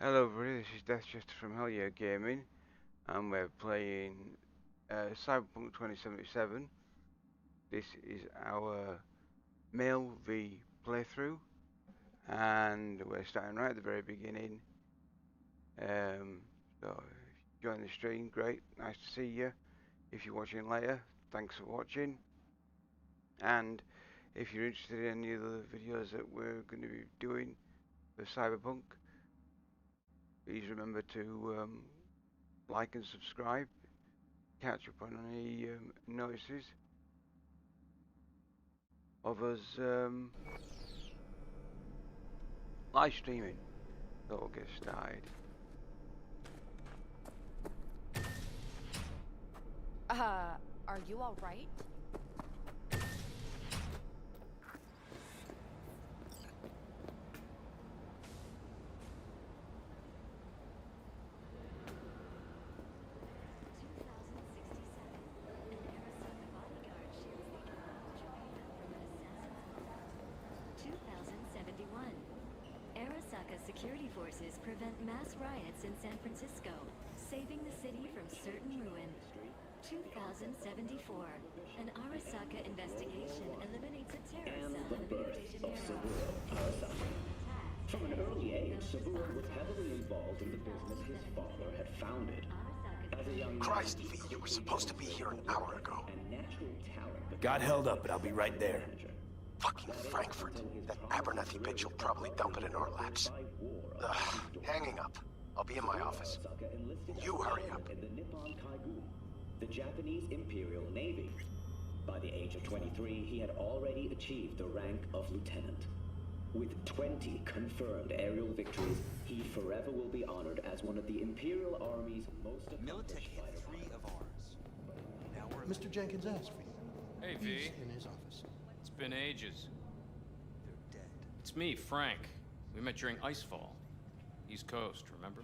Hello everybody, this is Deathchester from Hyel Yeh Gaming, and we're playing Cyberpunk 2077. This is our male v playthrough, and we're starting right at the very beginning. So if you join the stream, great, nice to see you. If you're watching later, thanks for watching. And if you're interested in any of the videos that we're going to be doing for Cyberpunk, please remember to like and subscribe. Catch up on any notices of us live streaming. So we'll get started. Are you all right? 2071. Arasaka security forces prevent mass riots in San Francisco, saving the city from certain ruin. 2074. An Arasaka investigation eliminates a terror And cell the in birth Rio de of Janeiro. Saburo Arasaka. From an early age, Saburo was heavily involved in the business his father had founded. As a young Christ, man, V, you were supposed to be here an hour ago. and natural talent Got held up, but I'll be right there. Fucking Frankfurt. That Abernathy bitch will probably dump it in our laps. Ugh, hanging up. I'll be in my office. You hurry up. In the Nippon Kaigun, the Japanese Imperial Navy. By the age of 23, he had already achieved the rank of lieutenant. With 20 confirmed aerial victories, he forever will be honored as one of the Imperial Army's most accomplished Militech hit fighter 3 of pilots. ours. Now we're Mr. Jenkins asked for you. Hey, He's V. in his office. It's been ages. they're dead. It's me, Frank. We met during Icefall. East Coast, remember?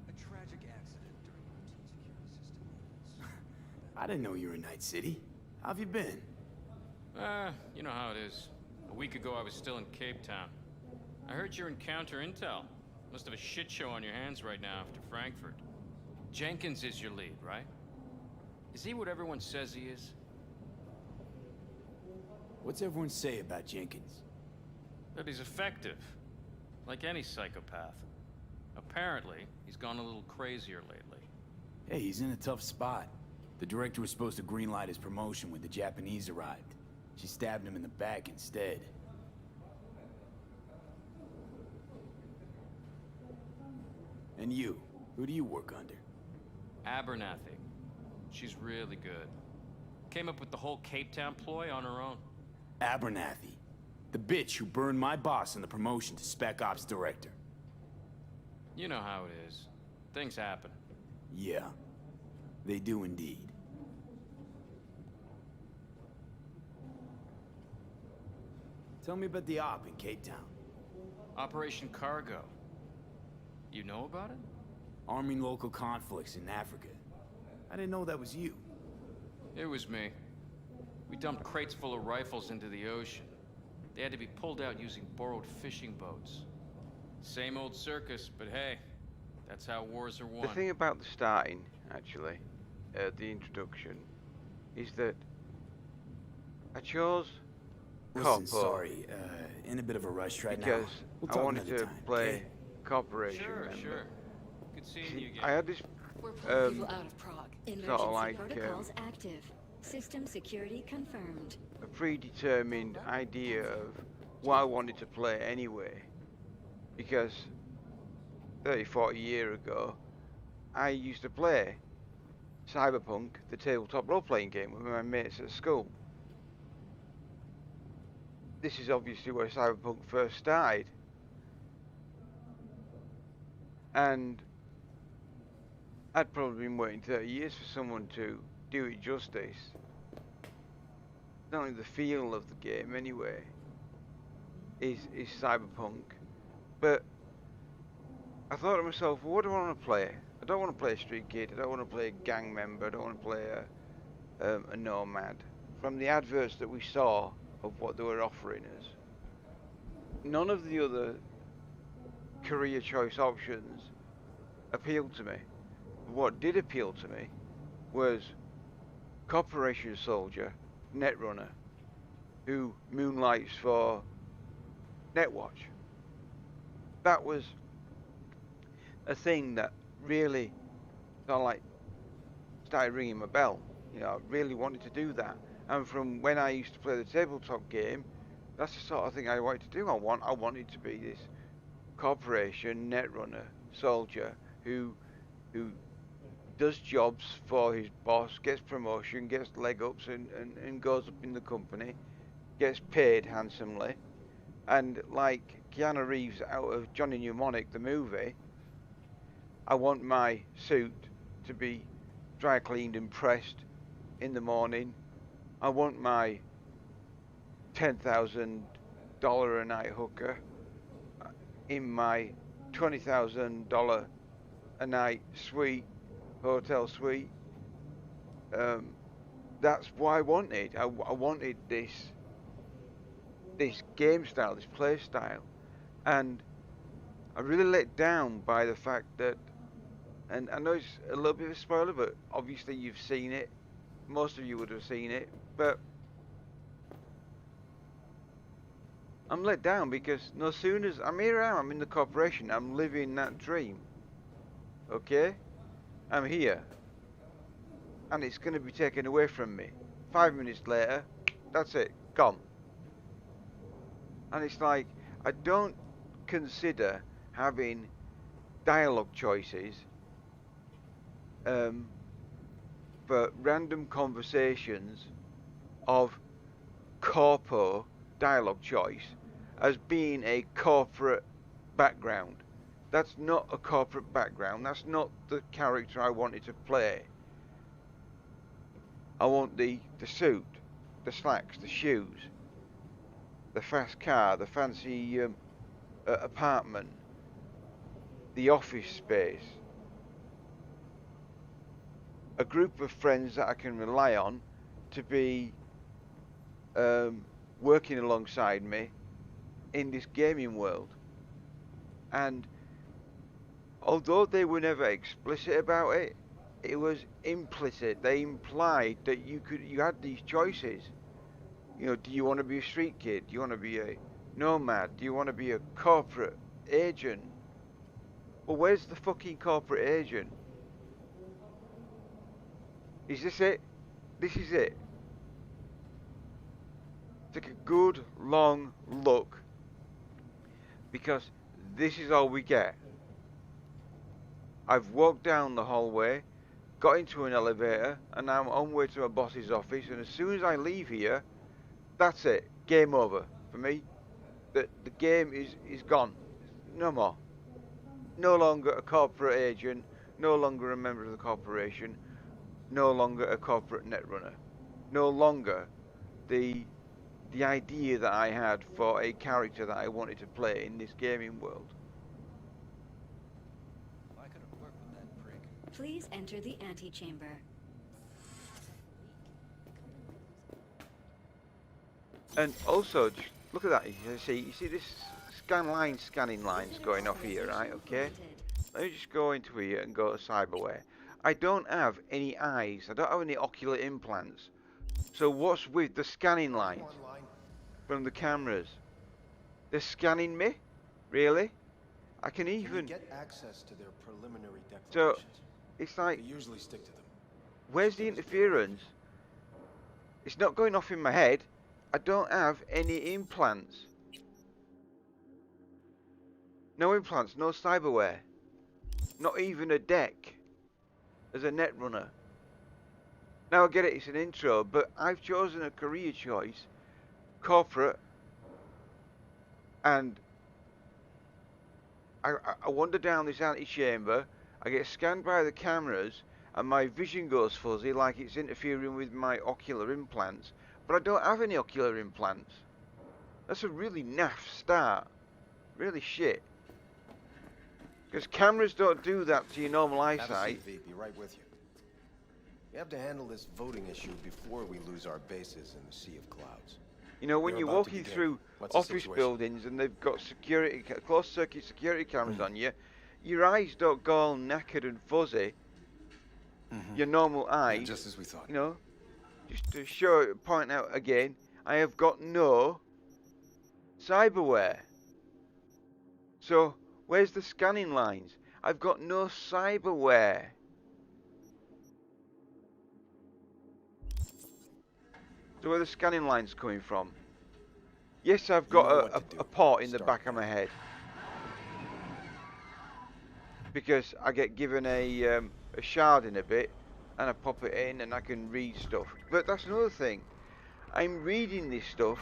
A tragic accident during routine security system maintenance. I didn't know you were in Night City. How have you been? You know how it is. A week ago, I was still in Cape Town. I heard you're in counter intel. Must have a shit show on your hands right now after Frankfurt. Jenkins is your lead, right? Is he what everyone says he is? What's everyone say about Jenkins? That he's effective. Like any psychopath. Apparently, he's gone a little crazier lately. Hey, he's in a tough spot. The director was supposed to greenlight his promotion when the Japanese arrived. She stabbed him in the back instead. And you? Who do you work under? Abernathy. She's really good. Came up with the whole Cape Town ploy on her own. Abernathy. The bitch who burned my boss in the promotion to Spec Ops Director. You know how it is. Things happen. Yeah. They do indeed. Tell me about the op in Cape Town. Operation Cargo. You know about it? Arming local conflicts in Africa. I didn't know that was you. It was me. We dumped crates full of rifles into the ocean. They had to be pulled out using borrowed fishing boats. Same old circus, but hey, that's how wars are won. The thing about the starting, actually, the introduction, is that I chose Listen, Copper sorry, in a bit of a rush right now. because We'll I talk wanted another to time, play okay? Corporation. Sure, remember? sure. Good seeing See, you again. I had this We're pulling people um, out of Prague. Emergency like, protocols active. System security confirmed. a predetermined idea of what I wanted to play anyway, because 30, 40 years ago, I used to play Cyberpunk, the tabletop role-playing game, with my mates at school. This is obviously where Cyberpunk first started, and I'd probably been waiting 30 years for someone to do it justice. Not only the feel of the game anyway is Cyberpunk, but I thought to myself, well, what do I want to play? I don't want to play a street kid, I don't want to play a gang member, I don't want to play a nomad. From the adverts that we saw of what they were offering us, none of the other career choice options appealed to me. What did appeal to me was Corporation Soldier, Netrunner, who moonlights for Netwatch. That was a thing that really sort of like started ringing my bell. You know, I really wanted to do that. And from when I used to play the tabletop game, that's the sort of thing I wanted to do. I wanted to be this corporation netrunner soldier who does jobs for his boss, gets promotion, gets leg ups and goes up in the company, gets paid handsomely. And like Keanu Reeves out of Johnny Mnemonic, the movie, I want my suit to be dry cleaned and pressed in the morning. I want my $10,000 a night hooker in my $20,000 a night suite, hotel suite. That's what I wanted. I wanted this game style, this play style, and I really let down by the fact that, and I know it's a little bit of a spoiler, but obviously you've seen it. Most of you would have seen it, but I'm let down because no sooner as I'm here, I'm in the corporation, I'm living that dream. Okay, I'm here, and it's going to be taken away from me. 5 minutes later, that's it, gone. And it's like, I don't consider having dialogue choices for random conversations of corpo dialogue choice as being a corporate background. That's not a corporate background. That's not the character I wanted to play. I want the suit, the slacks, the shoes, the fast car, the fancy apartment, the office space, a group of friends that I can rely on to be working alongside me in this gaming world. And although they were never explicit about it, it was implicit. They implied that you had these choices. You know, do you want to be a street kid? Do you want to be a nomad? Do you want to be a corporate agent? Well, where's the fucking corporate agent? Is this it? This is it. Take a good long look, because this is all we get. I've walked down the hallway, got into an elevator, and now I'm on my way to my boss's office, and as soon as I leave here, that's it. Game over for me. The game is gone. No more. No longer a corporate agent, no longer a member of the corporation, no longer a corporate netrunner, no longer the idea that I had for a character that I wanted to play in this gaming world. I couldn't work with that prick. Please enter the antechamber. And also, just look at that. You see this scanning lines going off here, right? Okay. Let me just go into here and go to Cyberware. I don't have any eyes. I don't have any ocular implants. So what's with the scanning lines from the cameras? They're scanning me? Really? I can even get access to their preliminary so declarations. it's like, We usually stick to them. where's the interference? It's not going off in my head. I don't have any implants. No implants, no cyberware. Not even a deck as a netrunner. Now I get it, it's an intro, but I've chosen a career choice, corporate, and I wander down this antechamber, I get scanned by the cameras, and my vision goes fuzzy like it's interfering with my ocular implants, but I don't have any ocular implants. That's a really naff start. Really shit. Because cameras don't do that to your normal Have a eyesight. seat, V. Be right with you. We have to handle this voting issue before we lose our bases in the sea of clouds. You know, when You're you're about to walking begin. through What's the office situation? buildings and they've got closed circuit security cameras on you, your eyes don't go all knackered and fuzzy. Your normal Yeah, eyes, just as we thought. you know, just to point out again, I have got no cyberware. So, where's the scanning lines? I've got no cyberware. So where are the scanning lines coming from? Yes, I've You know got what to do. a port in the Start back of now. my head. Because I get given a shard in a bit, and I pop it in and I can read stuff. But that's another thing. I'm reading this stuff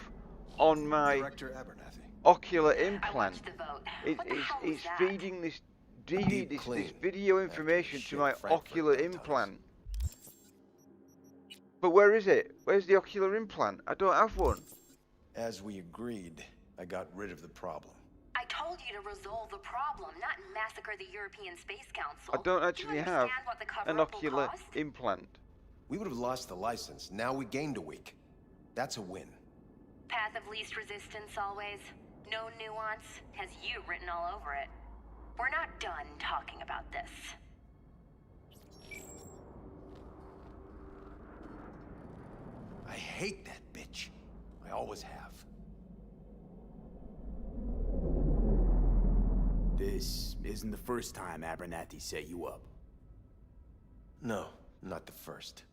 on my Director Abernathy. ocular I implant. watched the vote. It, What the hell was it's that? feeding this Deep this clean video after the information to shit my Frankfurt ocular done to us. implant. But where is it? Where's the ocular implant? I don't have one. As we agreed, I got rid of the problem. I told you to resolve the problem, not massacre the European Space Council. I don't Do actually you have understand what the an cover-up will ocular cost? implant. We would have lost the license. Now we gained a week. That's a win. Path of least resistance always. No nuance. Has you written all over it. We're not done talking about this. I hate that bitch. I always have. This isn't the first time Abernathy set you up. No, not the first.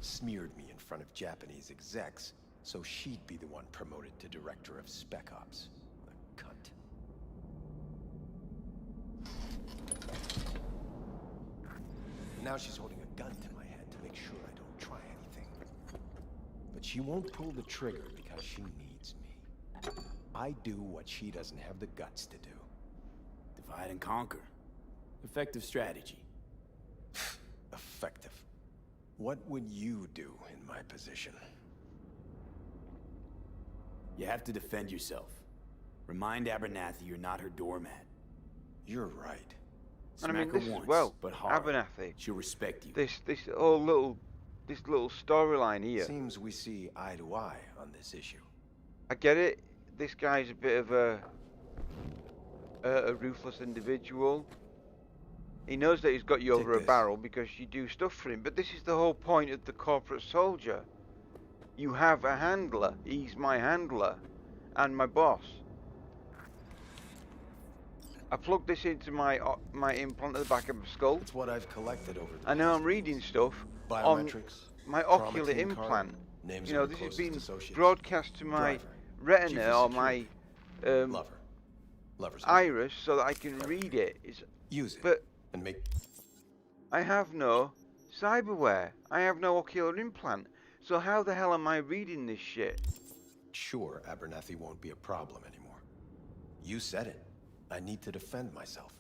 Smeared me in front of Japanese execs, so she'd be the one promoted to Director of Spec Ops. A cunt. Now she's holding a gun to my head to make sure I don't try anything. But she won't pull the trigger because she needs me. I do what she doesn't have the guts to do. Divide and conquer. Effective strategy. Effective. What would you do in my position? You have to defend yourself. Remind Abernathy you're not her doormat. You're right. And I Smack mean, her this once, as well, but hard. Abernathy. She'll respect you. This little storyline here. Seems we see eye to eye on this issue. I get it. This guy's a bit of a ruthless individual. He knows that he's got you Take over a this. barrel because you do stuff for him. But this is the whole point of the corporate soldier. You have a handler. He's my handler and my boss. I plugged this into my implant at the back of my skull. It's what I've collected over the I know past I'm reading weeks. stuff on Biometrics, my trauma ocular team card, implant. names You know, of her this has closest been associates. broadcast to my Driver, chief retina of or my security, lover, lover's iris so that I can read it. use it But and make. I have no cyberware. I have no ocular implant. So how the hell am I reading this shit? Sure, Abernathy won't be a problem anymore. You said it. I need to defend myself.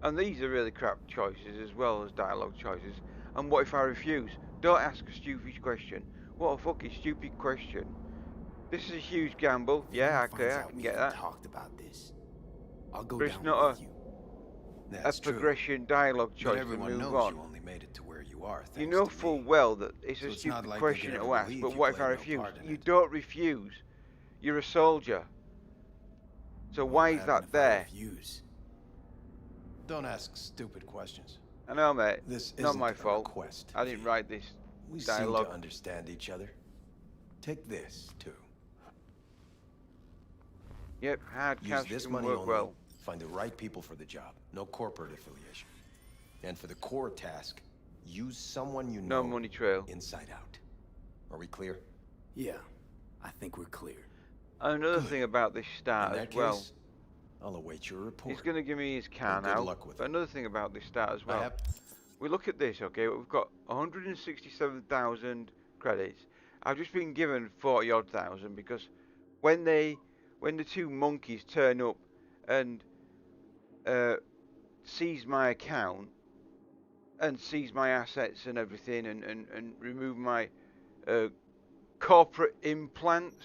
And these are really crap choices as well as dialogue choices. And what if I refuse? Don't ask a stupid question. What a fucking stupid question. This is a huge gamble. Yeah, Finds okay, I out can we get even that. talked about this. I'll go But it's down not with you. That's a progression dialogue true. choice But to everyone move knows on. you only made it to where you are. You Thanks know to full me. well that it's So a it's not stupid like they question can to ever ask, believe but you what if I played no refuse? part in You it. don't refuse. You're a soldier. So why is Happen that if I there? refuse? Don't ask stupid questions. I know, mate. This Not isn't my a fault. request. I didn't write this We seem dialogue. to understand each other. Take this too. Yep, hard Use cash this can money work only. well. Find the right people for the job. No corporate affiliation. And for the core task, use someone you know No money trail. inside out. Are we clear? Yeah, I think we're clear. Another Good. thing about this In start that as well. case, I'll await your report. He's going to give me his car And good now. luck with But it. another thing about this start as I well. have We look at this, okay? We've got 167,000 credits. I've just been given 40 odd thousand because when the two monkeys turn up and seize my account and seize my assets and everything and remove my corporate implants.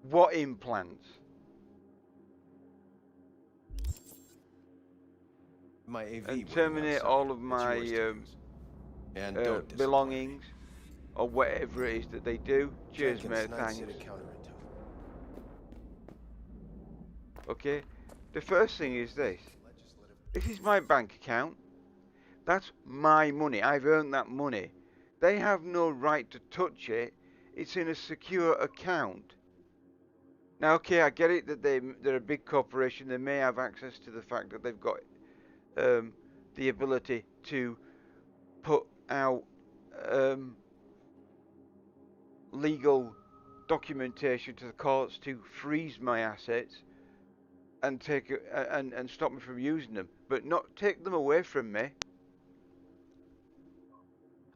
What implants? my AV. And will terminate outside. all of It's my yours to use. And don't disappoint me. belongings, or whatever it is that they do. Cheers, Jenkins, mate. Night Thanks. City counterintel. Okay. The first thing is this. This is my bank account. That's my money. I've earned that money. They have no right to touch it. It's in a secure account. Now, okay, I get it that they're a big corporation. They may have access to the fact that they've got the ability to put out legal documentation to the courts to freeze my assets and and stop me from using them, but not take them away from me.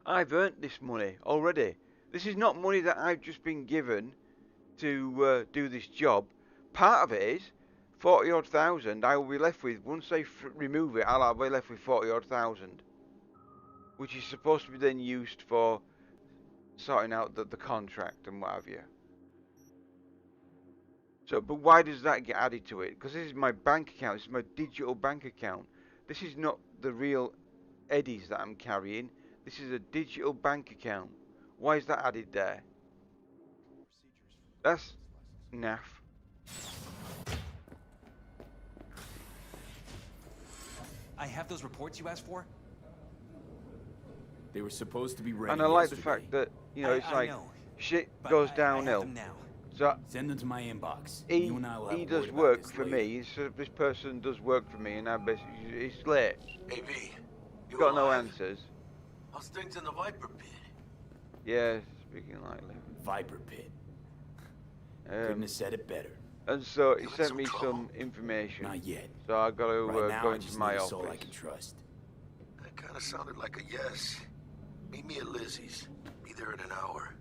I've earned this money already. This is not money that I've just been given to do this job. Part of it is 40 odd thousand. I will be left with, once they remove it, I'll be left with 40 odd thousand, which is supposed to be then used for sorting out the contract and what have you. So, but why does that get added to it? Because this is my bank account. This is my digital bank account. This is not the real eddies that I'm carrying. This is a digital bank account. Why is that added there? That's naff. I have those reports you asked for? They were supposed to be ready And I like the yesterday. fact that, you know, it's I like know, shit but goes I have downhill. them now. So Send them to my inbox. he You and I will have a does word about work this for later. me. So this person does work for me, and I basically it's late. Hey, V. You Got no alive? answers. How's things in the Viper Pit? Yeah, speaking lightly. Viper Pit. Couldn't Um, have said it better. and so he You in sent some me trouble? some information. Not yet. So I got to Right now, go I into just my need a office. soul I can trust. That kind of sounded like a yes. Meet me at Lizzie's. Be there in an hour.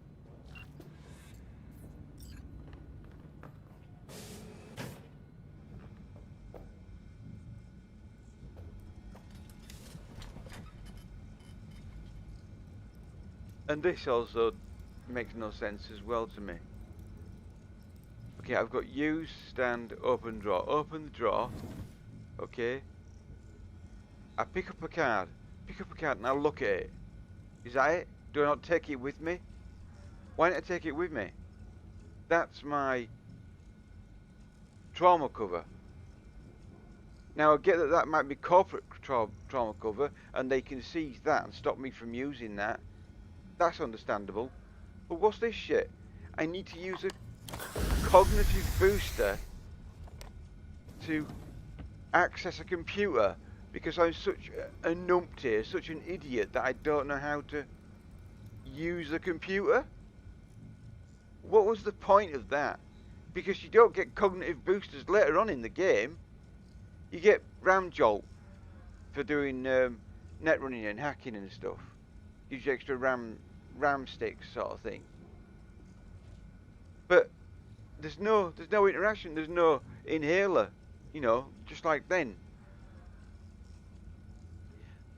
And this also makes no sense as well to me. Okay, I've got use, stand, open drawer. Open the drawer. Okay. I pick up a card. Pick up a card and I look at it. Is that it? Do I not take it with me? Why don't I take it with me? That's my trauma cover. Now I get that that might be corporate trauma cover and they can seize that and stop me from using that. That's understandable. But what's this shit? I need to use a cognitive booster to access a computer because I'm such a numpty, such an idiot that I don't know how to use a computer? What was the point of that? Because you don't get cognitive boosters later on in the game. You get RAM jolt for doing net running and hacking and stuff. Gives you extra RAM sticks sort of thing. But there's no interaction. There's no inhaler. You know, just like then.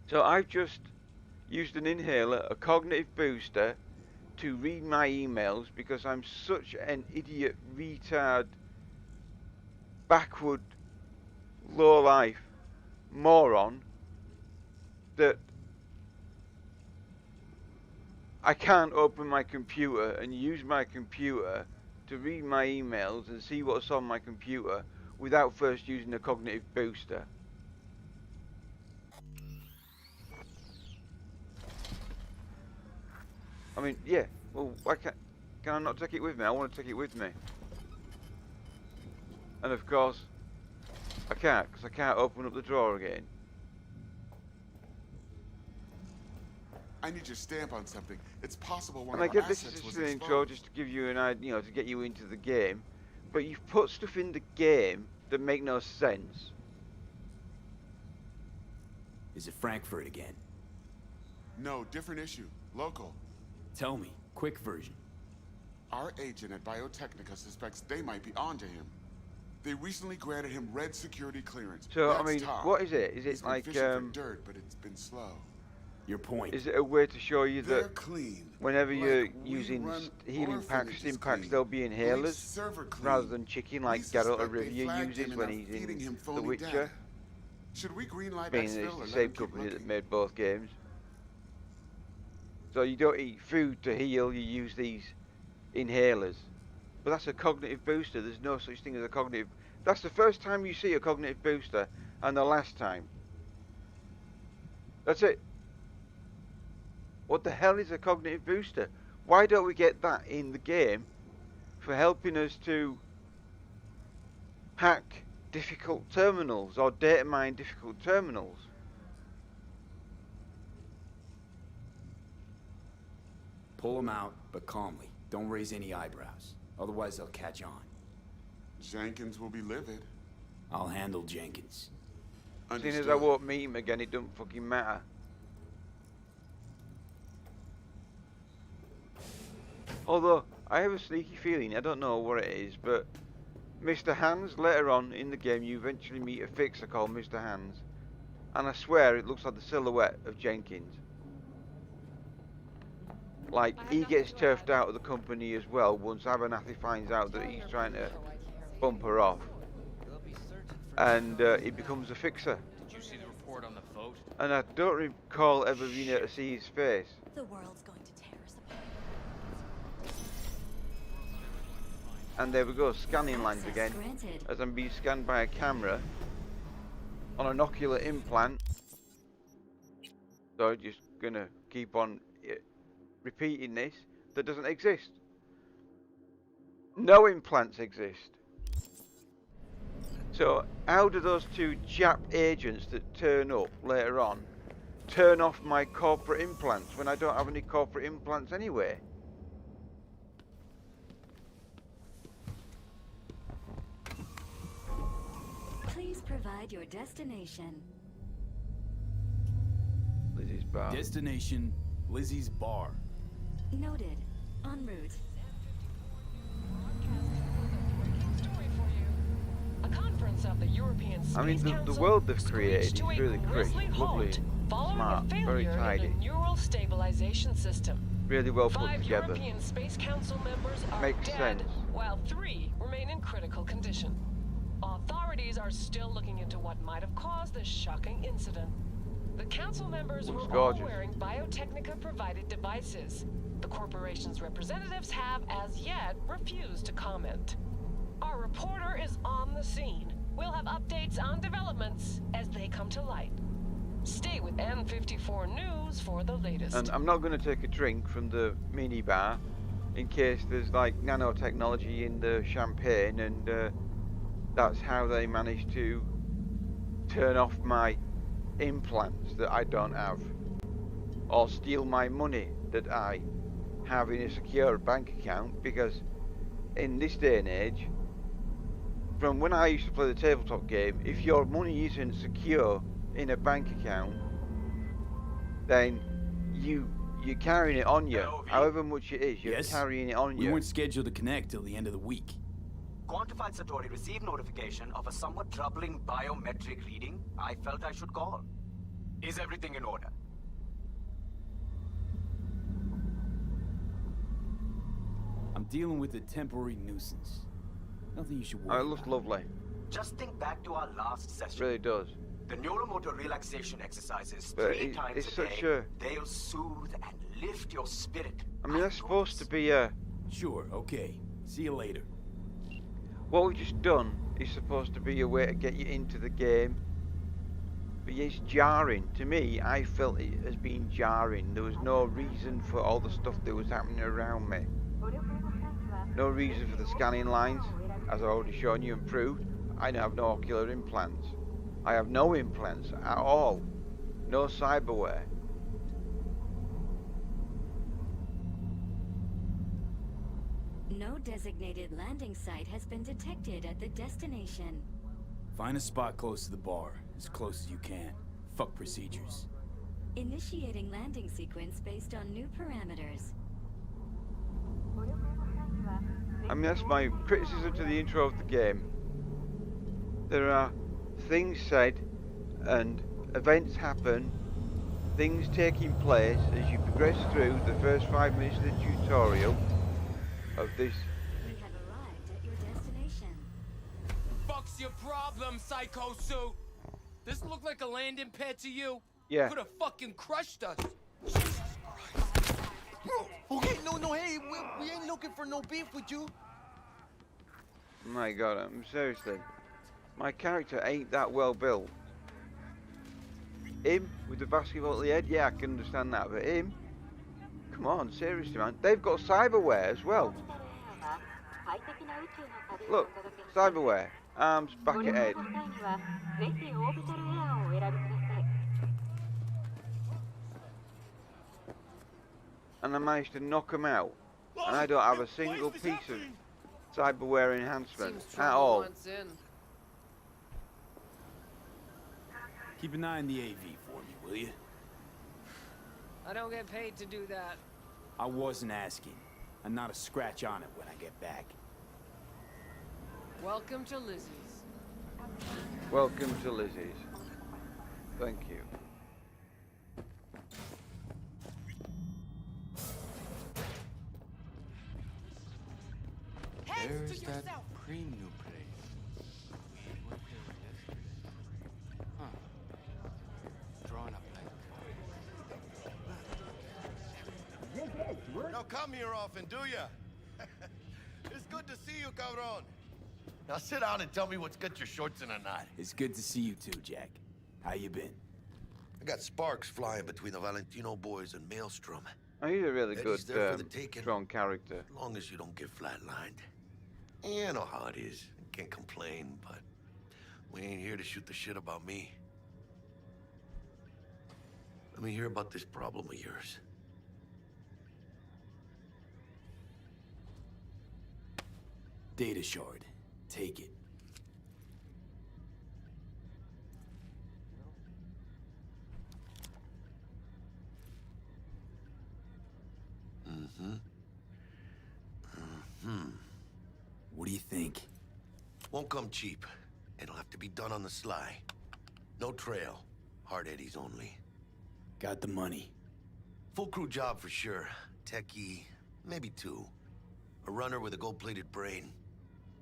So I've just used an inhaler, a cognitive booster, to read my emails because I'm such an idiot, retard, backward, low-life moron that I can't open my computer and use my computer to read my emails and see what's on my computer without first using a cognitive booster. I mean, yeah, well, why can I not take it with me? I want to take it with me. And of course, I can't, because I can't open up the drawer again. I need your stamp on something. It's possible one And I of our get this assets is was just an exposed. intro just to give you an idea, you know, to get you into the game. But you've put stuff in the game that make no sense. Is it Frankfurt again? No, different issue. Local. Tell me, quick version. Our agent at Biotechnica suspects they might be onto him. They recently granted him red security clearance. So, That's I mean, top. what is it? Is He's it been like, fishing for dirt, but it's been slow. Your point. is it a way to show you They're that clean. whenever Like you're we using run healing packs, orphanages stim packs, clean. there'll be Police inhalers server clean. rather than chicken like We Geralt of suspect they Rivia flagged uses him when and he's are feeding him in The phony Witcher, data. Should we greenlight being exfil that or it's the let same him keep company that looking? made both games. So you don't eat food to heal, you use these inhalers. But that's a cognitive booster. There's no such thing as a cognitive. That's the first time you see a cognitive booster, and the last time. That's it. What the hell is a cognitive booster? Why don't we get that in the game for helping us to hack difficult terminals or data mine difficult terminals? Pull them out, but calmly. Don't raise any eyebrows. Otherwise, they'll catch on. Jenkins will be livid. I'll handle Jenkins. Seeing as I won't meet him again, it don't fucking matter. Although, I have a sneaky feeling, I don't know what it is, but Mr. Hands, later on in the game, you eventually meet a fixer called Mr. Hands. And I swear it looks like the silhouette of Jenkins. Like, he gets turfed out of the company as well once Abernathy finds out that he's trying to bump her off. And he becomes a fixer. Did you see the report on the vote? And I don't recall ever being able to see his face. The world's going to tear us apart. And there we go, scanning lines again. As I'm being scanned by a camera on an ocular implant. So just gonna keep on repeating this. That doesn't exist. No implants exist. So how do those two Jap agents that turn up later on turn off my corporate implants when I don't have any corporate implants anyway? Please provide your destination. Lizzie's bar. Destination, Lizzie's bar. Noted. En route. A conference of the European Space I mean, the Council world they've screeched created to is a really crisp, grisly lovely, halt following smart, a very failure tidy, in the neural stabilization system. really well put 5 together. European Space Council members are Makes dead, sense. while 3 remain in critical condition. Authorities are still looking into what might have caused this shocking incident. The council members were all wearing Biotechnica-provided devices. The corporation's representatives have, as yet, refused to comment. Our reporter is on the scene. We'll have updates on developments as they come to light. Stay with N54 News for the latest. And I'm not going to take a drink from the minibar in case there's like nanotechnology in the champagne, and that's how they managed to turn off my implants that I don't have, or steal my money that I have in a secure bank account, because in this day and age, from when I used to play the tabletop game, if your money isn't secure in a bank account, then you're carrying it on you. However much it is, you're carrying it on you. We weren't scheduled to connect till the end of the week. Quantified Satori received notification of a somewhat troubling biometric reading. I felt I should call. Is everything in order? I'm dealing with a temporary nuisance. Nothing you should worry It looks lovely. Just think back to our last session. Really does. The neuromotor relaxation exercises But 3 times it's a day. such a... They'll soothe and lift your spirit. I mean, that's supposed to be a... Sure, okay. See you later. What we've just done is supposed to be a way to get you into the game. But it's jarring. To me, I felt it as being jarring. There was no reason for all the stuff that was happening around me. No reason for the scanning lines, as I've already shown you and proved. I have no ocular implants. I have no implants at all. No cyberware. No designated landing site has been detected at the destination. Find a spot close to the bar, as close as you can. Fuck procedures. Initiating landing sequence based on new parameters. I mean, that's my criticism to the intro of the game. There are things said and events happen, things taking place as you progress through the first 5 minutes of the tutorial of this. We have arrived at your destination. Fuck's your problem, Psycho Suit? This look like a landing pad to you? Yeah. Could have fucking crushed us. Jesus Christ. Okay, no, hey, we ain't looking for no beef with you. My God, seriously, my character ain't that well built. Him with the basketball at the head, yeah, I can understand that, but him, come on, seriously, man. They've got cyberware as well. Look, cyberware, arms, back at head. And I managed to knock them out, and I don't have a single piece of cyberware enhancement at all. Keep an eye on the AV for me, will you? I don't get paid to do that. I wasn't asking. And not a scratch on it when I get back. Welcome to Lizzie's. Welcome to Lizzie's. Thank you. There's that cream new place. We went there yesterday. Huh. Drawing up like. Now come here often, do ya? It's good to see you, cabron. Now sit down and tell me what's got your shorts in a knot. It's good to see you too, Jack. How you been? I got sparks flying between the Valentino boys and Maelstrom. Oh, he's a really Eddie's good, there for the taking, strong character. as long as you don't get flatlined. You know how it is. Can't complain, but we ain't here to shoot the shit about me. Let me hear about this problem of yours. Data shard. Take it. What do you think? Won't come cheap. It'll have to be done on the sly. No trail. Hard eddies only. Got the money. Full crew job for sure. Techie, maybe two. A runner with a gold-plated brain.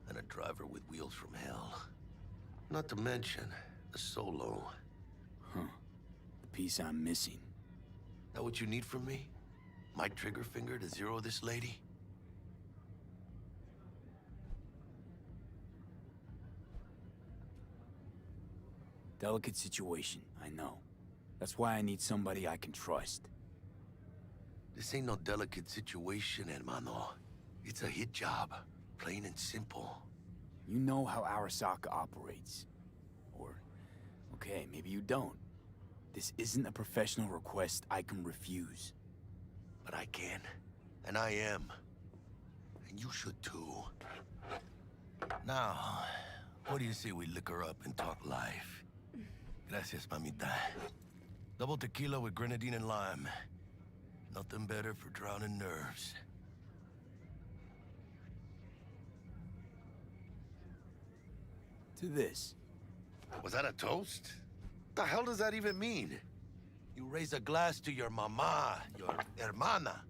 And a driver with wheels from hell. Not to mention, a solo. Huh. The piece I'm missing. That what you need from me? My trigger finger to zero this lady? Delicate situation, I know. That's why I need somebody I can trust. This ain't no delicate situation, hermano. It's a hit job. Plain and simple. You know how Arasaka operates. Or, okay, maybe you don't. This isn't a professional request I can refuse. But I can. And I am. And you should too. Now, what do you say we liquor up and talk life? Gracias, mamita. Double tequila with grenadine and lime. Nothing better for drowning nerves. To this. Was that a toast? What the hell does that even mean? You raise a glass to your mama, your hermana,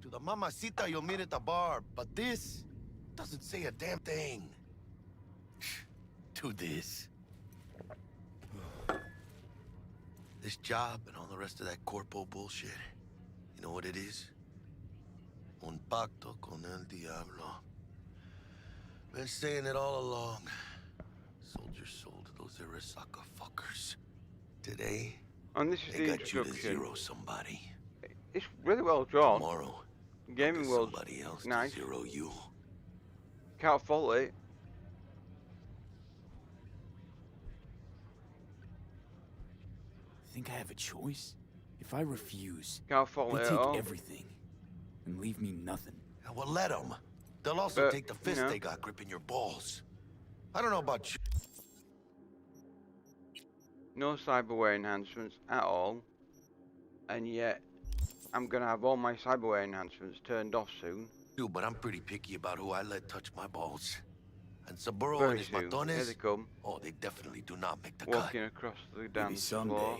to the mamacita you'll meet at the bar, but this doesn't say a damn thing. To this. This job and all the rest of that corpo bullshit. You know what it is? Un pacto con el diablo. Been saying it all along. Sold your soul to those Arasaka fuckers. Today, And this is they the got you to introduction. zero somebody. It's really well drawn. Tomorrow, Gaming world, somebody else nice. to zero you. Can't fault it. Think I have a choice? If I refuse, Can't fault they it at take all. everything and leave me nothing. Yeah, well, let them. They'll also But, take the you fist know. they got gripping your balls. I don't know about you. No cyberware enhancements at all. And yet, I'm gonna have all my cyberware enhancements turned off soon. But I'm pretty picky about who I let touch my balls. And Saburo Very and his soon. Here matones, they come, oh, they definitely do not make the walking across the Maybe dance someday. floor.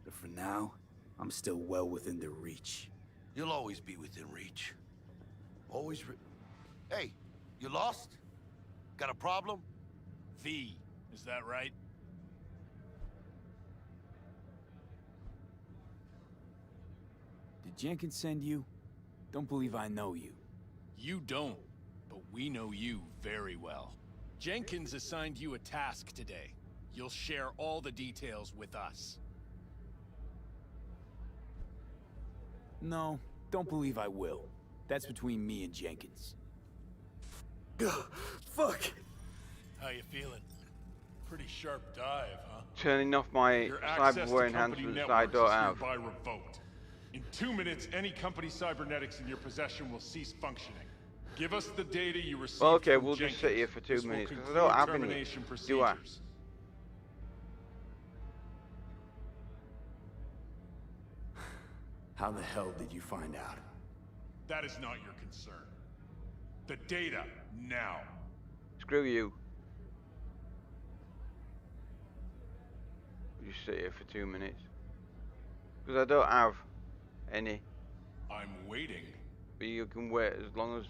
But for now, I'm still well within their reach. cut. You'll always be within reach. Always Hey, you lost? Got a problem? V, is that right? Did Jenkins send you? don't believe I know you. You don't, but we know you very well. Jenkins assigned you a task today. You'll share all the details with us. No, don't believe I will. That's between me and Jenkins. Fuck! How you feeling? Pretty sharp dive, huh? Turning off my Your access to cyberware company enhancements I networks don't is have. hereby revoked. In 2 minutes, any company cybernetics in your possession will cease functioning. Give us the data you received Well, okay, from we'll Jenkins. just sit here for 2 This will minutes because I conclude don't have any. termination Do I? procedures. How the hell did you find out? That is not your concern. The data, now. Screw you. We'll just sit here for 2 minutes. Because I don't have any. I'm waiting. But you can wait as long as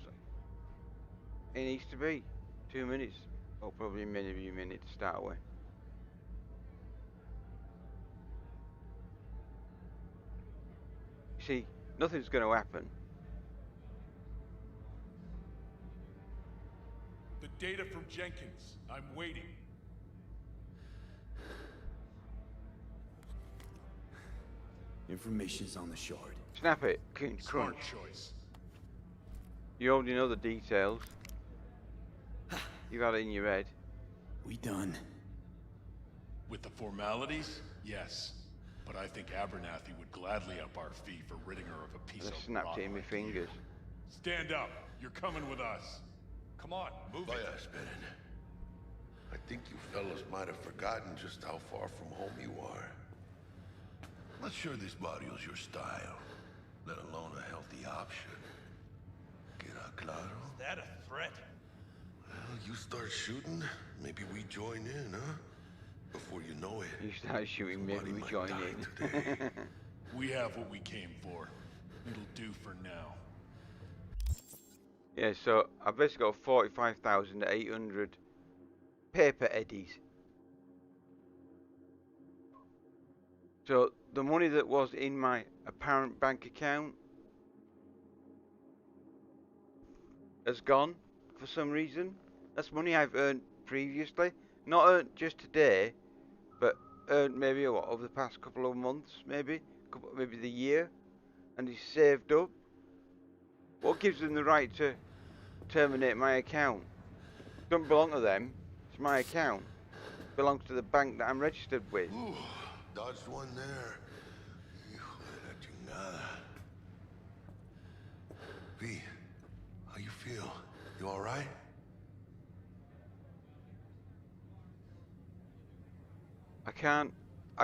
it needs to be. 2 minutes. Or probably maybe a minute to start with. See, nothing's going to happen. The data from Jenkins. I'm waiting. Information's on the shard. Snap it. Smart Crunch. choice. You already know the details. You've had it in your head. We done? With the formalities, yes. But I think Abernathy would gladly up our fee for ridding her of a piece of Snapped rock it in my like fingers. you. Stand up. You're coming with us. Come on, move it. I think you fellas might have forgotten just how far from home you are. Not sure this barrio's your style, let alone a healthy option. Queda claro? Is that a threat? Well, you start shooting, maybe we join in, huh? Before you know it, You start shooting, maybe we join in. We have what we came for. It'll do for now. Yeah, so I've basically got 45,800 paper eddies. So the money that was in my apparent bank account has gone for some reason. That's money I've earned previously. Not earned just today, but earned maybe what, over the past couple of months, maybe the year, and it's saved up. What gives them the right to terminate my account? It doesn't belong to them. It's my account. It belongs to the bank that I'm registered with. Ooh, dodged one there. Hijo de la chingada. V, how you feel? You all right? I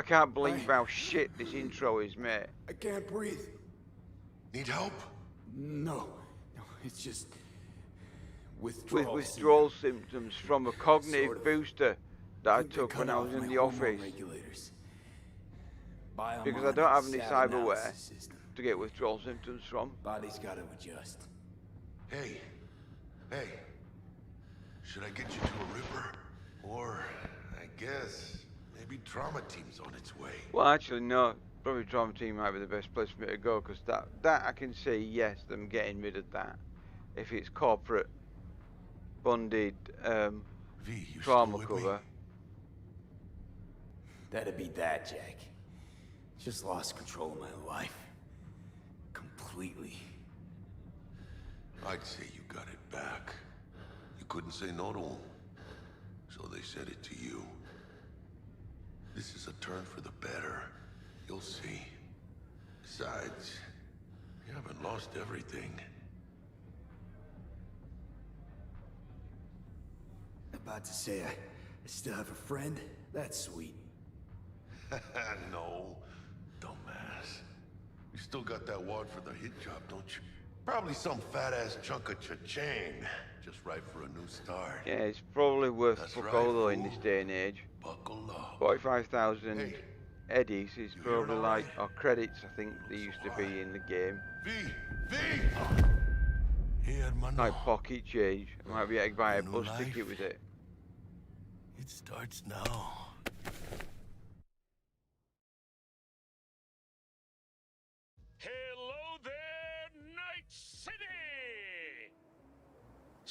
can't believe how shit this intro is, mate. I can't breathe. Need help? No, it's just withdrawal. Withdrawal symptoms from a cognitive Sort of. booster that I Think they took cut when I off was in my the hormone office. regulators. Because I don't have any cyberware to get withdrawal symptoms from. Body's got to adjust. Hey, should I get you to a Ripper? Or, I guess, maybe Trauma Team's on its way. Well, actually, no. Probably Trauma Team might be the best place for me to go, because that I can see, yes, them getting rid of that. If it's corporate funded trauma cover. That'd be that, Jack. Just lost control of my life. Completely. I'd say you got it back. You couldn't say no to them. So they said it to you. This is a turn for the better. You'll see. Besides, you haven't lost everything. About to say I still have a friend? That's sweet. No, dumbass. You still got that wad for the hit job, don't you? Probably some fat-ass chunk of cha-ching. Just right for a new start. Yeah, it's probably worth That's fuck right, all though in fool. this day and age. Buckle up. 45,000 eddies is you probably hearing all like, right? or credits I think they used to be in the game. V! Hey, hermano. Like pocket change. I might be able to buy a New bus life? ticket with it. It starts now. Hello there, Night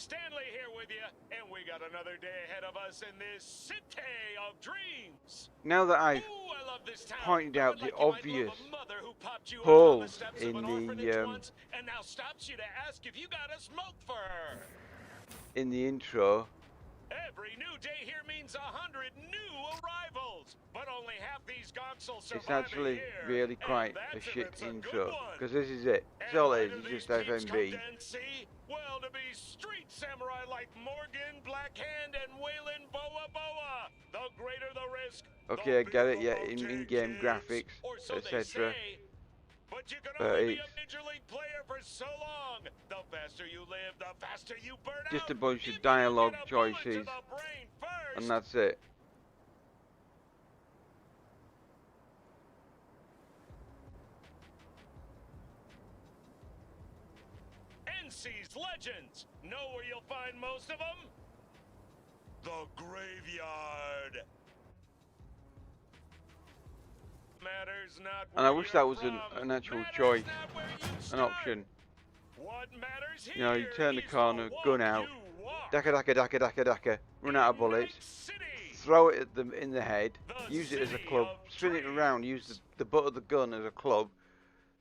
Stanley here with you, and we got another day ahead of us in this city of dreams. Now that I've Ooh, I love this town. pointed out the Like you might obvious love a mother who popped you off on the holes steps in of an orphanage the once, and now stops you to ask if you got a smoke for her. intro, Every new day here means 100 new arrivals, but only half these gonks will survive it's actually a year, really quite and a that's if shit it's a good intro, one. because this is it. It's And all where it do is. these It's just peeps come FMV. then, see? Well, to be street samurai like Morgan, Blackhand, and Waylon Boa Boa. The greater the risk. Okay, I get it. Yeah, in-game graphics, So they etc. say. But you can But only be it's a major league player for so long. The faster you live, the faster you burn out. just a bunch If of you don't dialogue get a bullet to choices, the brain first. and that's it. NC's legends. Know where you'll find most of them? The graveyard. Matters not And I wish that was an actual choice, an option. What matters You know, you here turn the is corner, walk gun out, you walk. daka daka daka daka daka, run out of bullets, throw it at them in the head, use it as a club, spin it around, use the butt of the gun as a club,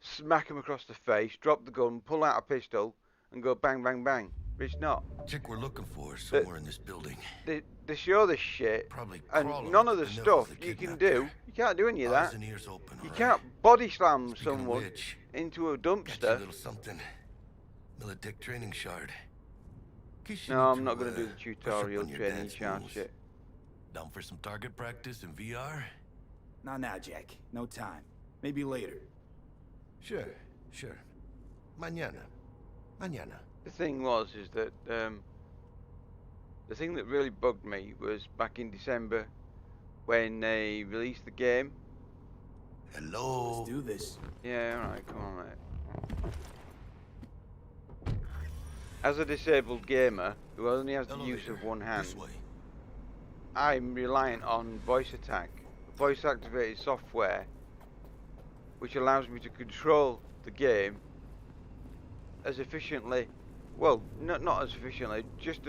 smack him across the face, drop the gun, pull out a pistol, and go bang bang bang. But it's not. Chick we're looking for is somewhere in this building. They show this shit, Probably and crawling none with of the the stuff nose that you can kidnapped do. her. You can't do any of Eyes that. and ears open, You all can't right. body slam Speaking of someone which, into a got you a dumpster. little something. Militech training shard. No, I'm not going to do the tutorial training shard shit. Down for some target practice in VR? Not now, Jack. No time. Maybe later. Sure. Mañana. The thing is that the thing that really bugged me was back in December when they released the game. Hello. Let's do this. Yeah, alright, come on, mate. As a disabled gamer who only has the use of one hand, I'm reliant on voice activated software, which allows me to control the game as efficiently, well, not as efficiently, just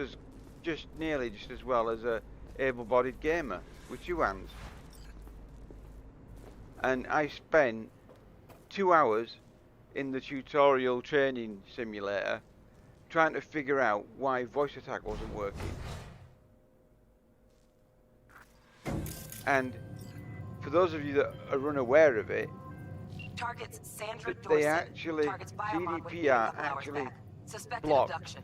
nearly just as well as a able-bodied gamer with two hands. And I spent 2 hours in the tutorial training simulator trying to figure out why voice attack wasn't working. And for those of you that are unaware of it, Targets Sandra they Dorset. actually, Targets Biomon with CDPR a couple hours actually back. Suspected block abduction.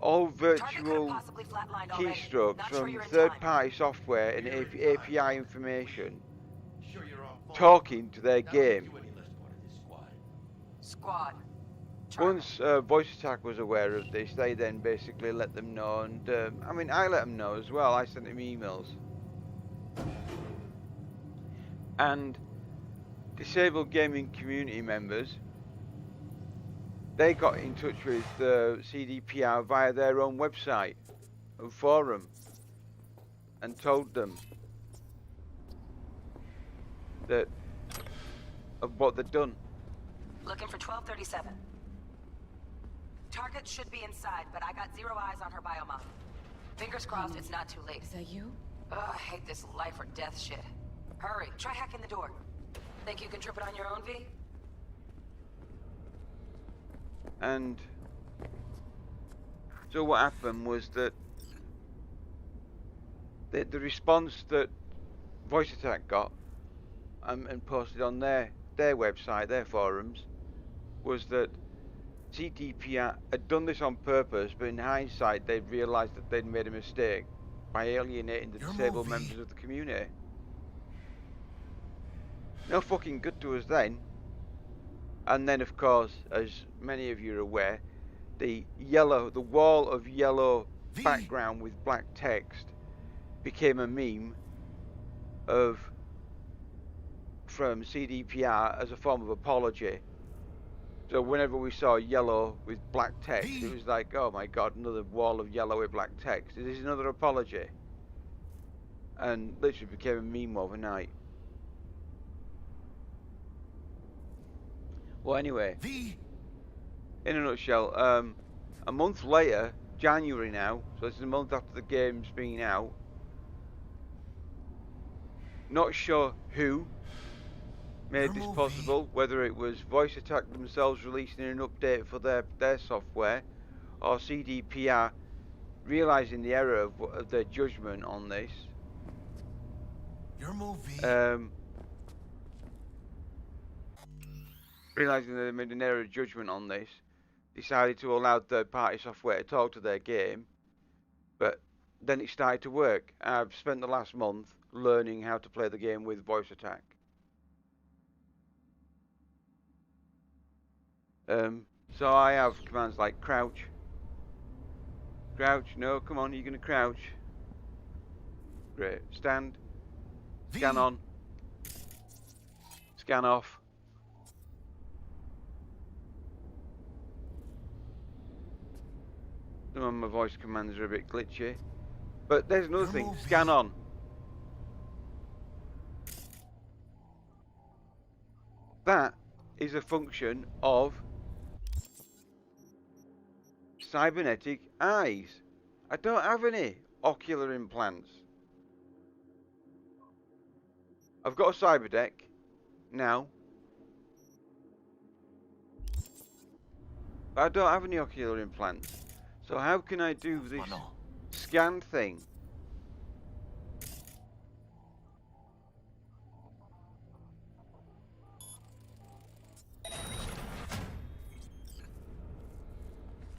all Target could have virtual possibly flatlined already. keystrokes Not sure from you're in third-party software and API information talking to their game. Squad. Once Voice Attack was aware of this, they then basically let them know, and I mean, I let them know as well. I sent them emails. And disabled gaming community members, they got in touch with CDPR via their own website and forum and told them that of what they'd done. Looking for 1237. Target should be inside, but I got 0 eyes on her biomon. Fingers crossed it's not too late. Is that you? Ugh, I hate this life or death shit. Hurry, try hacking the door. Think you can trip it on your own, V? And so what happened was that the response that Voice Attack got and posted on their website, their forums, was that CDPR had done this on purpose, but in hindsight they'd realised that they'd made a mistake by alienating the disabled members of the community. No fucking good to us then. And then, of course, as many of you are aware, the wall of yellow background with black text became a meme from CDPR as a form of apology. So whenever we saw yellow with black text, it was like, oh my god, another wall of yellow with black text. Is this another apology? And literally became a meme overnight. Well, anyway, in a nutshell, a month later, January now, so this is a month after the game's been out. Not sure who made this possible, whether it was Voice Attack themselves releasing an update for their software, or CDPR realising the error of their judgment on this. Your movie. Realising they made an error of judgment on this, decided to allow third-party software to talk to their game, but then it started to work. I've spent the last month learning how to play the game with Voice Attack. So I have commands like crouch. Crouch, no, come on, you're going to crouch. Great. Stand. Scan on. Scan off. Some of my voice commands are a bit glitchy. But there's another thing. Scan on. That is a function of cybernetic eyes. I don't have any ocular implants. I've got a cyberdeck now, but I don't have any ocular implants. So how can I do this scan thing?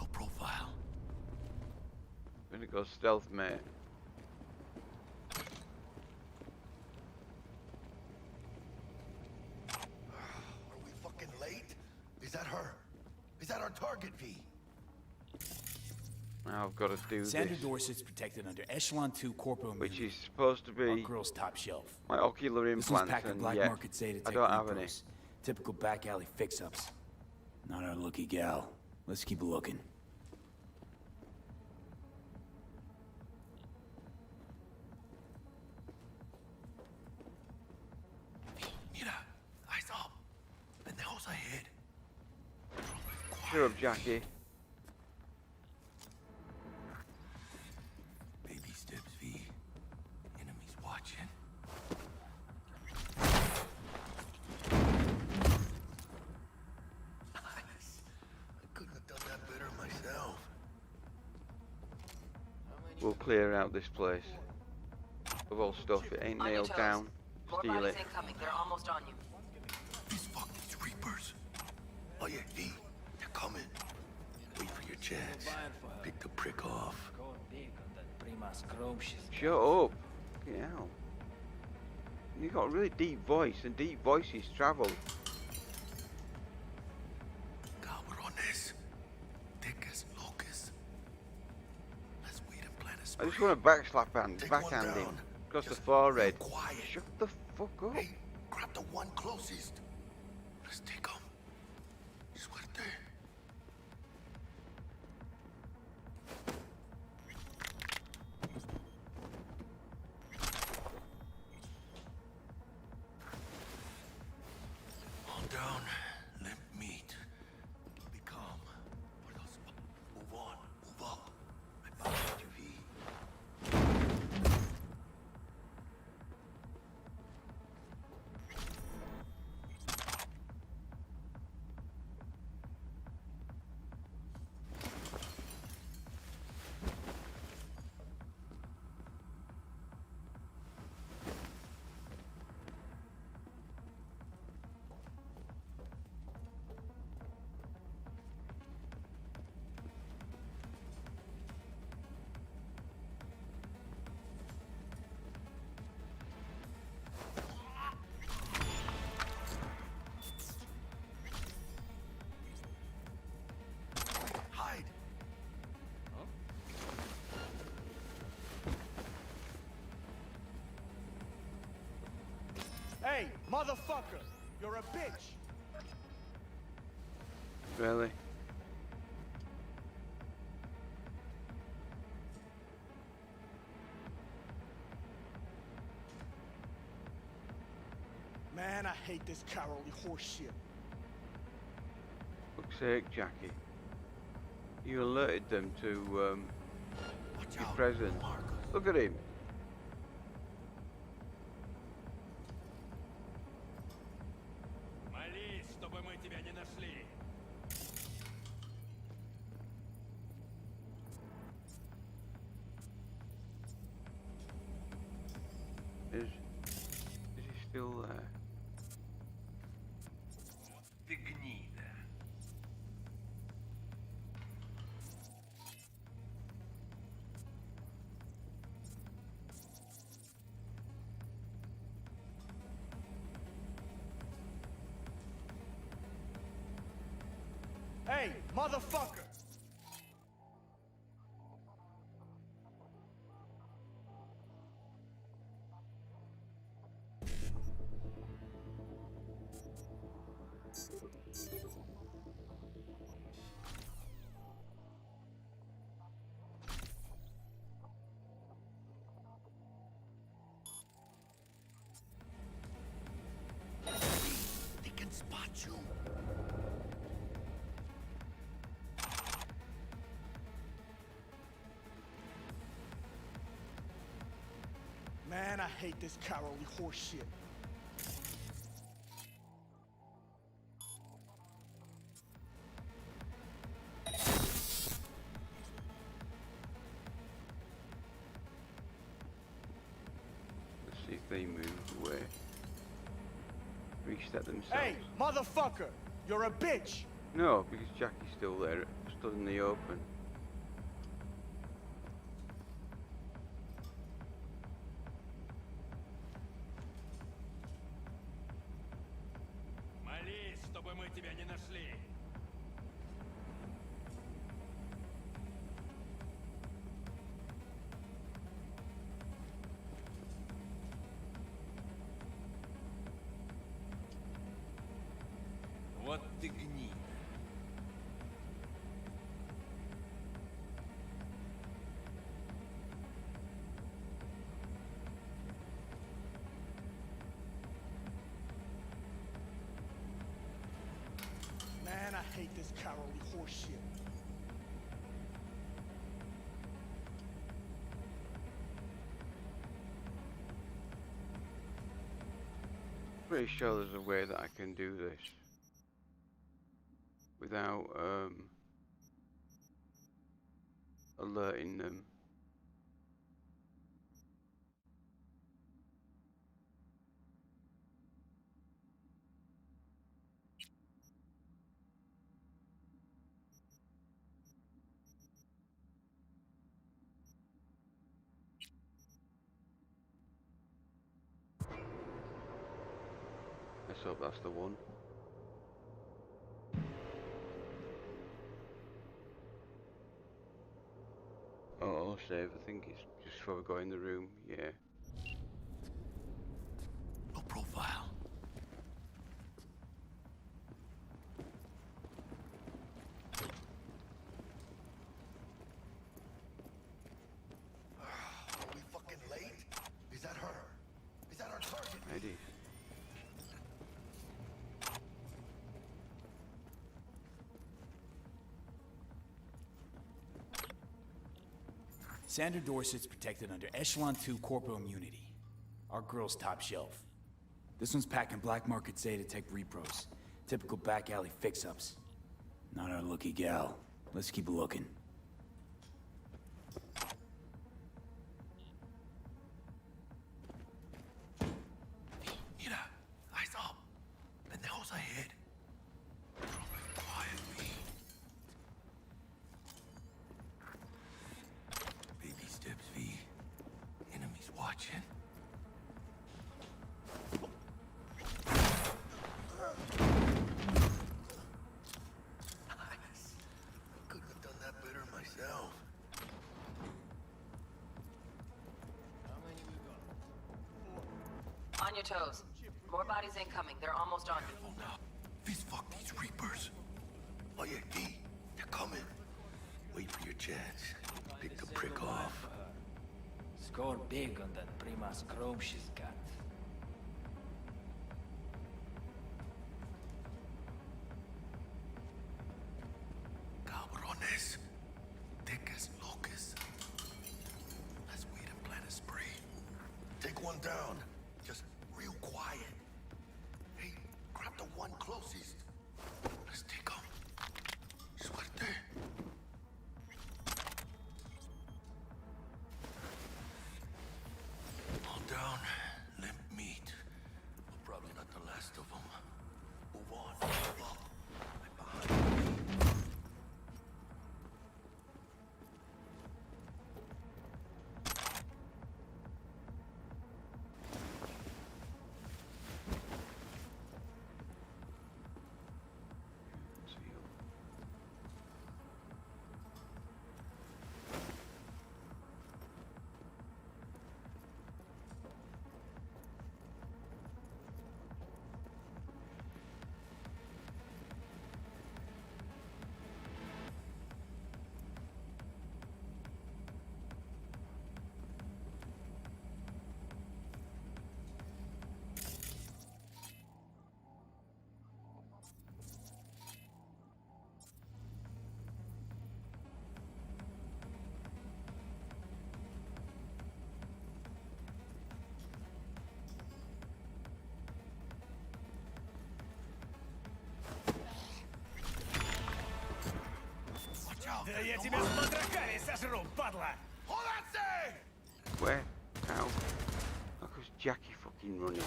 No profile. I'm gonna go stealth, mate. Are we fucking late? Is that her? Is that our target, V? Now I've got to do Sandra this. Dorset's protected under Echelon 2 corporate immunity. Which is supposed to be our girl's top shelf. My ocular implants, packed with and black yeah, market data I don't have any. Typical back alley fix-ups. Not our lucky gal. Let's keep looking. Mira, eyes up. Pendejos ahead. Cheer up, Jackie. Baby steps, V. Enemies watching. Nice. I couldn't have done that better myself. We'll clear out this place of all stuff. It ain't On your nailed toes. down. More Steal bodies it. incoming. They're almost on you. These fucking Reapers. Oh yeah, V. They're coming. Wait for your chance. Pick the prick off. Shut up. Fucking hell. You've got a really deep voice, and deep voices travel. Cabrones. Thick as locusts. Let's wait and plan a I spree. just want to backhand him across the forehead. Quiet. Shut the fuck up. Hey, grab the one closest. Let's take him. Suerte. Calm down. Limp meat. Be calm. For those. Move on. Move up. I found you, V. Hide. Hey, motherfucker! You're a bitch! Really? Man, I hate this cowardly horseshit. Fuck's sake, Jackie. You alerted them to your presence. Look at him. Is he still there? Hey, motherfucker! They can spot you. Man, I hate this cowardly horse shit. Let's see if they move away. Reset themselves. Hey, motherfucker! You're a bitch! No, because Jackie's still there, stood in the open. Вот ты гнида. Man, I hate this cowardly horse shit. Pretty sure there's a way that I can do this without alerting them. Let's hope that's the one. Oh, save. I think it's just before we go in the room. Yeah. No profile. Are we fucking late? Is that her? Is that our target? Ready. Sandra Dorset's protected under Echelon 2 corporal immunity. Our girl's top shelf. This one's packing black market Zeta Tech repros. Typical back alley fix-ups. Not our lucky gal. Let's keep looking. Mira, eyes up. Pendejos ahead. Quiet, V. Baby steps, V. Enemies watching. Nice. Couldn't have done that better myself. On your toes. More bodies incoming. They're almost on you. Oh no. Fist fuck these Reapers. Oh yeah, D. They're coming. Wait for your chance. Pick the prick off. Score big on that Primas chrome she's got. Cabrones. down. Just real quiet. Hey, grab the one closest. Let's take him. Suerte. All down. Limp meat. Well, probably not the last of them. Move on. Move up. Right behind me. Да я тебя с потрохами сожру, падла! Where? How? Look, was Jackie fucking running?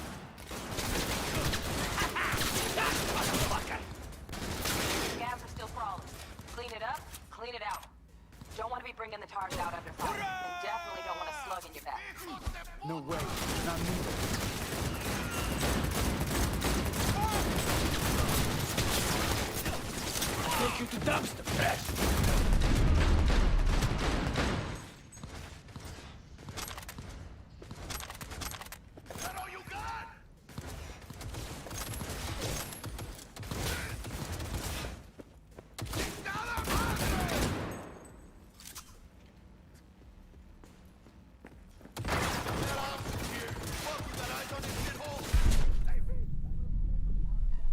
Scabs are still crawling. Clean it up, clean it out. Don't want to be bringing the target out under fire. And definitely don't want a slug in your back. No way, not me. Take you to dumpster, trash!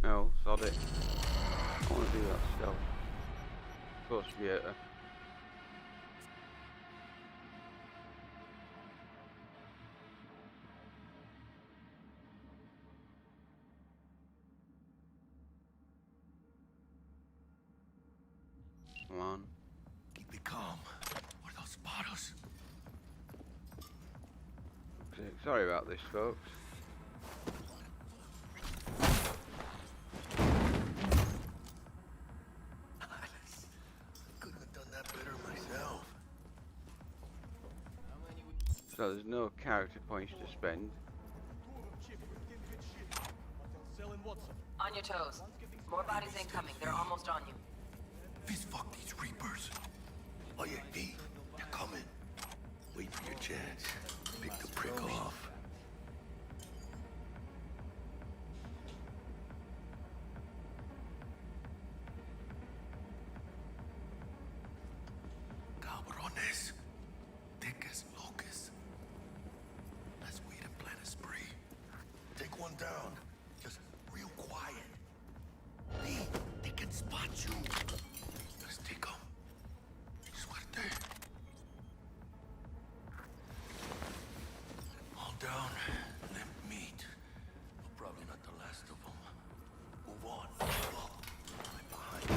No, sod it. I want to do that still. Of course, yeah. Come on. Keep it calm. Or they'll spot us. Sorry about this, folks. Couldn't have done that better myself. So there's no character points to spend. On your toes. More bodies incoming. They're almost on you. Fist fuck these Reapers. Oh yeah, V, they're coming. Wait for your chance. Pick the prick off. Cabrones. Thick as locusts. Let's wait and plan a spree. Take one down. Just real quiet. V, they can spot you. Let's take them. Suerte. All down. Limp meat. Well, probably not the last of them. Move on. Move up. Right behind me.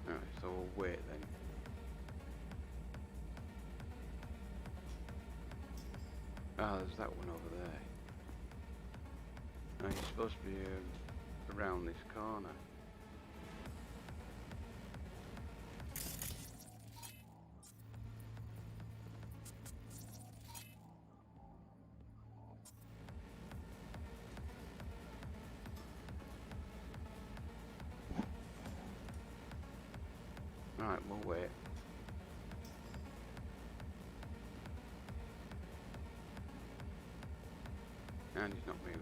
Alright, so we'll wait then. Ah, there's that one over there. Now he's supposed to be around this corner. Alright, we'll wait. And he's not moving.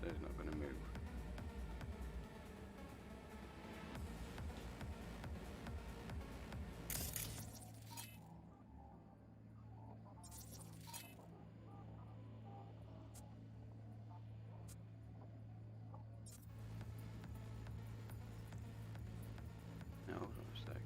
He's not going to move. Now, hold on a sec.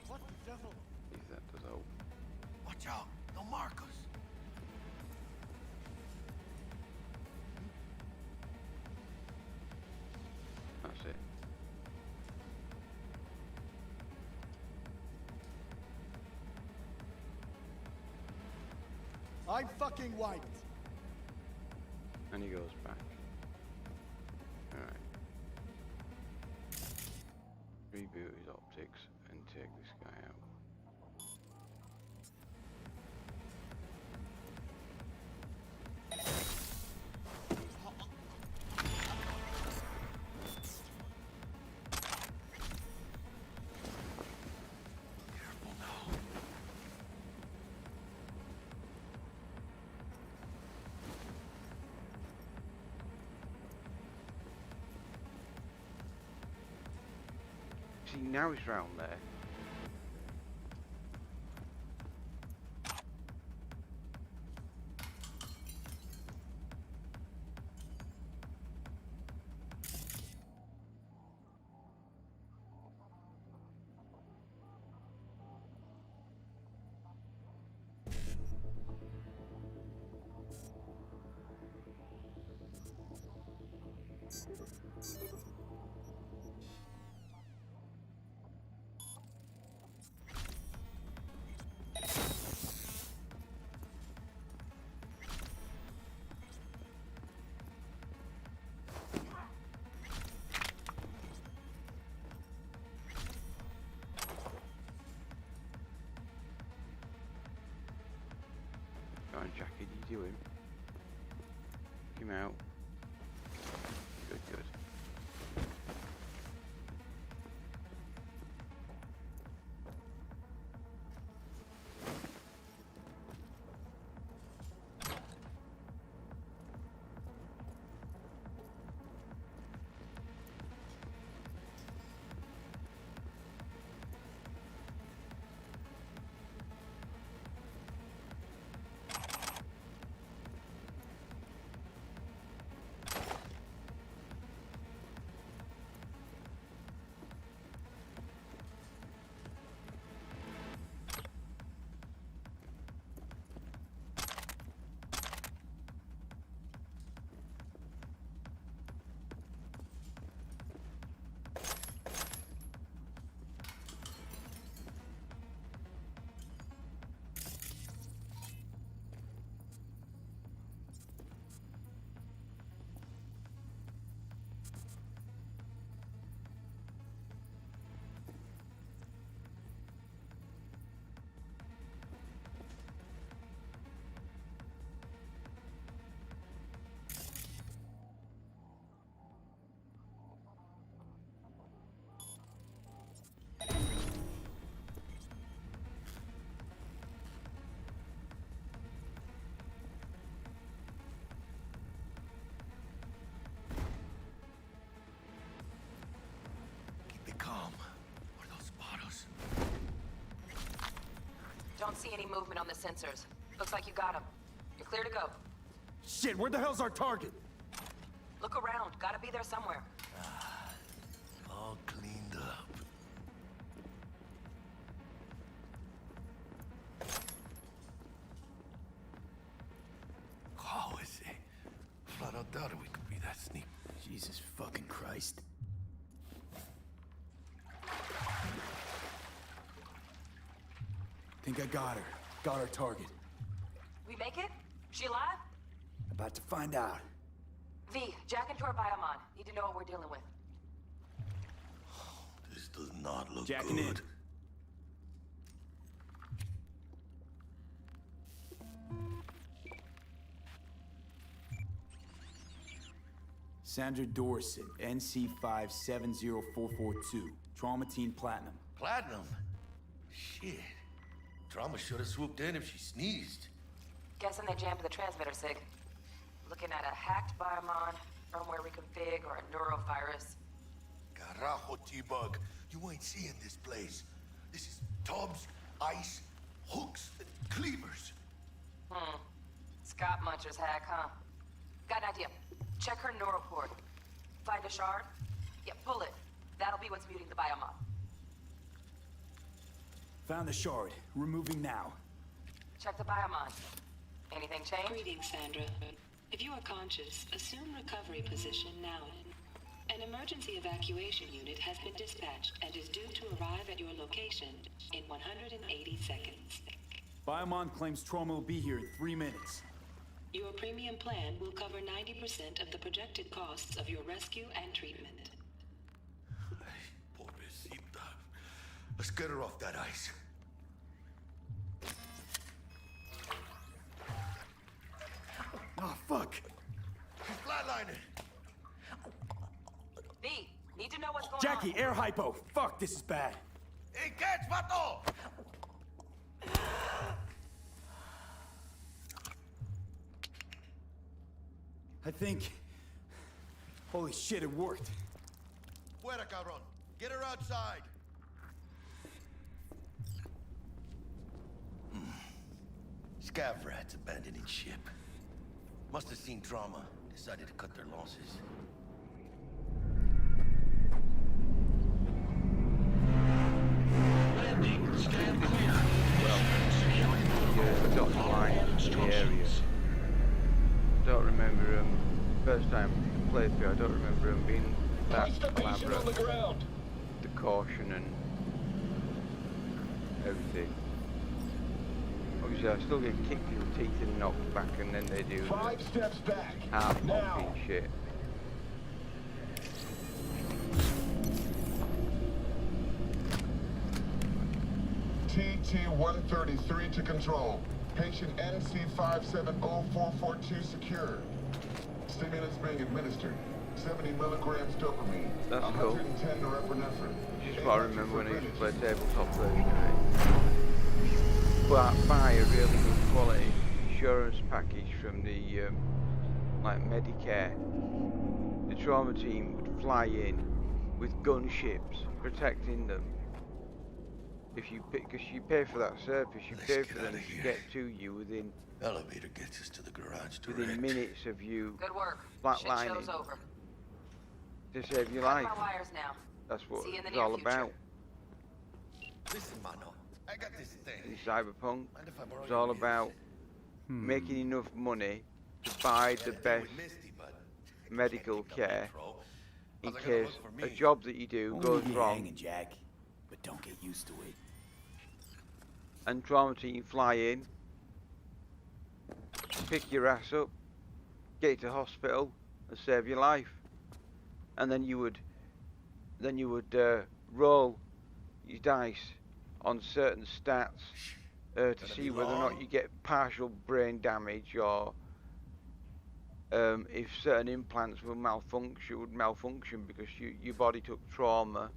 What the devil? Is that does all? Watch out! They'll mark us! That's it. I'm fucking wiped. And he goes back. Alright. Reboot his optics and take this guy out. See, now he's round there. Go on, Jackie, you do him. Take him out. Good, good. Don't see any movement on the sensors. Looks like you got him. You're clear to go. Shit, where the hell's our target? Look around. Gotta be there somewhere. All cleaned up. How is it? Flat out doubted we could be that sneaky. Jesus fucking Christ. Think I got her. Got our target. We make it? She alive? About to find out. V, jack into her biomon. Need to know what we're dealing with. This does not look Jacking good. Sandra Dorset, NC570442. Trauma Team Platinum. Platinum? Shit. Trauma should have swooped in if she sneezed. Guessing they jammed the transmitter sig. Looking at a hacked biomon, firmware reconfig, or a neurovirus. Carajo, T-Bug. You ain't seeing this place. This is tubs, ice, hooks, and cleavers. Scott Muncher's hack, huh? Got an idea. Check her neuroport. Find a shard? Yeah, pull it. That'll be what's muting the biomon. Found the shard. Removing now. Check the biomon. Anything change? Greetings, Sandra. If you are conscious, assume recovery position now. An emergency evacuation unit has been dispatched and is due to arrive at your location in 180 seconds. Biomon claims Trauma will be here in 3 minutes. Your premium plan will cover 90% of the projected costs of your rescue and treatment. Pobrecita. Let's get her off that ice. Oh, fuck. She's flatlining. V, need to know what's going Jackie, on. air hypo. Fuck, this is bad. Hey, catch, vato! I think... Holy shit, it worked. Fuera, cabrón. Get her outside. Scav rats abandoning ship. Must have seen Trauma. Decided to cut their losses. Got flying in the area. Don't remember first time I played through, I don't remember him being that elaborate. The caution and everything. Obviously I still get kicked in the teeth and knocked back, and then they do 5 steps back. half mopping shit. TT-133 to control. Patient NC570442 secured. Stimulants being administered. 70 milligrams dopamine. That's cool. 110 norepinephrine. Just what I remember when I used to play tabletop version of it. But buy a really good quality insurance package from the like Medicare. The Trauma team would fly in with gunships protecting them. If you because you pay for that service, you pay for them to get to you within. Elevator gets us to the garage direct. Within minutes of you. Good work. Flatlining. Shit show's over. To save your Cut life. my wires now. That's what See you in the it's near all future. about. Listen, mano. I got this thing. In Cyberpunk, Mind if I borrow it's your all music? about making enough money to buy the best medical care in case a job that you do Only goes be wrong. hanging, Jack, but don't get used to it. And Trauma team fly in, pick your ass up, get you to hospital, and save your life. And then you would roll your dice on certain stats to see whether or not you get partial brain damage, or if certain implants would malfunction because your body took trauma,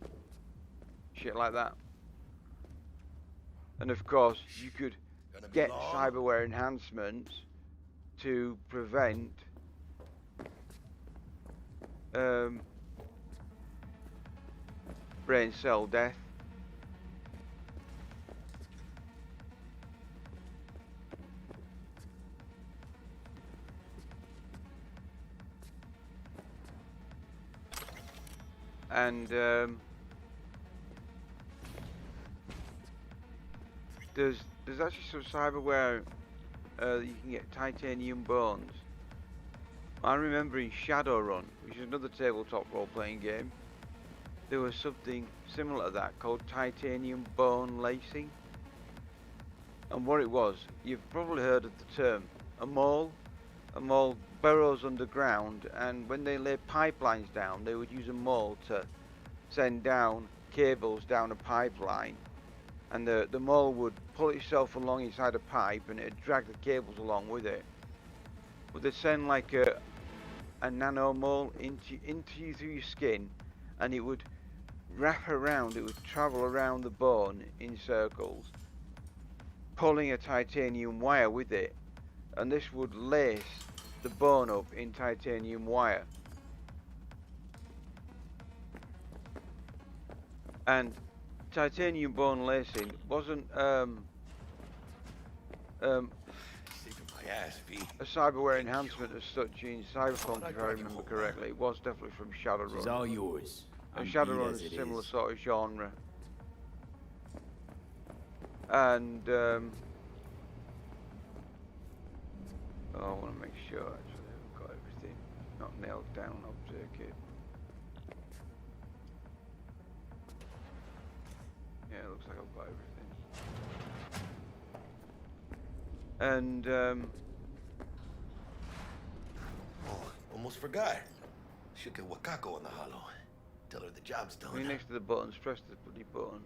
shit like that. And of course, you could get cyberware enhancements to prevent brain cell death. and there's actually some cyberware that you can get titanium bones. I remember in Shadowrun, which is another tabletop role-playing game, there was something similar to that called titanium bone lacing. And what it was, you've probably heard of the term, a mole burrows underground, and when they lay pipelines down, they would use a mole to send down cables down a pipeline, and the mole would pull itself along inside a pipe and it'd drag the cables along with it. But they'd send like a nano mole into you through your skin, and it would wrap around, it would travel around the bone in circles, pulling a titanium wire with it, and this would lace the bone up in titanium wire. And titanium bone lacing wasn't a cyberware enhancement as such in Cyberpunk, if I remember correctly. It was definitely from Shadowrun. It's all yours. And Shadowrun is a similar sort of genre. And I want to make sure actually I've got everything not nailed down. I'll take it. Yeah, it looks like I've got everything. And oh, almost forgot. Should get Wakako on the hollow. Tell her the job's done. I mean, next to the buttons, press the bloody button.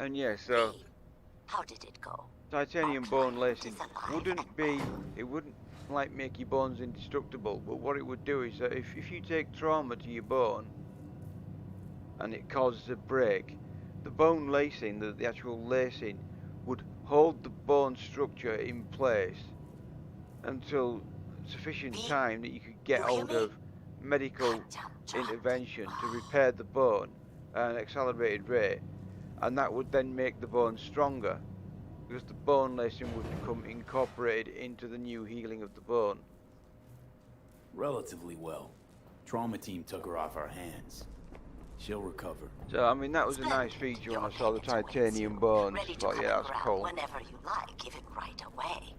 And yeah, so how did it go? Titanium bone lacing wouldn't like make your bones indestructible, but what it would do is that if you take trauma to your bone and it causes a break, the bone lacing, the actual lacing, would hold the bone structure in place until sufficient time that you could get hold of medical intervention to repair the bone at an accelerated rate, and that would then make the bone stronger, because the bone lacing would become incorporated into the new healing of the bone. Relatively well. Trauma team took her off our hands. She'll recover. So, I mean, that was a nice feature when I saw the titanium bones. But yeah, that's cool. Whenever you like, even right away.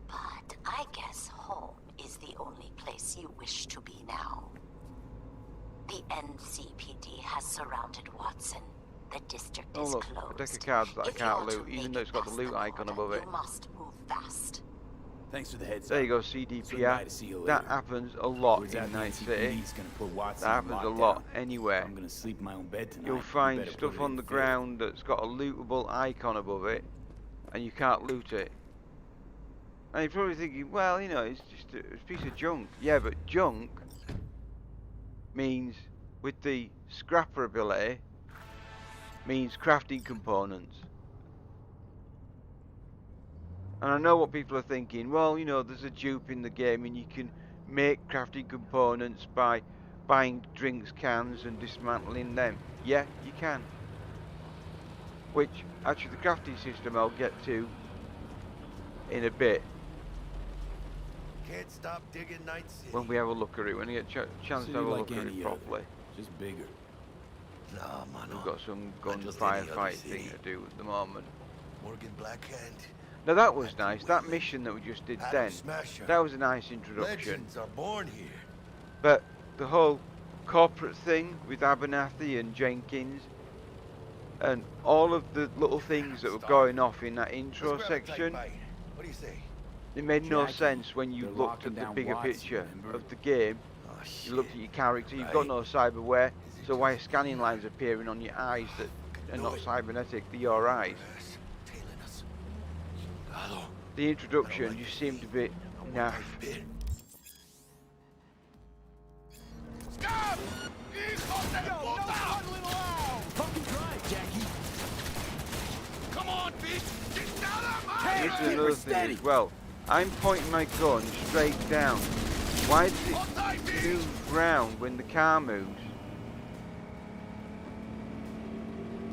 But I guess home is the only place you wish to be now. The NCPD has surrounded Watson. The district is closed. A deck of cards that I can't loot, even though it's got the loot icon above it. You must move fast. Thanks for the heads up. There you go, CDPR. That happens a lot in Night City. That happens a lot anywhere. I'm gonna sleep in my own bed tonight. You'll find stuff on the ground that's got a lootable icon above it, and you can't loot it. And you're probably thinking, well, you know, it's just a piece of junk. Yeah, but junk means, with the scrapper ability, means crafting components. And I know what people are thinking, well, you know, there's a dupe in the game and you can make crafting components by buying drinks cans and dismantling them. Yeah, you can. Which, actually, the crafting system I'll get to in a bit. Can't stop digging Night City. When we have a look at it, when we get a chance to have a look at it properly. Just bigger. Nah, man. We've got some gun firefight thing to do at the moment. Morgan Blackhand. Now that was nice. That mission that we just did then, that was a nice introduction. Legends are born here. But the whole corporate thing with Abernathy and Jenkins, and all of the little things that were going off in that intro section, What do you say? it made no sense when you looked at the bigger picture of the game. You looked at your character. You've got no cyberware, so why are scanning lines appearing on your eyes that are not cybernetic? They're your eyes. The introduction just seemed a bit naff. Fucking drive, Jackie. Come on, bitch! Get down on my This is another thing as well. I'm pointing my gun straight down. Why does it move round when the car moves?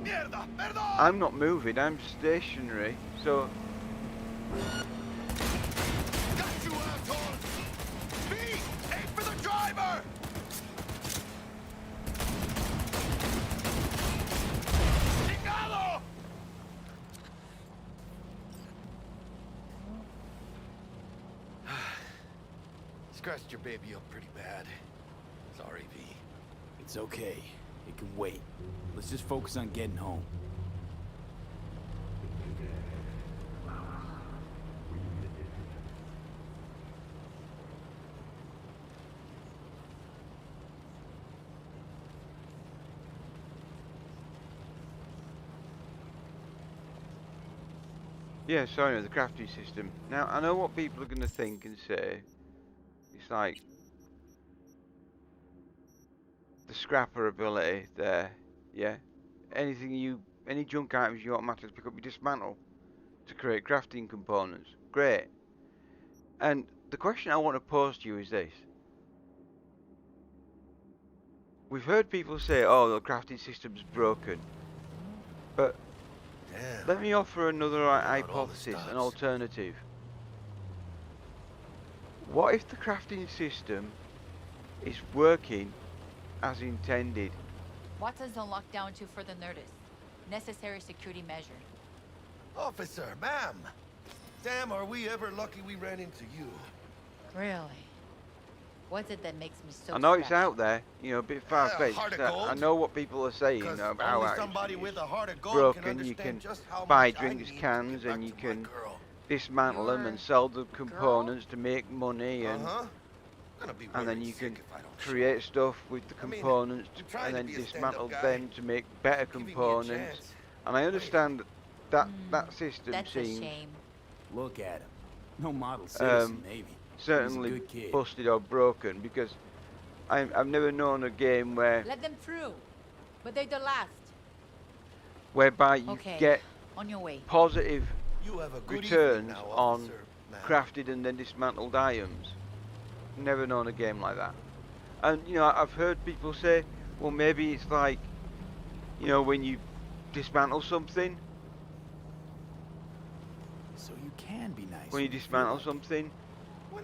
Mierda! I'm not moving, I'm stationary, so... Got you, asshole! V, aim for the driver! Chingado! Scratched your baby up pretty bad. Sorry, V. It's okay. It can wait. Let's just focus on getting home. Yeah, sorry, the crafting system. Now, I know what people are going to think and say. It's like... the scrapper ability there, yeah? Any junk items you automatically pick up, you dismantle to create crafting components. Great. And the question I want to pose to you is this. We've heard people say, oh, the crafting system's broken. But let me offer another hypothesis, an alternative. What if the crafting system is working as intended? What does the lockdown to further notice? Necessary security measure. Officer, ma'am! Damn, are we ever lucky we ran into you. Really? What's it that makes me so I know it's special? out there, you know, a bit far-fetched. I know what people are saying about how somebody with a heart of gold broken. You can buy drinks cans and you can dismantle them and sell the components to make money, and then you can create stuff with the components and then dismantle them to make better components. And I understand that that system seems... Look at him. No model citizen, maybe. Certainly busted or broken, because I've never known a game where... Let them through, but they're the last. Whereby you get on your way. Positive returns now, on crafted and then dismantled items. Never known a game like that. And you know, I've heard people say, well, maybe it's like, you know, when you dismantle something. So you can be nice. When you dismantle something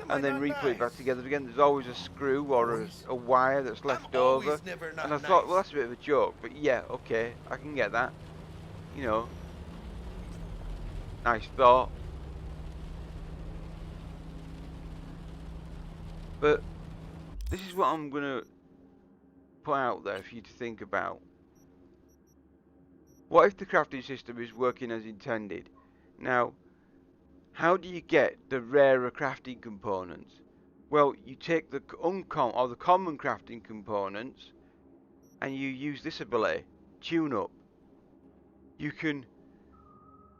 and then re-put it back together again, there's always a screw or a wire that's left over. And I thought, well, that's a bit of a joke, but yeah, okay, I can get that. You know, nice thought. But this is what I'm gonna put out there for you to think about. What if the crafting system is working as intended? Now, how do you get the rarer crafting components? Well, you take the common crafting components and you use this ability, tune up. You can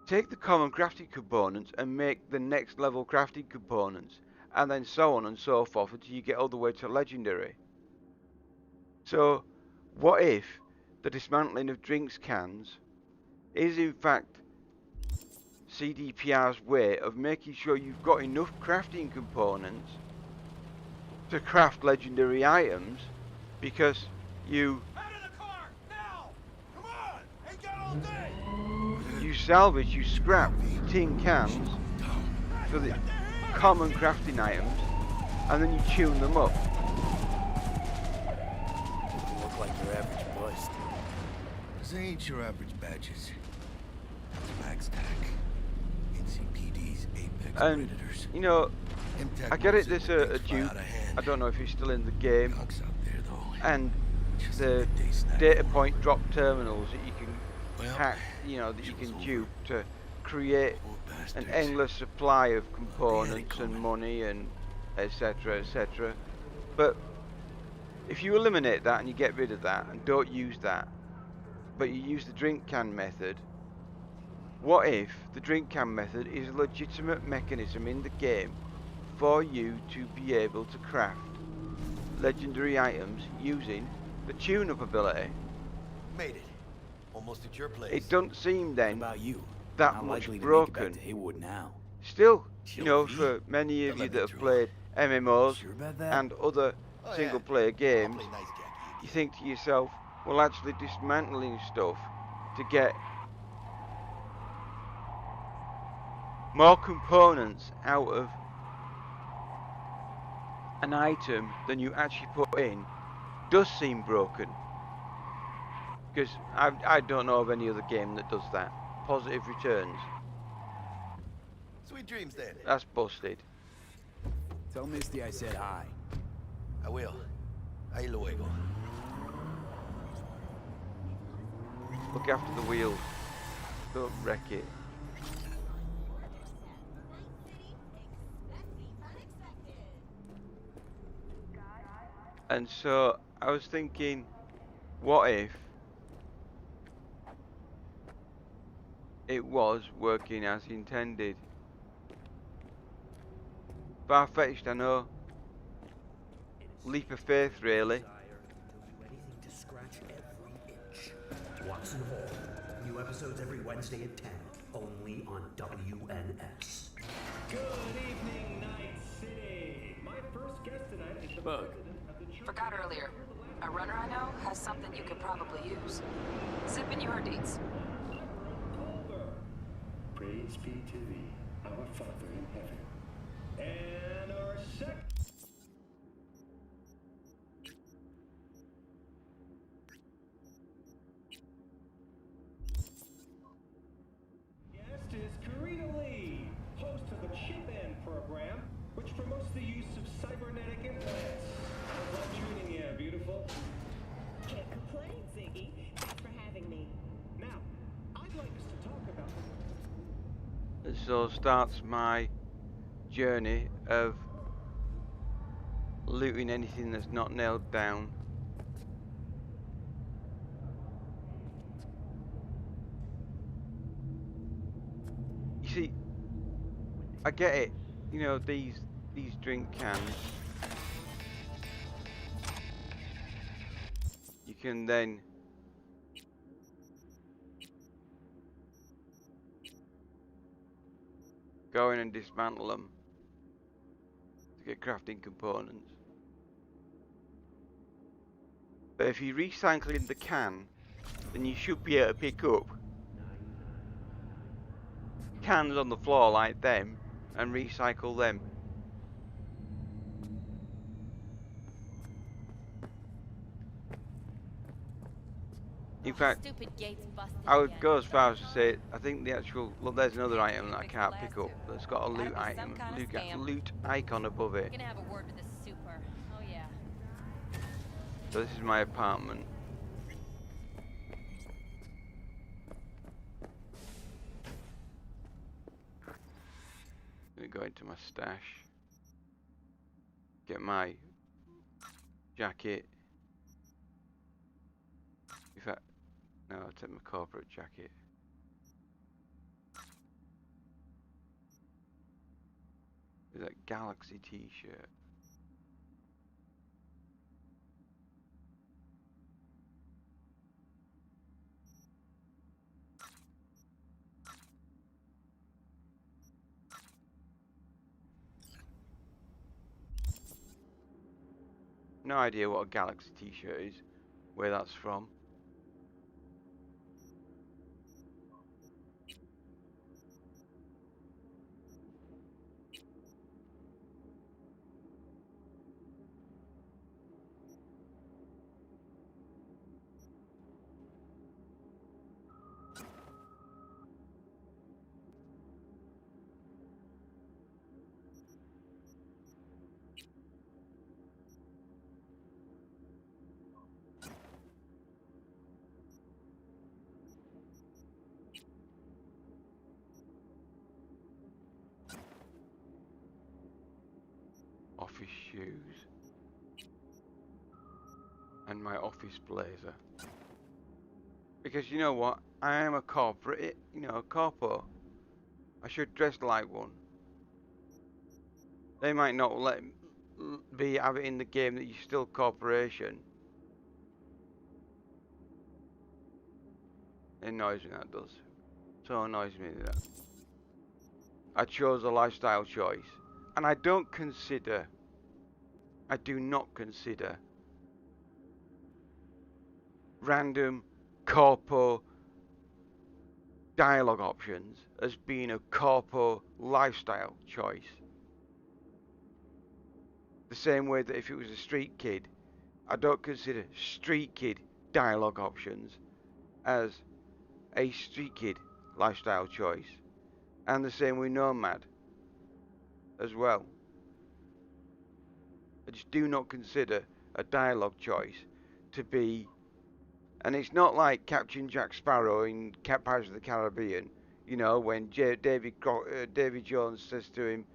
take the common crafting components and make the next level crafting components, and then so on and so forth until you get all the way to legendary. So, what if the dismantling of drinks cans is in fact CDPR's way of making sure you've got enough crafting components to craft legendary items, because you salvage, you scrap tin cans for the common crafting items, and then you tune them up. You look like your average bust. This ain't your average badges. Max Tac. NCPD's Apex And, Predators. you know, I get it, there's a Duke, I don't know if he's still in the game, and the data point drop terminals that you can hack, you know, that you can dupe to create an endless supply of components and money and etc, etc. But if you eliminate that and you get rid of that and don't use that, but you use the drink can method, what if the drink can method is a legitimate mechanism in the game for you to be able to craft legendary items using the tune-up ability? Made it. Almost at your place. It don't seem then about you? that How much likely to broken. make it back to Haywood now? Still, you know, for many of you that have played MMOs and other single-player games, you think to yourself, well, actually dismantling stuff to get more components out of an item than you actually put in does seem broken. Because I don't know of any other game that does that. Positive returns. Sweet dreams then. That's busted. Tell Misty I said hi. I will. Ahí luego. Look after the wheels. Don't wreck it. And so I was thinking, what if it was working as intended? Far-fetched, I know. Leap of faith, really. Watson Hall. New episodes every Wednesday at 10. Only on WNS. Good evening, Night City. My first guest tonight is the president of the church. Forgot earlier. A runner I know has something you could probably use. Zip in your deeds. Praise be to thee, our Father in heaven. And our second guest is Karina Lee, host of the Chip In program, which promotes the use of cybernetic implants. How's that treating you, beautiful? Can't complain, Ziggy. Thanks for having me. Now, I'd like us to talk about And so starts my journey of looting anything that's not nailed down. You see, I get it. You know, these drink cans, you can then go in and dismantle them to get crafting components. But if you recycle in the can, then you should be able to pick up cans on the floor like them and recycle them. In fact, I would go as far as to say, I think the actual, look, there's another item that I can't pick up that's got a loot item, loot icon above it. Gonna have a word with this super. Oh yeah. So this is my apartment. Gonna go into my stash. Get my jacket. In fact, no, I'll take my corporate jacket. Is that Galaxy t-shirt? No idea what a Galaxy t-shirt is, where that's from. Office shoes and my office blazer, because you know what, I am a corporate, you know, a corpo. I should dress like one. They might not let me have it in the game that you're still corporation. It annoys me, that does. So annoys me that I chose a lifestyle choice, and I do not consider random corpo dialogue options as being a corpo lifestyle choice. The same way that if it was a street kid, I don't consider street kid dialogue options as a street kid lifestyle choice. And the same with Nomad as well. I just do not consider a dialogue choice to be, and it's not like Captain Jack Sparrow in Pirates of the Caribbean, you know, when David Jones says to him,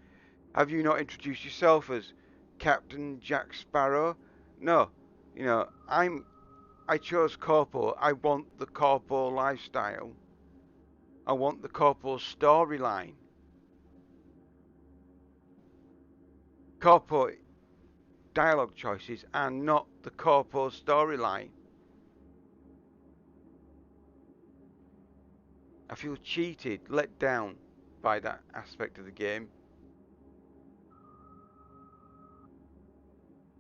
"Have you not introduced yourself as Captain Jack Sparrow?" No, you know, I chose corpo. I want the corpo lifestyle. I want the corpo storyline. Corpo dialogue choices are not the corpo storyline. I feel cheated, let down by that aspect of the game.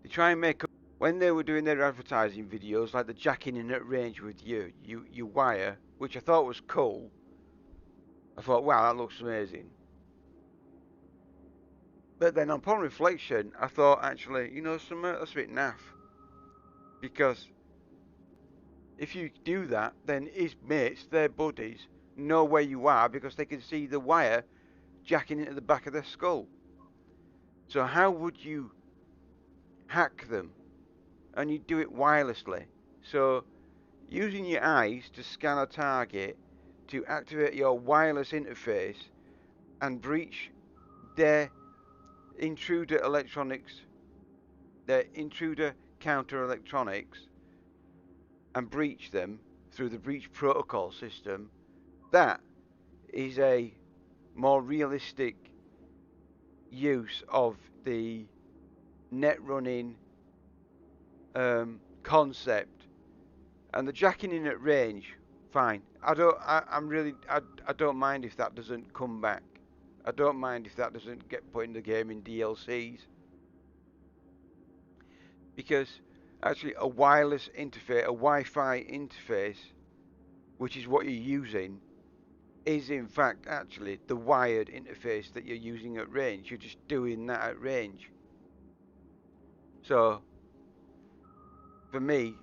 They try and make up, when they were doing their advertising videos, like the jacking in at range with you wire, which I thought was cool. I thought, wow, that looks amazing. But then upon reflection, I thought, actually, you know, that's a bit naff. Because if you do that, then his mates, their buddies, know where you are because they can see the wire jacking into the back of their skull. So how would you hack them? And you do it wirelessly. So using your eyes to scan a target to activate your wireless interface and breach their intruder electronics, their intruder counter electronics, and breach them through the breach protocol system, that is a more realistic use of the net running concept. And the jacking in at range, fine. I don't mind if that doesn't come back. I don't mind if that doesn't get put in the game in DLCs. Because actually a wireless interface, a Wi-Fi interface, which is what you're using, is in fact actually the wired interface that you're using at range. You're just doing that at range. So for me,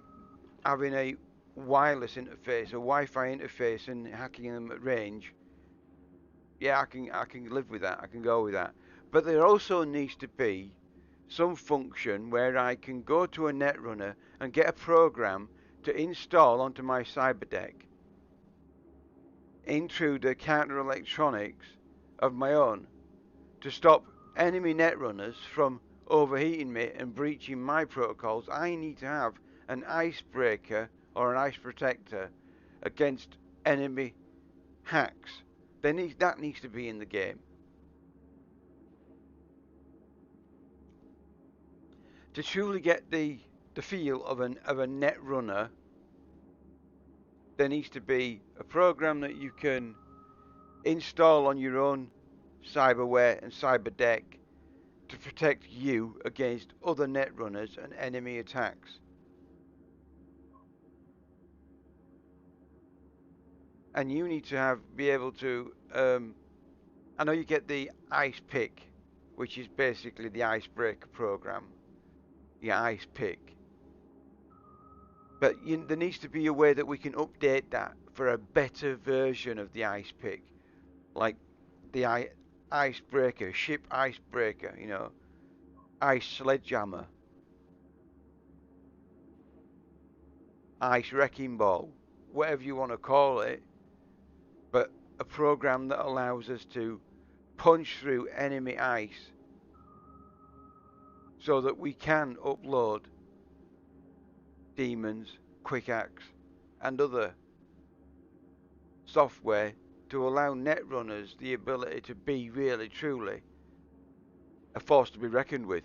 having a wireless interface, a Wi-Fi interface, and hacking them at range, yeah, I can live with that. I can go with that. But there also needs to be some function where I can go to a netrunner and get a program to install onto my cyberdeck intruder counter electronics of my own to stop enemy netrunners from overheating me and breaching my protocols. I need to have an icebreaker or an ice protector against enemy hacks. That needs to be in the game. To truly get the feel of a netrunner, there needs to be a program that you can install on your own cyberware and cyberdeck to protect you against other netrunners and enemy attacks. And you need to be able to, I know you get the ice pick, which is basically the icebreaker program, the ice pick. But there needs to be a way that we can update that for a better version of the ice pick, like the icebreaker, ship icebreaker, you know, ice sledgehammer, ice wrecking ball, whatever you want to call it, but a program that allows us to punch through enemy ice so that we can upload demons, quick acts, and other software to allow netrunners the ability to be really truly a force to be reckoned with.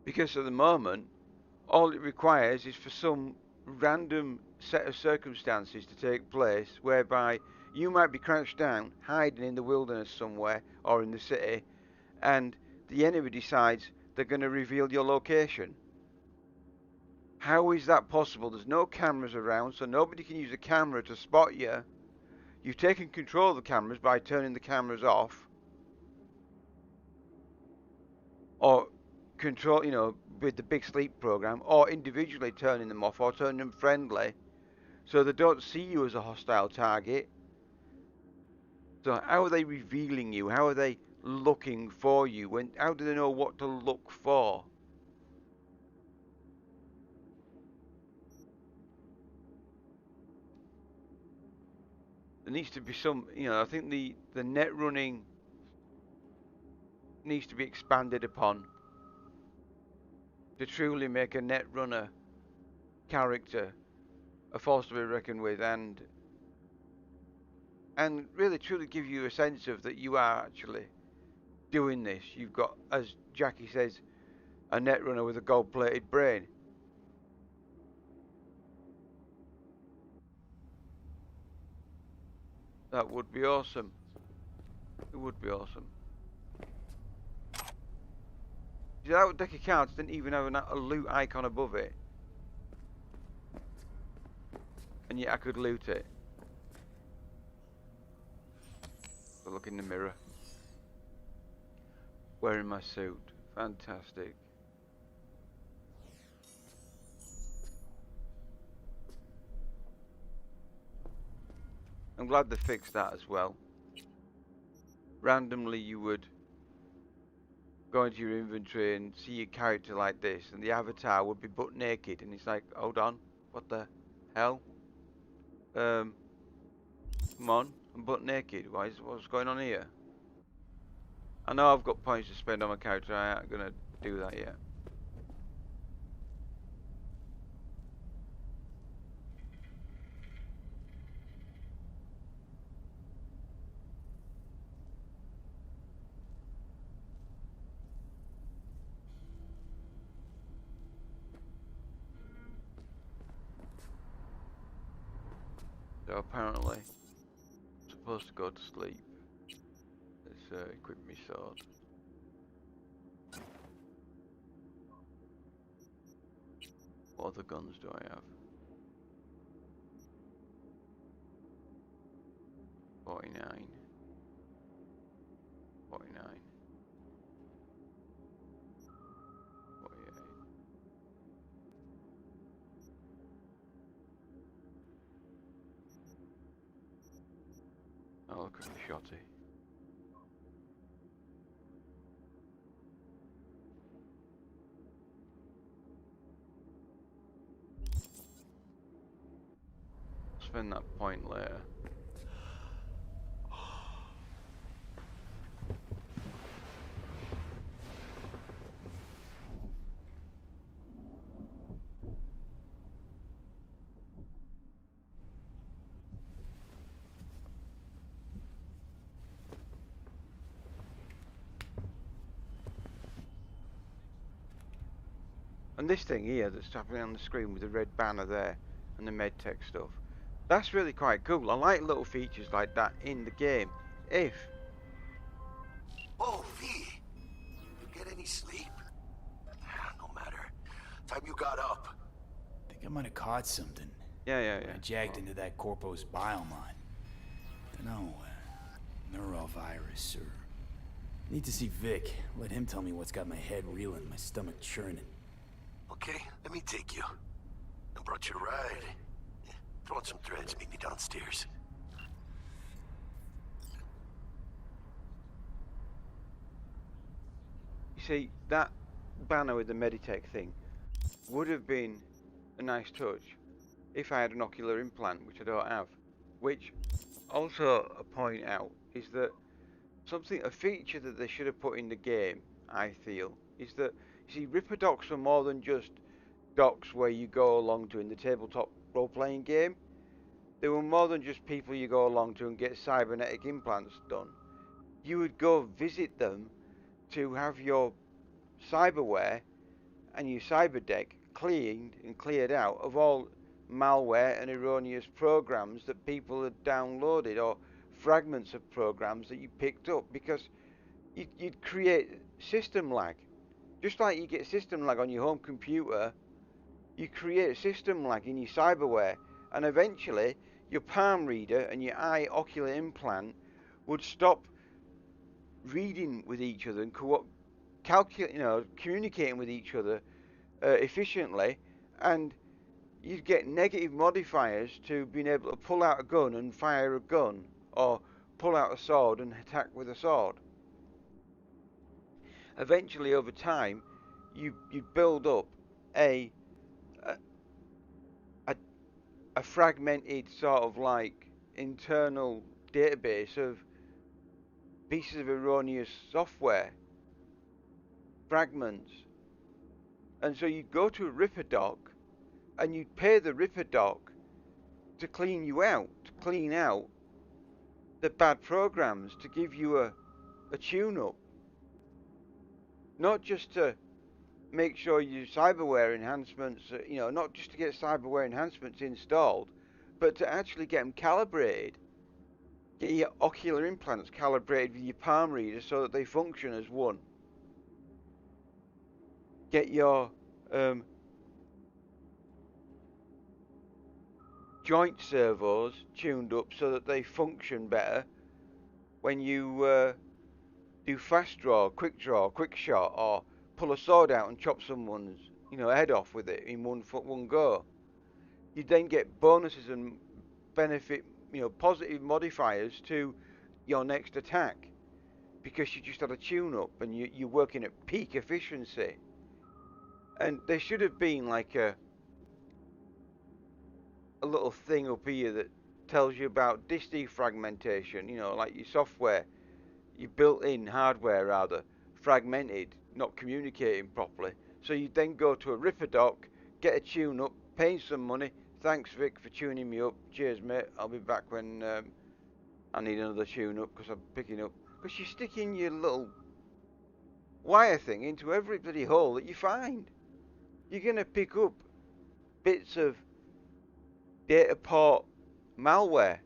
Because at the moment, all it requires is for some random set of circumstances to take place whereby you might be crouched down, hiding in the wilderness somewhere or in the city, and the enemy decides they're going to reveal your location. How is that possible? There's no cameras around, so nobody can use a camera to spot you. You've taken control of the cameras by turning the cameras off, or control, you know, with the big sleep program, or individually turning them off or turning them friendly so they don't see you as a hostile target. So how are they revealing you? How are they looking for you? How do they know what to look for? There needs to be some, you know, I think the net running needs to be expanded upon to truly make a net runner character a force to be reckoned with, and really truly give you a sense of that you are actually doing this. You've got, as Jackie says, a net runner with a gold-plated brain. That would be awesome. It would be awesome. See, that deck of cards didn't even have a loot icon above it. And yet I could loot it. But look in the mirror. Wearing my suit. Fantastic. I'm glad they fixed that as well. Randomly you would go into your inventory and see your character like this, and the avatar would be butt naked, and it's like, hold on, what the hell? Come on, I'm butt naked. What's going on here? I know I've got points to spend on my character. I ain't gonna do that yet. So apparently, I'm supposed to go to sleep. Let's equip my sword. What other guns do I have? 49. 49. 48. Oh, look at the shotty. Spend that point later. And this thing here that's happening on the screen with the red banner there and the medtech stuff, that's really quite cool. I like little features like that in the game. If... Oh, V! You get any sleep? No matter. Time you got up. I think I might have caught something. Yeah. I jagged into that Corpo's biomon. Dunno, neurovirus or... Need to see Vic. Let him tell me what's got my head reeling, my stomach churning. Okay, let me take you. I brought you a ride. Throw on some threads, meet me downstairs. You see, that banner with the Meditech thing would have been a nice touch if I had an ocular implant, which I don't have. Which, also a point out, is that a feature that they should have put in the game, I feel, is that, you see, Ripper docs are more than just docs where you go along to in the tabletop role-playing game. They were more than just people you go along to and get cybernetic implants done. You would go visit them to have your cyberware and your cyber deck cleaned and cleared out of all malware and erroneous programs that people had downloaded, or fragments of programs that you picked up, because you'd create system lag. Just like you get system lag on your home computer, you create system lag in your cyberware, and eventually your palm reader and your eye ocular implant would stop reading with each other and communicating with each other efficiently, and you'd get negative modifiers to being able to pull out a gun and fire a gun, or pull out a sword and attack with a sword. Eventually, over time, you build up a fragmented sort of like internal database of pieces of erroneous software fragments, and so you'd go to a Ripper doc and you'd pay the Ripper doc to clean you out, to clean out the bad programs, to give you a tune-up, not just to make sure your cyberware enhancements, not just to get cyberware enhancements installed, but to actually get them calibrated. Get your ocular implants calibrated with your palm reader so that they function as one. Get your joint servos tuned up so that they function better when you do fast draw, quick shot, or pull a sword out and chop someone's head off with it in one go. You then get bonuses and benefit, positive modifiers to your next attack because you just had a tune up and you're working at peak efficiency. And there should have been like a little thing up here that tells you about disk defragmentation, like your software, your built-in hardware rather, fragmented, not communicating properly. So you then go to a Ripper doc, get a tune up, pay some money. Thanks Vic for tuning me up. Cheers mate, I'll be back when I need another tune up because I'm picking up. Because you're sticking your little wire thing into every bloody hole that you find. You're going to pick up bits of data port malware,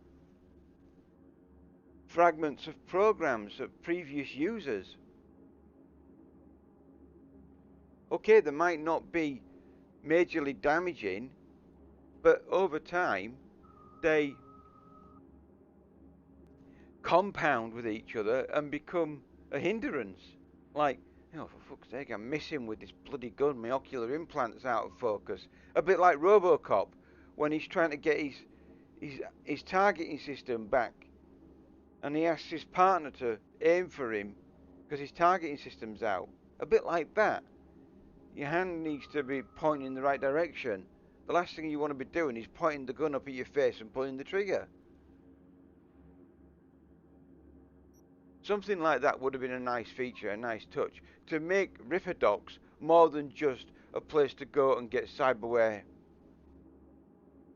fragments of programs of previous users. Okay, they might not be majorly damaging, but over time they compound with each other and become a hindrance. Like, for fuck's sake, I'm missing with this bloody gun, my ocular implant's out of focus. A bit like RoboCop when he's trying to get his targeting system back, and he asks his partner to aim for him because his targeting system's out. A bit like that. Your hand needs to be pointing in the right direction. The last thing you want to be doing is pointing the gun up at your face and pulling the trigger. Something like that would have been a nice feature, a nice touch, to make Ripper docs more than just a place to go and get cyberware.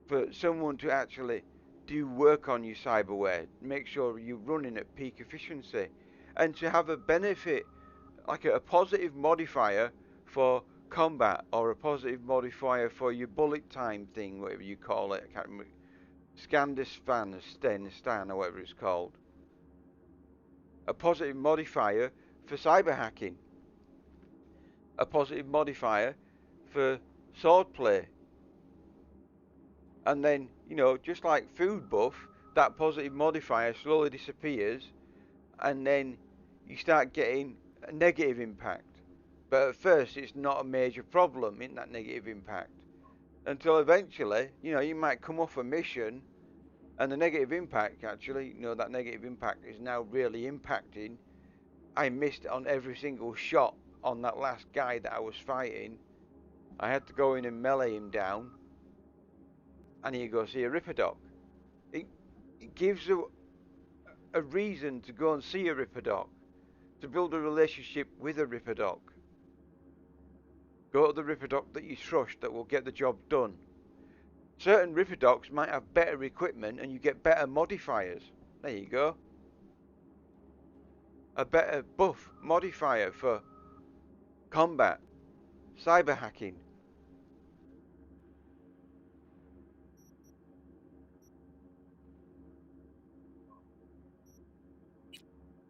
For someone to actually do work on your cyberware, make sure you're running at peak efficiency, and to have a benefit, like a positive modifier for combat, or a positive modifier for your bullet time thing, whatever you call it. I can't remember. Stan, or whatever it's called. A positive modifier for cyber hacking. A positive modifier for swordplay. And then, just like food buff, that positive modifier slowly disappears, and then you start getting a negative impact. But at first, it's not a major problem in that negative impact. Until eventually, you might come off a mission, and the negative impact, actually, that negative impact is now really impacting. I missed on every single shot on that last guy that I was fighting. I had to go in and melee him down. And here you go, see a Ripper doc. It gives a reason to go and see a Ripper doc, to build a relationship with a Ripper doc. Go to the Ripper doc that you trust that will get the job done. Certain Ripper docs might have better equipment and you get better modifiers. There you go. A better buff modifier for combat, cyber hacking.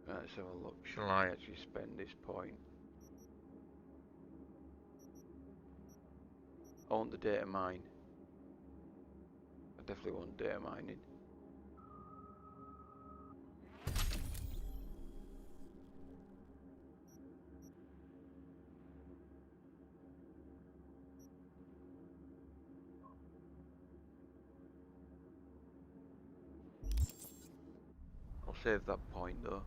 Let's have a look. Shall I actually spend this point? I want the data mine. I definitely want data mining. I'll save that point though.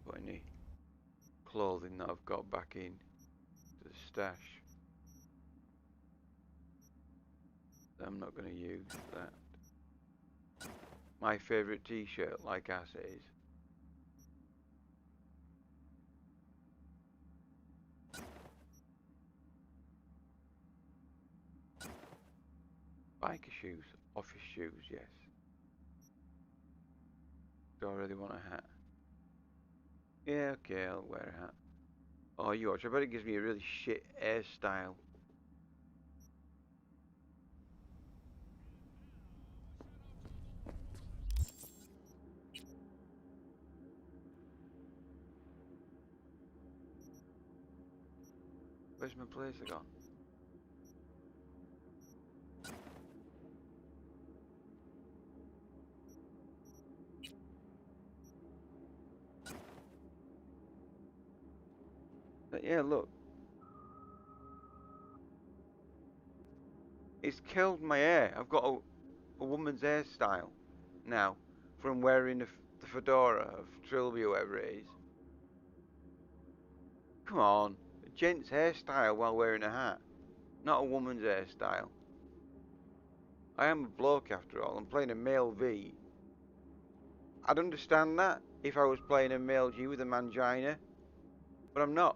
Got any clothing that I've got back in to the stash? I'm not going to use that. My favourite t-shirt, like I says. Biker shoes, office shoes, yes. Do I really want a hat? Yeah, okay, I'll wear a hat. Oh, you watch, I bet it gives me a really shit hairstyle. Where's my blazer gone? But yeah, look. It's killed my hair. I've got a woman's hairstyle now from wearing the fedora of Trilby or whatever it is. Come on, a gent's hairstyle while wearing a hat, not a woman's hairstyle. I am a bloke after all. I'm playing a male V. I'd understand that if I was playing a male G with a mangina, but I'm not.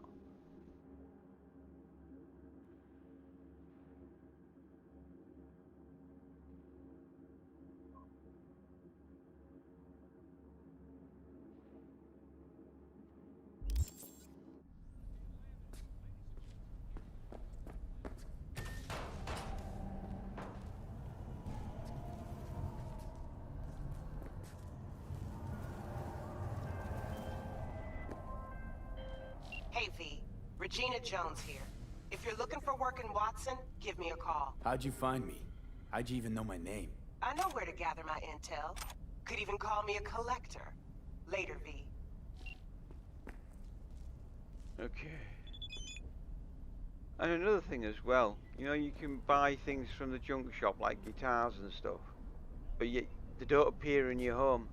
Hey V, Regina Jones here. If you're looking for work in Watson, give me a call. How'd you find me? How'd you even know my name? I know where to gather my intel. Could even call me a collector. Later, V. Okay. And another thing as well, you know, you can buy things from the junk shop like guitars and stuff, but yet they don't appear in your home.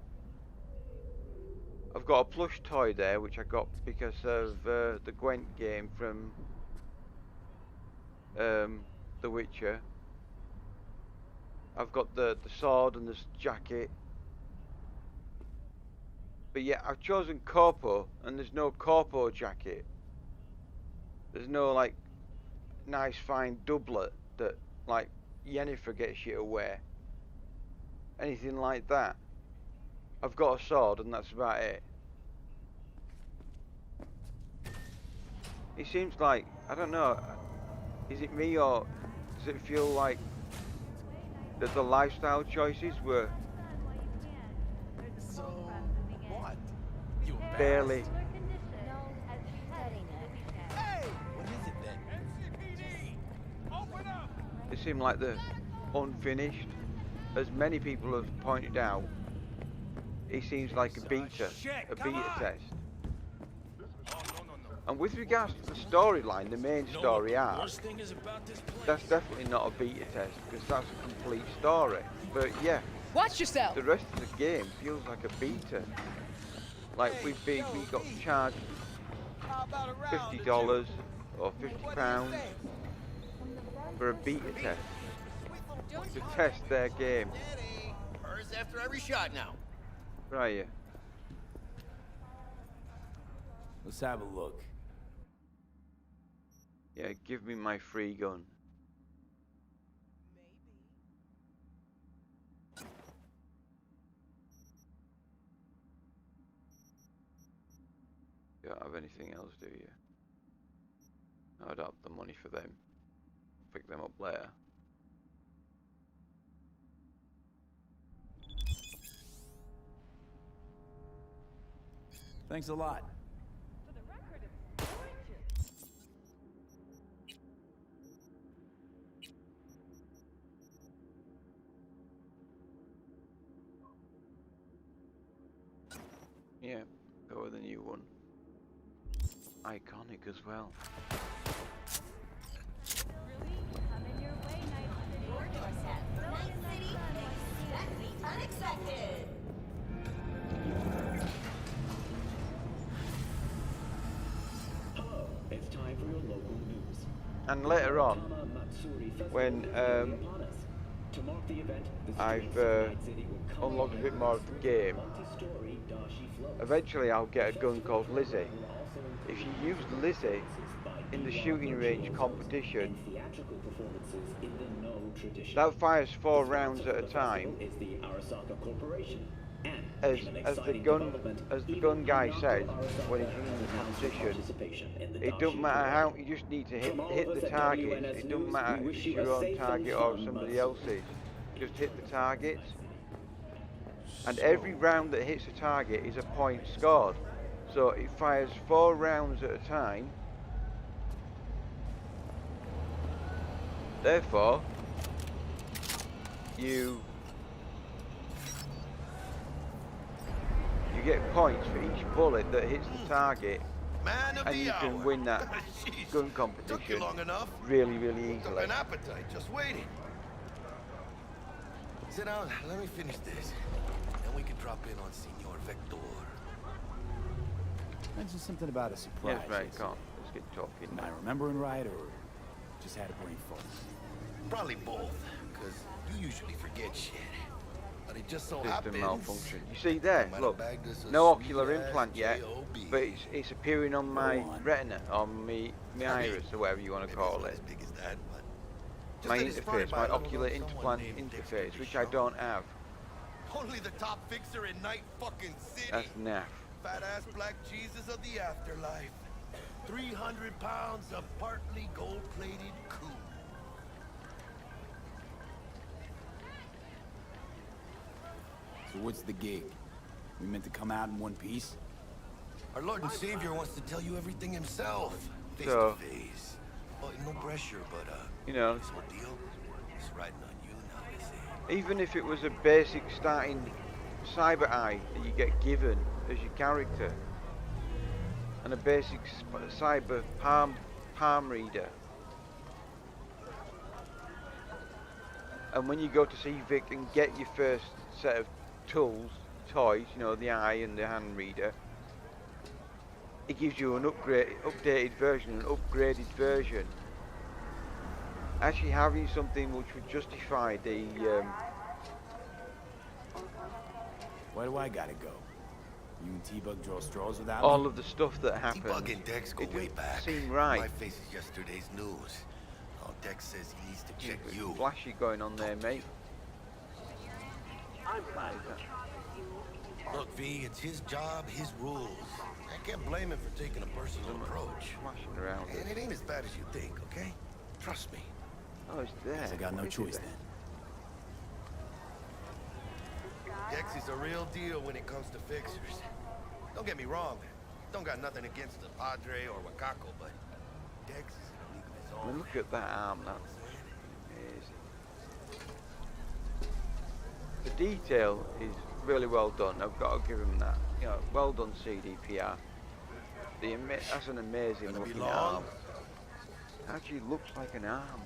I've got a plush toy there which I got because of the Gwent game from The Witcher. I've got the sword and the jacket, but yet I've chosen Corpo and there's no Corpo jacket. There's no like nice fine doublet that like Yennefer gets you to wear. Anything like that. I've got a sword and that's about it. It seems like, I don't know, is it me or does it feel like that the lifestyle choices were So, what? You barely... Hey! What is it then? NCPD! Open up! They seem like they're unfinished. As many people have pointed out, it seems like a beta test. And with regards to the storyline, the main story arc, that's definitely not a beta test because that's a complete story. But yeah, watch yourself. The rest of the game feels like a beta. Like we got charged $50 or £50 for a beta test to test their game. Hers after every shot now. Right. Let's have a look. Yeah, give me my free gun. You don't have anything else, do you? I don't have the money for them. Pick them up later. Thanks a lot. Yeah, go with the new one. Iconic as well. Unexpected. Hello, it's time for your local news. And later on, when I've unlocked a bit more of the game, eventually I'll get a gun called Lizzie. If you use Lizzie in the shooting range competition, that fires 4 rounds at a time. As the gun guy says when he's running the competition, it doesn't matter how, you just need to hit the targets. It doesn't matter if it's your own target or somebody else's. Just hit the targets. And every round that hits a target is a point scored. So it fires 4 rounds at a time. Therefore, you get points for each bullet that hits the target, and you can win that gun competition really, really easily. An appetite just waiting. Sit down, let me finish this. Then we can drop in on Senor Vector. Mentioned something about a surprise. Yes, right, come on, let's get talking. Am I remembering right, or just had a brain fart? Probably both, because you usually forget shit. But it just so System happens... malfunction. You see there, look, no ocular implant yet, but it's appearing on my retina, on my iris, or whatever you want to call it. My interface, my ocular implant interface, which I don't have. Only the top fixer in Night fucking City. That's naff. Fat-ass black Jesus of the afterlife. 300 pounds of partly gold-plated coup. So what's the gig? We meant to come out in one piece? Our Lord and Savior wants to tell you everything himself. Face to face. Oh, no pressure, but you know, this ordeal is riding on you now, is it? Even if it was a basic starting cyber eye that you get given as your character, and a basic cyber palm reader, and when you go to see Vic and get your first set of tools, toys, you know, the eye and the hand reader, it gives you an updated version, an upgraded version. Actually having something which would justify the why do I gotta go? You and T-Bug draw straws without all me? of the stuff that happened. T-Bug and Dex go way back. Seem right. My face is yesterday's news. Now Dex says he needs to check you. Flashy going on there, mate. Look, V, it's his job, his rules. I can't blame him for taking a personal approach. Flashing around. And it ain't as bad as you think, okay? Trust me. Oh, it's there. Guess I got no choice then. Dex is a real deal when it comes to fixers. Don't get me wrong. Don't got nothing against the Padre or Wakako, but Dex is in a league of his I own. mean, look at that arm, that's amazing. The detail is really well done. I've got to give him that. You know, well done, CDPR. That's an amazing looking arm. Actually looks like an arm.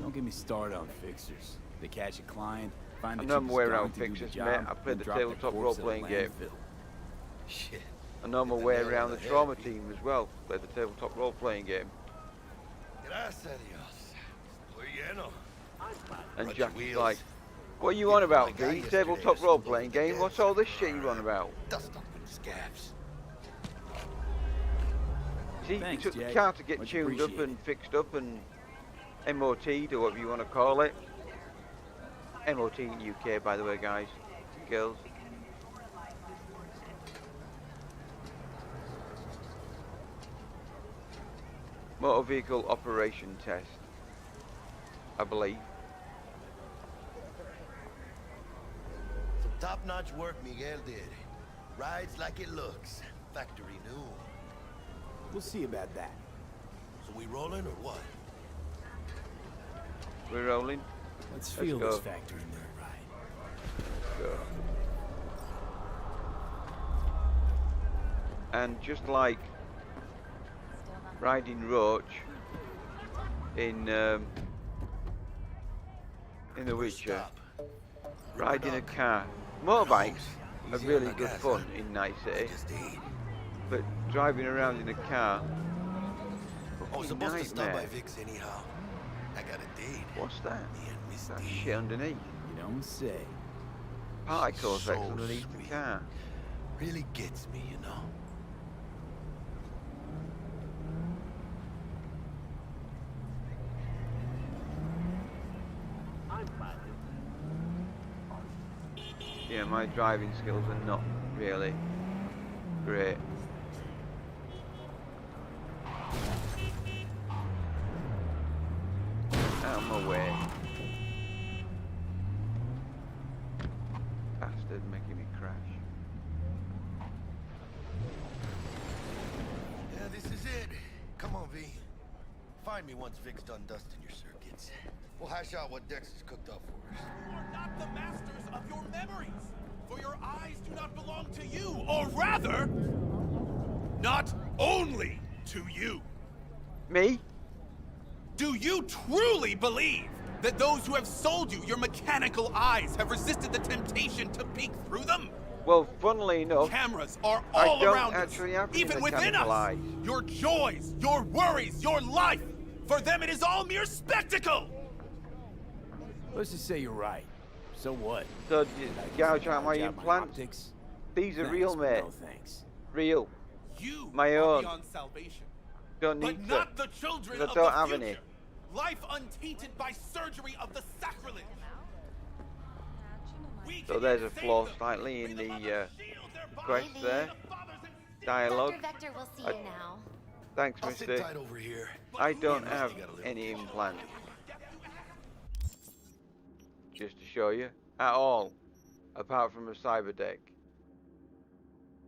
Don't get me started on fixers. They catch a client, find the I know my way around cheapest guy to do the fixers, job, mate. I played then the drop tabletop corpse in a role-playing game. landfill. Shit. I know my way around the trauma team as well. Played the tabletop role-playing game. Gracias a Dios. Estoy lleno. And Jackie's like, what are you on about, V? Tabletop role-playing game? What's all this shit you on about? Dust up with the scabs. See, Thanks, you took Jack. the car to get Much tuned up appreciated. and fixed up and MOT'd or whatever you want to call it. MOT in UK, by the way, guys, girls. Motor vehicle operation test, I believe. Some top-notch work Miguel did. Rides like it looks. Factory new. We'll see about that. So we rolling or what? We're rolling. Let's feel go. this factory new ride. Francisco. And just like riding Roach in The Witcher, riding a car. Motorbikes are really good fun in Night City, but driving around in a car, fucking nightmare. Anyhow. I got a date. What's that? That shit underneath. You don't say. Particle effects underneath the car. Really gets me, you know. Yeah, my driving skills are not really great. Out of my way. Bastard making me crash. Yeah, this is it. Come on, V. Find me once Vic's done dusting your circuits. We'll hash out what Dex has cooked up for us. You are not the masters of your memories, for your eyes do not belong to you, or rather, not only to you. Me? Do you truly believe that those who have sold you your mechanical eyes have resisted the temptation to peek through them? Well, funnily enough, cameras are all around us, have even within us. Eyes. Your joys, your worries, your life. For them, it is all mere spectacle. Let's just say you're right. So what? So you gouge out my implants? These are real, mate. No thanks. Real. You my are own. beyond salvation. Don't need but not the children of don't the have future. any. Life untainted by surgery of the sacrilege. So there's a flaw slightly in the quest there. Dialogue. Dr. Vector will see you now. Thanks, I'll mister. sit tight over here. I don't have any implants. Just to show you. At all. Apart from a cyber deck.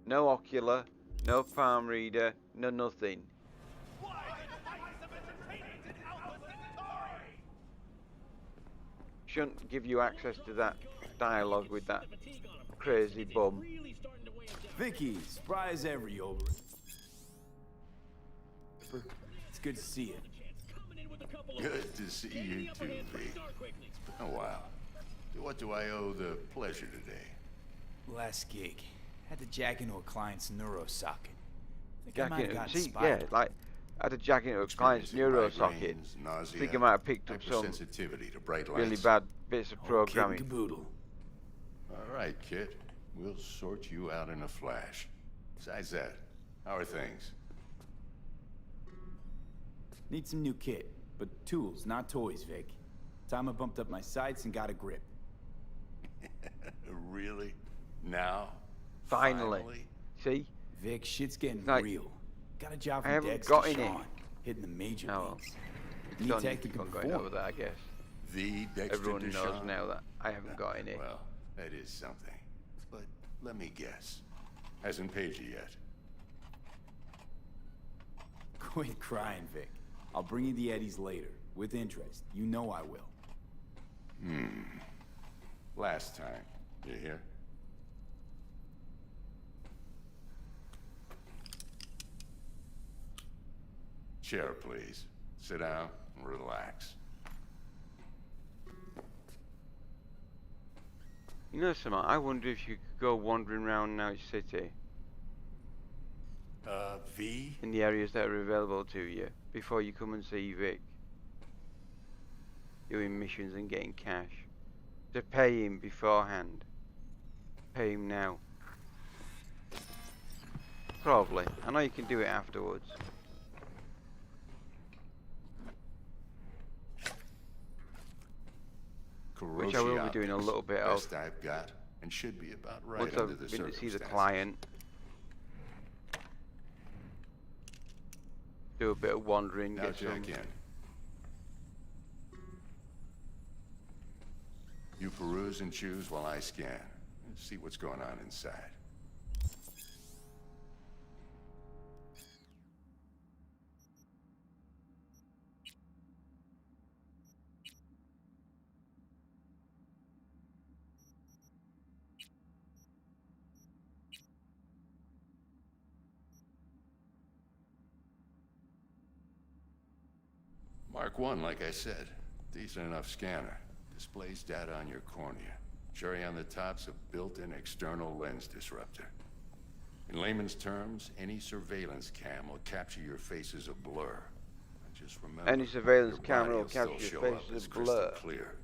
No ocular. No palm reader. No nothing. Shouldn't give you access to that dialogue with that crazy bum. Vicky, spry as ever, you old. It's good to see you. Good to see you too, V. It's been a while. To what do I owe the pleasure today? Last gig. Had to jack into a client's neuro socket. Like I had to jack into a client's neuro socket. I think I might have picked up some sensitivity to bright really lights. bad bits of programming. All right, kid. We'll sort you out in a flash. Besides that, how are things? Need some new kit, but tools, not toys, Vic. Time I bumped up my sights and got a grip. Really? Now? Finally. See? Vic, shit's getting like, real. Got a job from I haven't Dex got to in it. Sean, hitting the major leagues. Don't need to keep on going over that, I guess. The Dexter Everyone knows Deshawn? now that I haven't got in it. Well, that is something. But let me guess. Hasn't paid you yet. Quit crying, Vic. I'll bring you the eddies later, with interest. You know I will. Last time. You hear? Chair, please. Sit down and relax. You know something? I wonder if you could go wandering around Night City. V? In the areas that are available to you before you come and see Vic. Doing missions and getting cash. To pay him beforehand. Pay him now. Probably. I know you can do it afterwards. Which I will be doing a little bit of. Best I've got, and should be about right Once under I've the been to see the circumstances. client. Do a bit of wandering, Now get some. check in. You peruse and choose while I scan. And see what's going on inside. Mark 1, like I said. Decent enough scanner. Displays data on your cornea. Cherry on the top's a built-in external lens disruptor. In layman's terms, any surveillance cam will capture your face as a blur. And just remember, Any surveillance your camera body will capture your still face show up as a crystal blur. clear.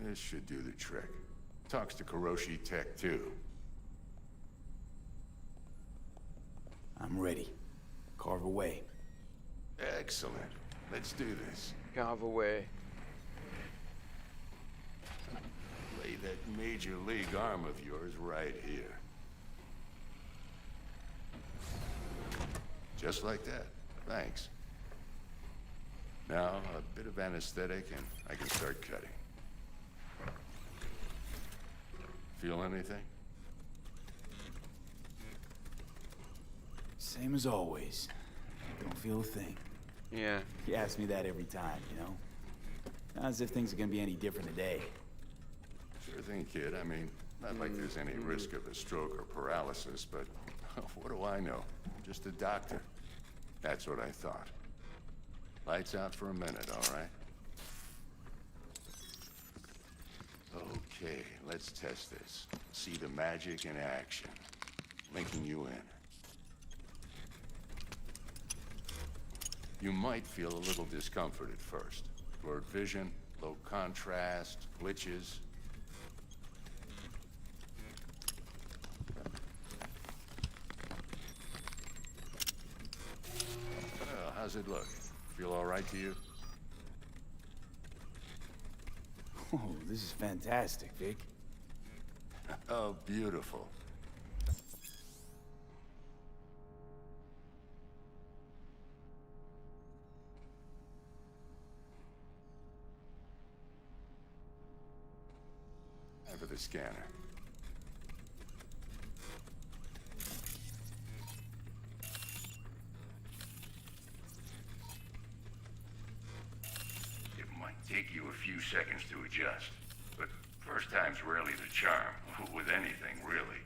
This should do the trick. Talks to Kuroshi Tech, too. I'm ready. Carve away. Excellent. Let's do this. Carve away. Lay that major league arm of yours right here. Just like that. Thanks. Now, a bit of anesthetic and I can start cutting. Feel anything? Same as always. Don't feel a thing. Yeah. You ask me that every time, you know? Not as if things are gonna be any different today. Sure thing, kid. I mean, not like there's any risk of a stroke or paralysis, but what do I know? I'm just a doctor. That's what I thought. Lights out for a minute, all right? Okay, let's test this. See the magic in action. Linking you in. You might feel a little discomfort at first. Blurred vision, low contrast, glitches. Well, how's it look? Feel all right to you? Oh, this is fantastic, Vic. Oh, beautiful. Time for the scanner. It might take you a few seconds to adjust, but first time's rarely the charm, with anything, really.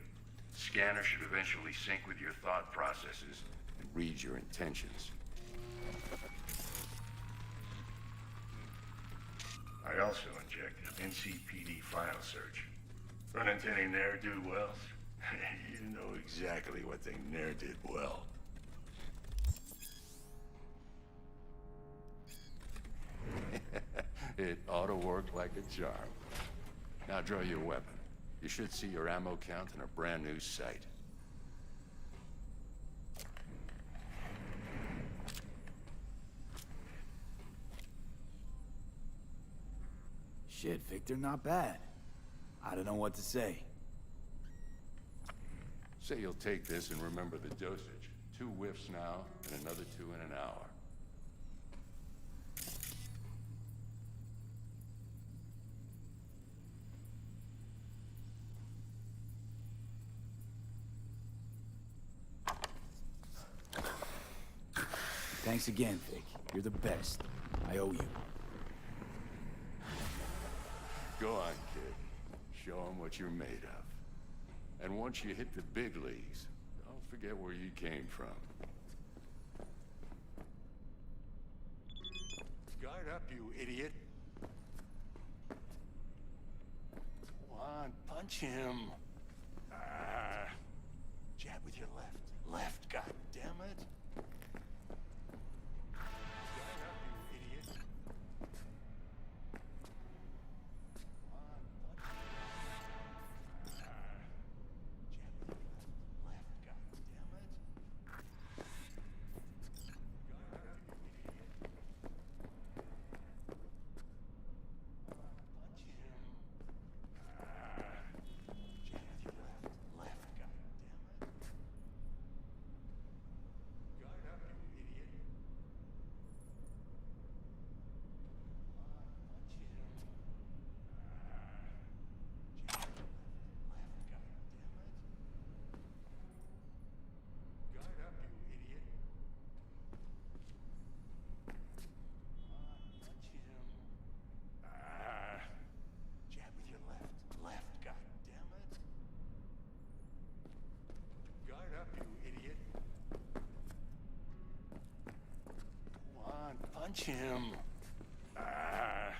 Scanner should eventually sync with your thought processes and read your intentions. I also injected NCPD file search. Run into any ne'er-do-wells? You know exactly what they ne'er did well. It ought to work like a charm. Now draw your weapon. You should see your ammo count in a brand new sight. Shit, Victor, not bad. I don't know what to say. Say you'll take this and remember the dosage. 2 whiffs now, and another 2 in an hour. Thanks again, Vic. You're the best. I owe you. Go on, kid. Show them what you're made of. And once you hit the big leagues, don't forget where you came from. Guard up, you idiot. Come on, punch him. Jab with your left. Left, goddammit. Guard up, you idiot. punch him. Ah.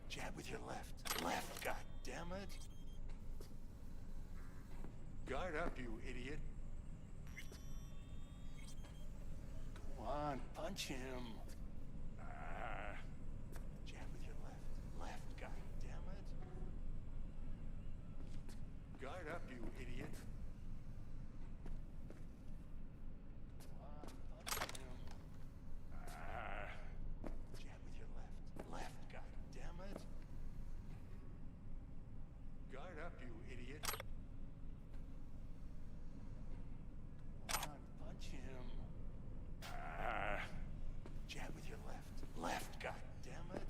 Jab with your left. Left, goddammit. Guard up, you idiot. Go on, punch him. Ah. Jab with your left. Left, goddammit. Guard up, you idiot. Go on, punch him. Ah. Jab with your left. Left, goddammit. Guard up, you idiot. Come on, punch him. Ah. Jab with your left. Left, goddammit.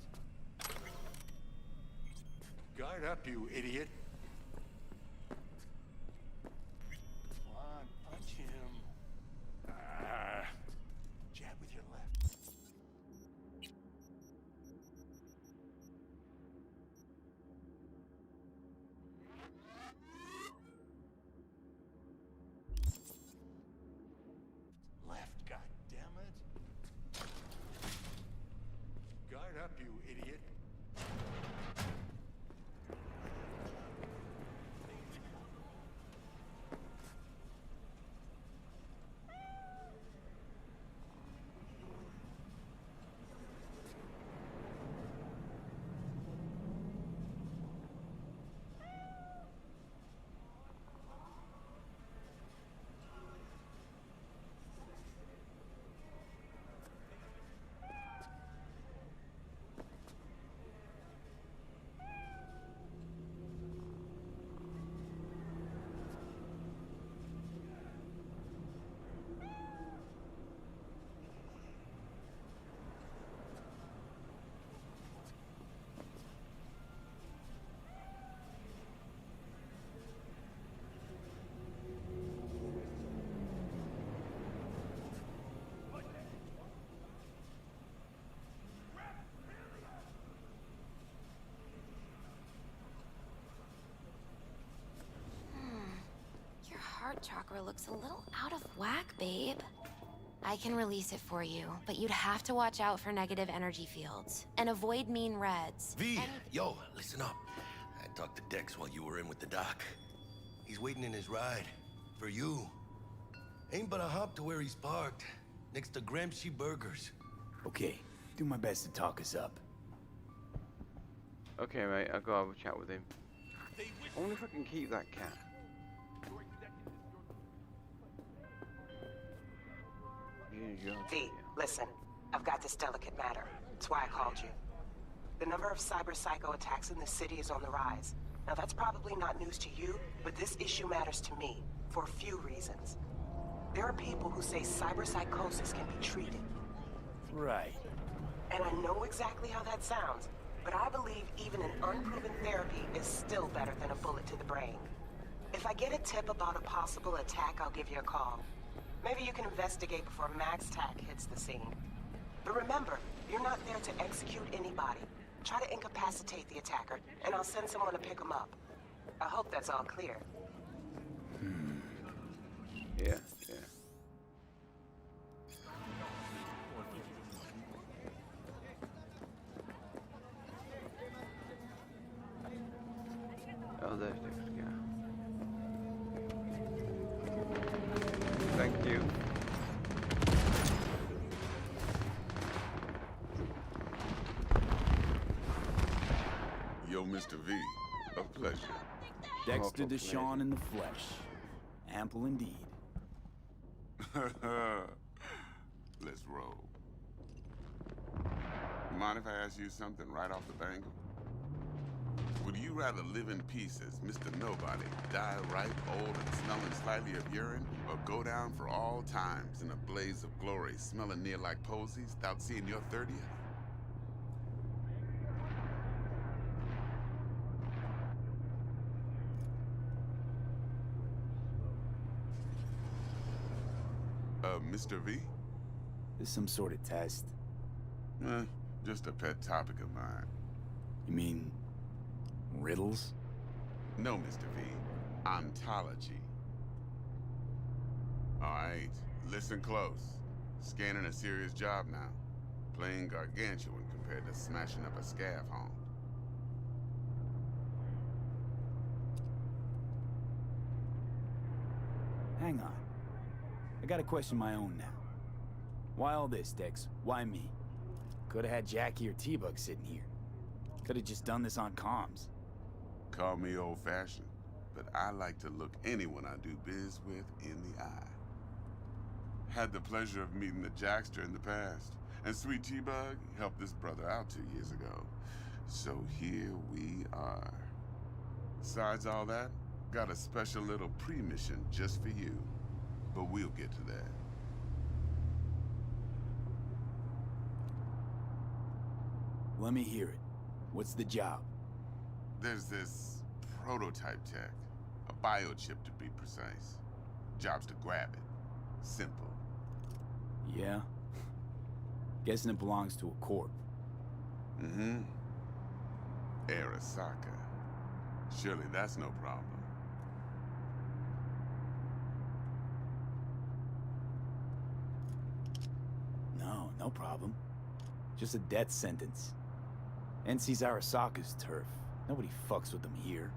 Guard up, you idiot. Come on, punch him. Ah. Jab with your left. Left, goddammit. Guard up, you idiot. Your heart chakra looks a little out of whack, babe. I can release it for you, but you'd have to watch out for negative energy fields and avoid mean reds. V, yo, listen up. I talked to Dex while you were in with the doc. He's waiting in his ride. For you. Ain't but a hop to where he's parked. Next to Gramsci Burgers. Okay, do my best to talk us up. Okay, mate, I'll go have a chat with him. I wonder if I can keep that cat. V, listen. I've got this delicate matter. That's why I called you. The number of cyber psycho attacks in the city is on the rise. Now that's probably not news to you, but this issue matters to me for a few reasons. There are people who say cyberpsychosis can be treated. Right. And I know exactly how that sounds, but I believe even an unproven therapy is still better than a bullet to the brain. If I get a tip about a possible attack, I'll give you a call. Maybe you can investigate before Max Tack hits the scene. But remember, you're not there to execute anybody. Try to incapacitate the attacker, and I'll send someone to pick him up. I hope that's all clear. Yeah. Oh, there's Dex's car. Thank you. Yo, Mr. V, a pleasure. Dexter Deshawn in the flesh. Ample indeed. Let's roll. Mind if I ask you something right off the bangle? Would you rather live in peace as Mr. Nobody, die ripe, old, and smelling slightly of urine, or go down for all times in a blaze of glory, smelling near like posies, without seeing your 30th? Mr. V? This some sort of test? Just a pet topic of mine. You mean riddles? No, Mr. V. Ontology. All right, listen close. Scanning a serious job now. Plain gargantuan compared to smashing up a scaffold. Hang on. I gotta question my own now. Why all this, Dex? Why me? Could have had Jackie or T-Bug sitting here. Could have just done this on comms. Call me old-fashioned, but I like to look anyone I do biz with in the eye. Had the pleasure of meeting the Jackster in the past, and Sweet T-Bug helped this brother out 2 years ago. So here we are. Besides all that, got a special little pre-mission just for you. But we'll get to that. Let me hear it. What's the job? There's this prototype tech. A biochip to be precise. Job's to grab it. Simple. Yeah? Guessing it belongs to a corp. Mm-hmm. Arasaka. Surely that's no problem. No, no problem. Just a death sentence. NC's Arasaka's turf. Nobody fucks with them here.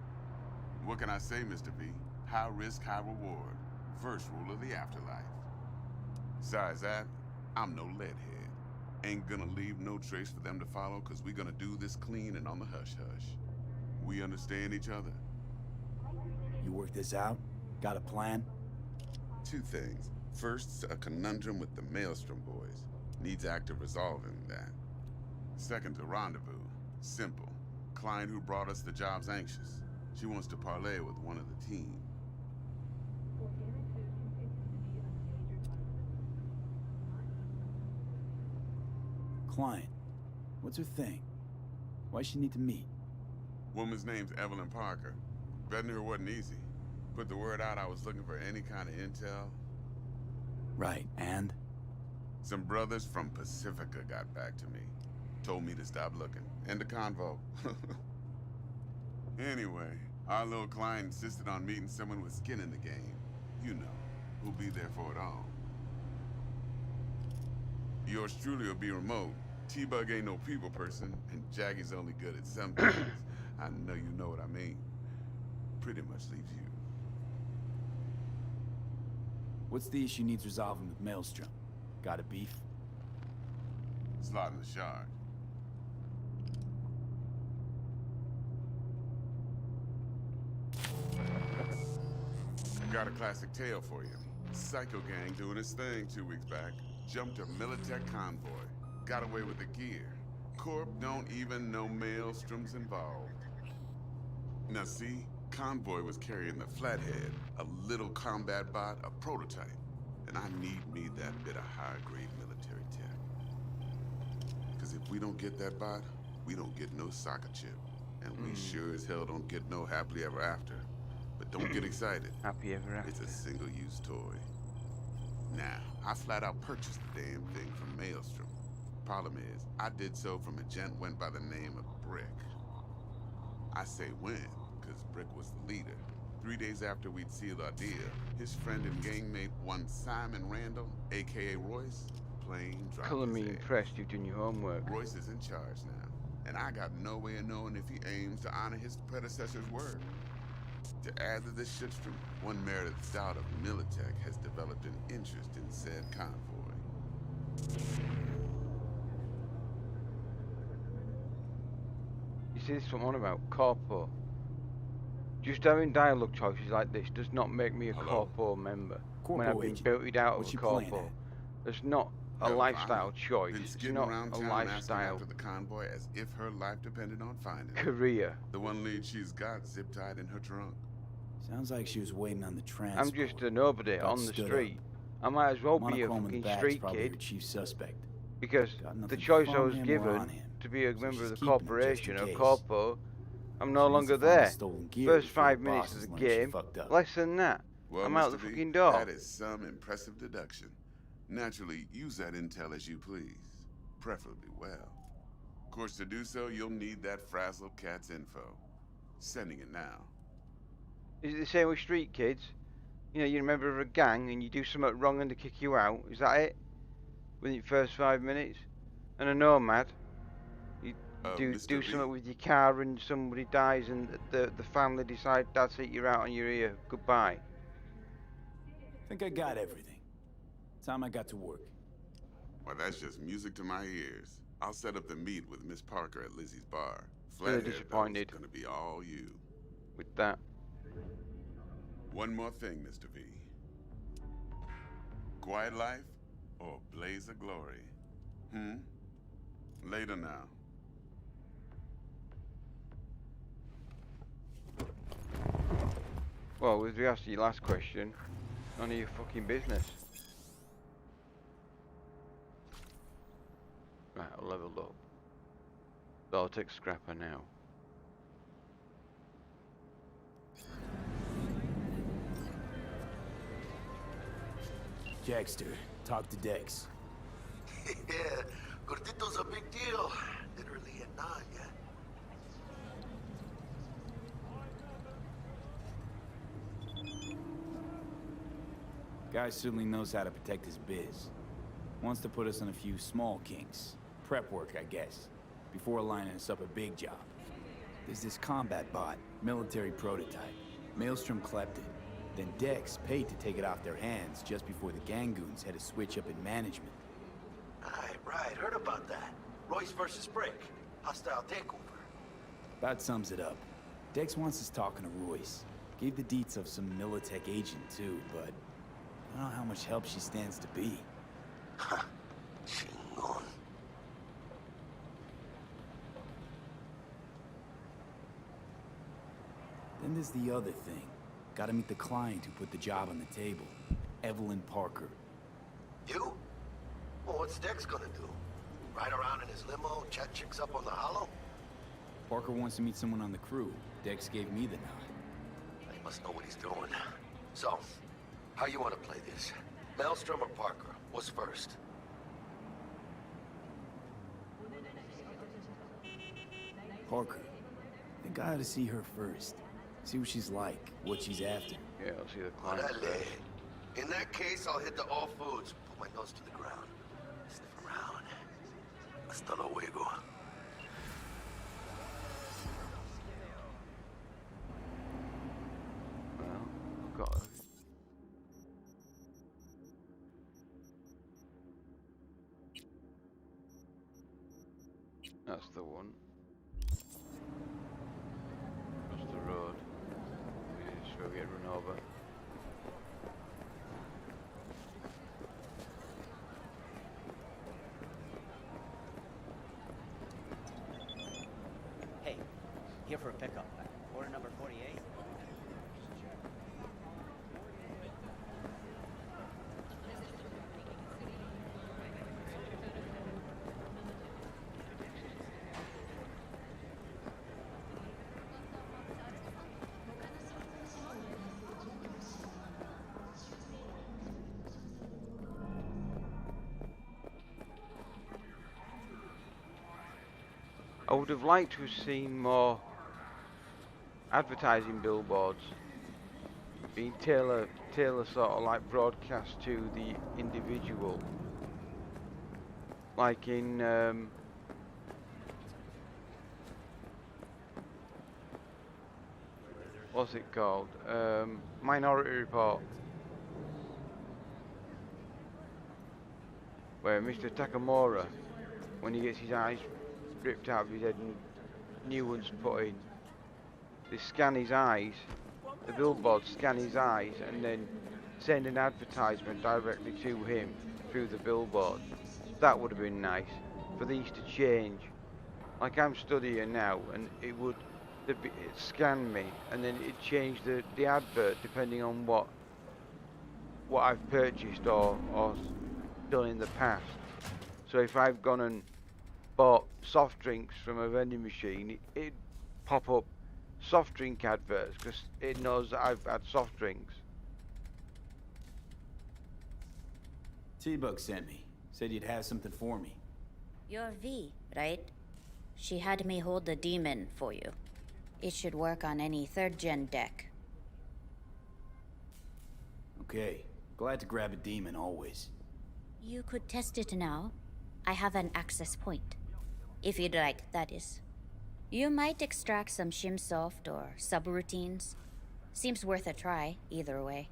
What can I say, Mr. V? High risk, high reward. First rule of the afterlife. Besides that, I'm no leadhead. Ain't gonna leave no trace for them to follow, cause we gonna do this clean and on the hush-hush. We understand each other. You work this out? Got a plan? Two things. First's a conundrum with the Maelstrom boys. Needs active resolving that. Second's a rendezvous. Simple. Client who brought us the job's anxious. She wants to parlay with one of the team. Client. What's her thing? Why she need to meet? Woman's name's Evelyn Parker. Betting her wasn't easy. Put the word out I was looking for any kind of intel. Right, and? Some brothers from Pacifica got back to me. Told me to stop looking. End of convo. Anyway, our little client insisted on meeting someone with skin in the game. You know, who'll be there for it all. Yours truly will be remote. T-Bug ain't no people person, and Jackie's only good at some things. I know you know what I mean. Pretty much leaves you. What's the issue needs resolving with Maelstrom? Got a beef? Slot in the shard. Got a classic tale for you. Psycho gang doing his thing 2 weeks back. Jumped a Militech convoy. Got away with the gear. Corp don't even know Maelstrom's involved. Now see, convoy was carrying the Flathead, a little combat bot, a prototype. And I need me that bit of high-grade military tech. Because if we don't get that bot, we don't get no soccer chip. And we sure as hell don't get no happily ever after. But don't get excited. Happy ever after. It's a single-use toy. Now, I flat out purchased the damn thing from Maelstrom. Problem is, I did so from a gent went by the name of Brick. I say when, because Brick was the leader. 3 days after we'd sealed our deal, his friend and gangmate, one Simon Randall, a.k.a. Royce, plain dropped Color his me head. impressed you've done your homework. Royce is in charge now, and I got no way of knowing if he aims to honor his predecessor's word. To add to this shitstorm, one Meredith Stout of Militech has developed an interest in said convoy. You see this one about corpo. Just having dialogue choices like this does not make me a corpo member. When I've been agent. booted out What's of a your plan, corpo. Ed? There's not a Hell, lifestyle Been choice. It's skidding not around a town asking lifestyle after the convoy as if her life depended on finding it. career. The one lead she's got zip-tied in her trunk. Sounds like she was waiting on the transport. I'm just a nobody Got on the stood street. up. I might as well be a Monochrome in the fucking bag's street probably her kid chief suspect. because Got the nothing choice I from was him or given on him. to be a So member she's of the keeping him just corporation in or case. corpo, I'm She no wants longer to find the there. stolen gear First before 5 the minutes bosses of the learn she game, fucked up. less than that. Well, I'm out Mr. the V, fucking door. that is some impressive deduction. Naturally, use that intel as you please. Preferably well. Of course, to do so, you'll need that frazzled cat's info. Sending it now. Is it the same with street kids? You know, you're a member of a gang and you do something wrong and they kick you out. Is that it? Within the first 5 minutes? And a nomad. You do Mr. V? something with your car and somebody dies and the family decide that's it, you're out on your ear. Goodbye. Think I got everything. Time I got to work. Well, that's just music to my ears. I'll set up the meet with Miss Parker at Lizzie's bar. Really Flathead, disappointed. though, is gonna be all you. With that. One more thing, Mr. V. Quiet life or blaze of glory? Later now. Well, with regards to your last question, none of your fucking business. Right, I'll level up. So I'll take Scrapper now. Jackster, talk to Dex. Yeah, Gordito's a big deal. Literally a nine, yeah. Guy certainly knows how to protect his biz. Wants to put us on a few small kinks. Prep work, I guess. Before lining us up a big job. There's this combat bot, military prototype. Maelstrom clept it. Then Dex paid to take it off their hands just before the Gangoons had a switch up in management. Right, heard about that. Royce versus Brick. Hostile takeover. That sums it up. Dex wants us talking to Royce. Gave the deets of some Militech agent too, but I don't know how much help she stands to be. Chingon. Then there's the other thing. Gotta meet the client who put the job on the table. Evelyn Parker. You? Well, what's Dex gonna do? Ride around in his limo, chat chicks up on the hollow? Parker wants to meet someone on the crew. Dex gave me the nod. He must know what he's doing. So, how you want to play this? Maelstrom or Parker? What's first? Parker. I think I ought to see her first. See what she's like, what she's after. Yeah, I'll see the client first. In that case, I'll hit the all foods. Put my nose to the ground. Sniff around. Hasta luego. Well, I've got her. That's the one. Across the road. Yeah, just go get run over. Hey, here for a pickup. Order number 48. I would have liked to have seen more advertising billboards being tailor sort of like broadcast to the individual, like in what's it called, Minority Report, where Mr. Takamura, when he gets his eyes ripped out of his head and new ones put in, they scan his eyes, the billboards scan his eyes and then send an advertisement directly to him through the billboard. That would have been nice for these to change. Like I'm studying now and it would it'd scan me and then it'd change the advert depending on what I've purchased or done in the past. So if I've gone and bought soft drinks from a vending machine, it'd pop up soft drink adverts because it knows that I've had soft drinks. T-Bug sent me. Said you'd have something for me. You're V, right? She had me hold the demon for you. It should work on any 3rd gen deck. Okay. Glad to grab a demon always. You could test it now. I have an access point. If you'd like, that is. You might extract some shimsoft or subroutines. Seems worth a try, either way.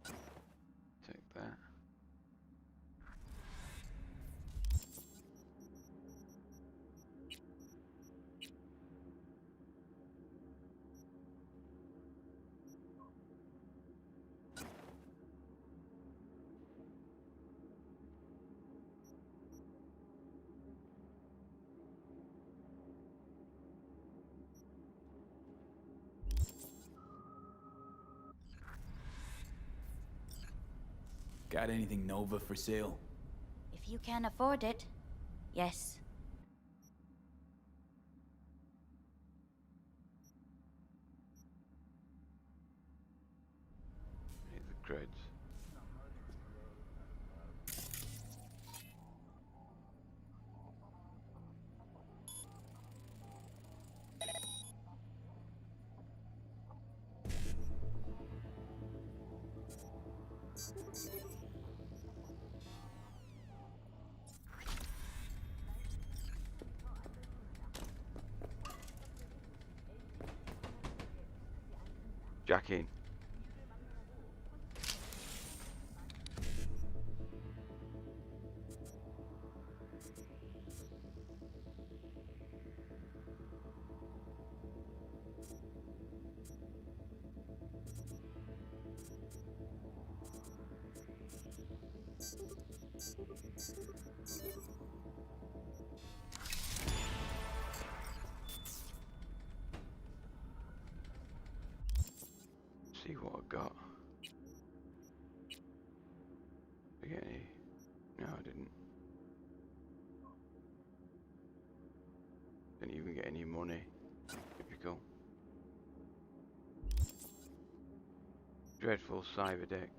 Take that. Got anything Nova for sale? If you can afford it, yes. Need the creds. Jack in. See what I got. Did I get any? No, I didn't. Didn't even get any money. Typical. Dreadful cyber deck.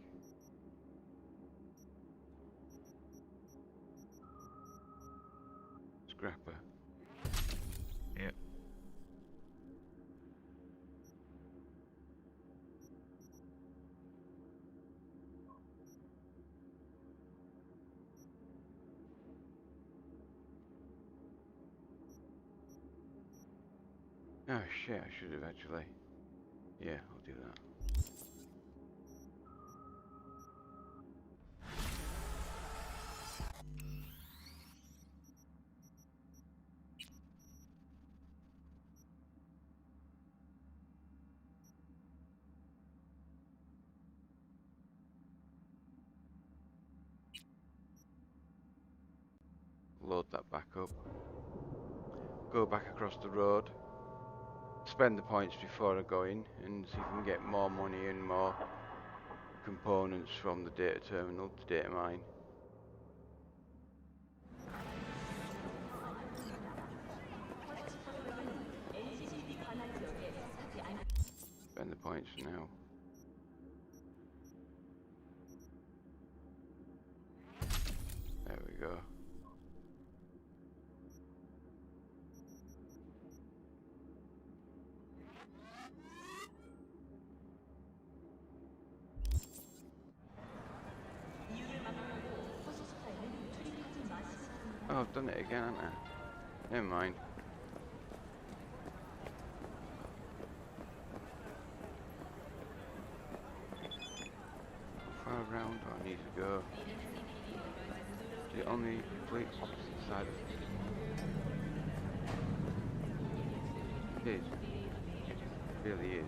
Scrapper. Yep. Oh shit, I should have actually. Yeah, I'll do that. Load that back up. Go back across the road. Spend the points before I go in and see if we can get more money and more components from the data terminal to data mine. Spend the points for now. There we go. Oh, I've done it again, haven't I? Never mind. How far around do I need to go? Is it on the complete opposite side of it? It is. It really is.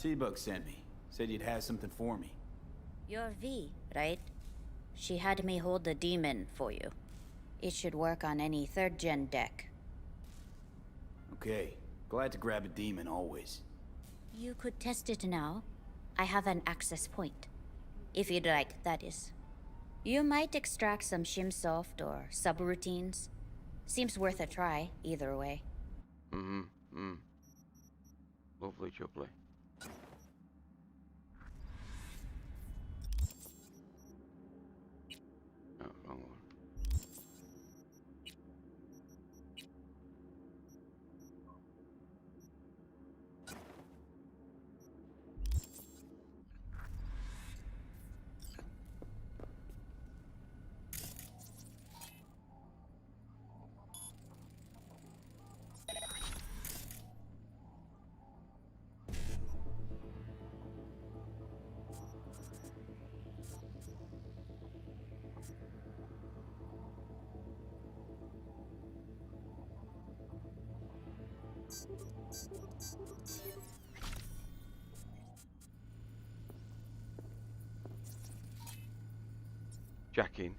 T-Bug sent me. Said you'd have something for me. You're V, right? She had me hold the demon for you. It should work on any 3rd gen deck. Okay, glad to grab a demon always. You could test it now. I have an access point. If you'd like, that is. You might extract some shimsoft or subroutines. Seems worth a try, either way. Lovely jubbly. Oh, wrong one. Jacking.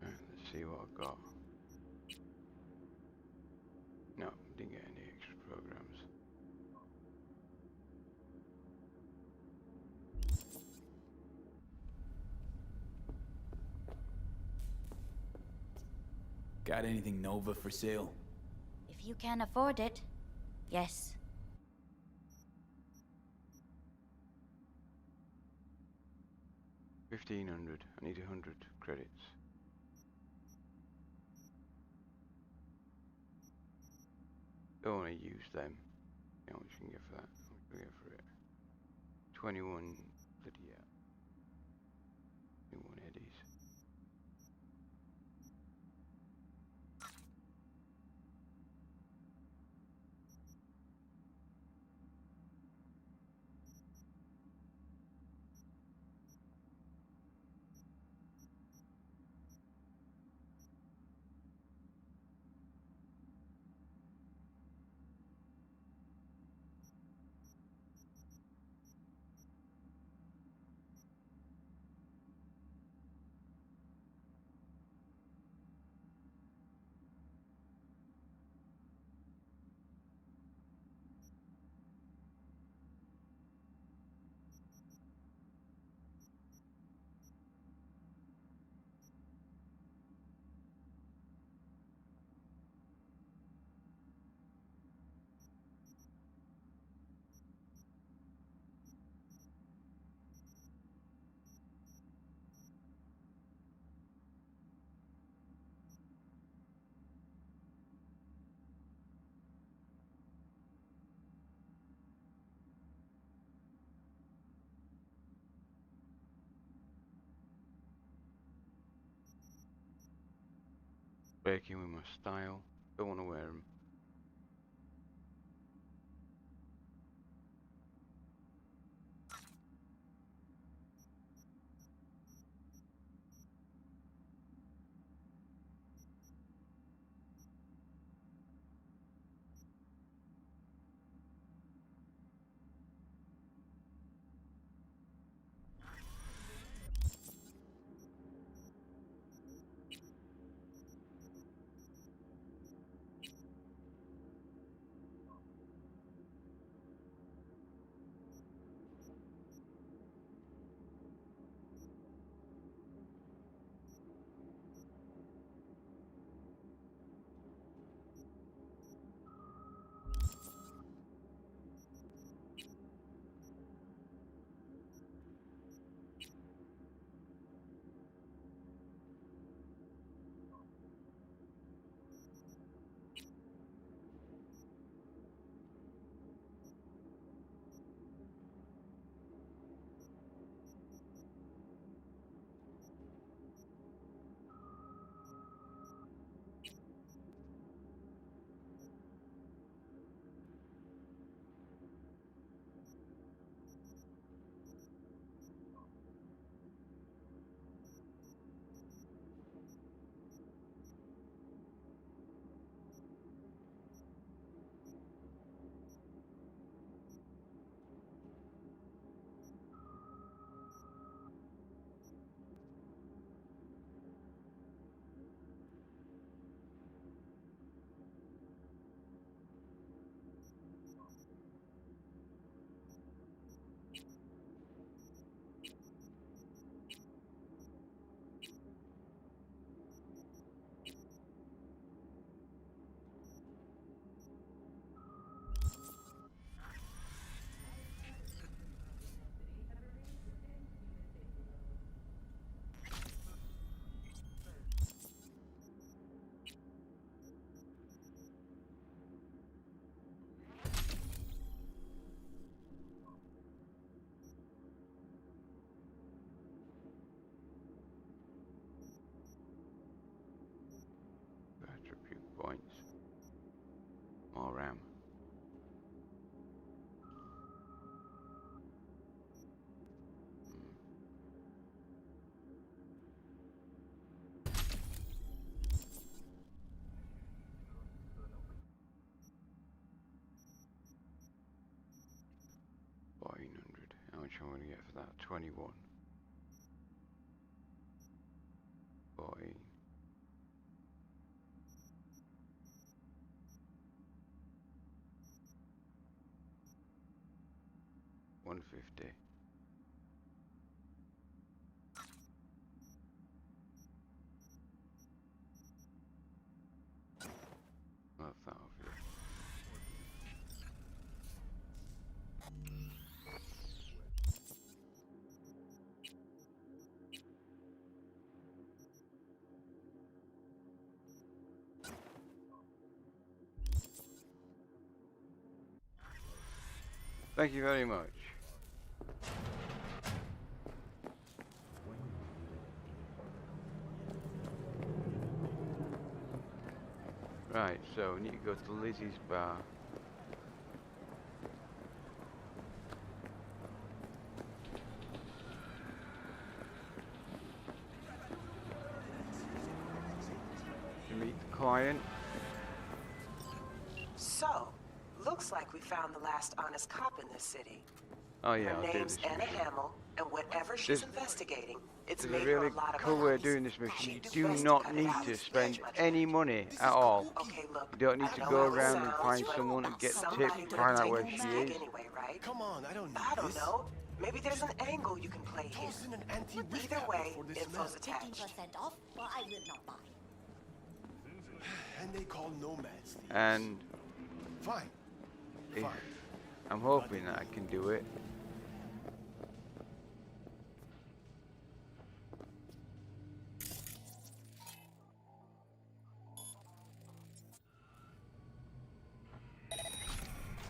Let's see what I got. No, didn't get any extra programs. Got anything Nova for sale? If you can afford it, yes. $1,500. I need 100 credits. Don't want to use them. How much can you get for that? How much can we get for it? 21 bloody yeah. 21 eddies. Breaking with my style. Don't want to wear them. more RAM. How much am I going to get for that? 21. 14. $150. That's that off here. Thank you very much. Right, so we need to go to Lizzie's bar. To meet the client. So, looks like we found the last honest cop in this city. Oh yeah, Her I'll do name's this Anna mission. Hamill, and whatever she's investigating, it's There's a made really her a lot of cool way of enemies. doing this mission. She'd You do do best to not cut it need out. to spend any money at all. Okay, look, You don't need I to know go how it around and sounds, find but someone and get somebody tips, would find have out where taken she the stick is. anyway, right? Come on, I don't need I don't this. know. Maybe there's an angle you can play here. Toss in an anti-whiff Either cap way, before this info's mess. attached. 15% off? Well, I will not buy. And they call nomads thieves. And Fine. if Fine. I'm hoping that I can do it.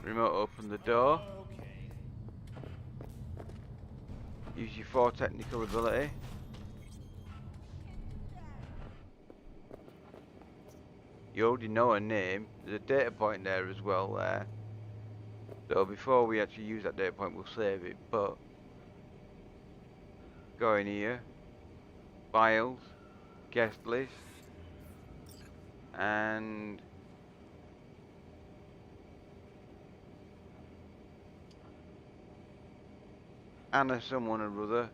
Remote open the door. Use your 4 technical ability. You already know her name. There's a data point there as well there. So before we actually use that data point, we'll save it. But go in here, files, guest list, and Anna someone or other.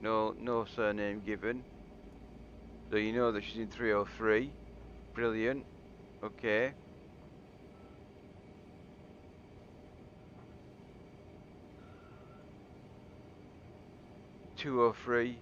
No surname given. So you know that she's in 303. Brilliant. Okay. $203.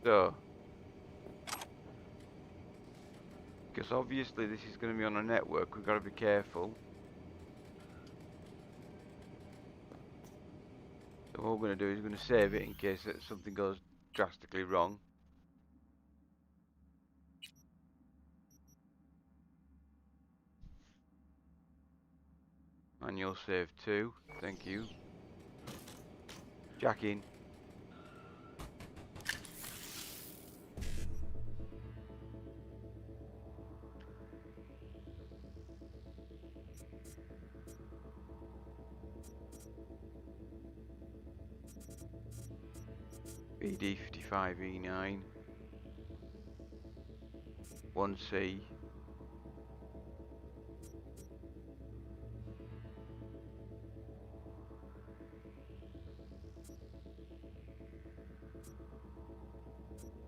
So, because obviously this is going to be on a network, we've got to be careful. So what we're going to do is we're going to save it in case that something goes drastically wrong. Manual save 2, thank you. Jack in. BD 55E9 1C.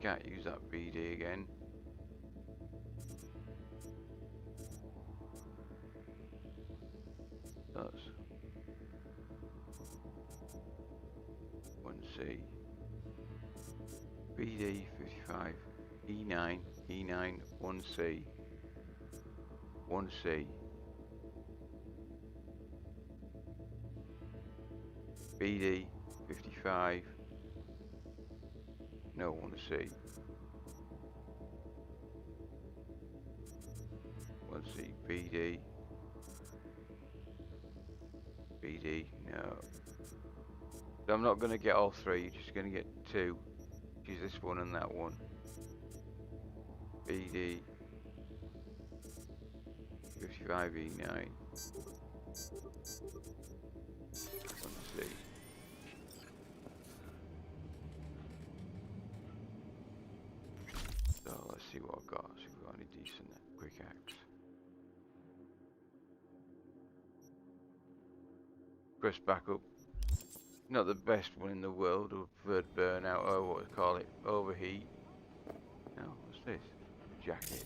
Can't use that BD again. That's BD 55 E9 E9 1C 1C BD 55 no 1C 1C BD BD no. So I'm not going to get all three, you're just going to get two. Use this one and that one. BD 55E9. Let's see. So let's see what I've got. See if we've got any decent quick axe. Press back up. Not the best one in the world. I preferred burnout or what we call it, overheat. No, what's this? Jacket.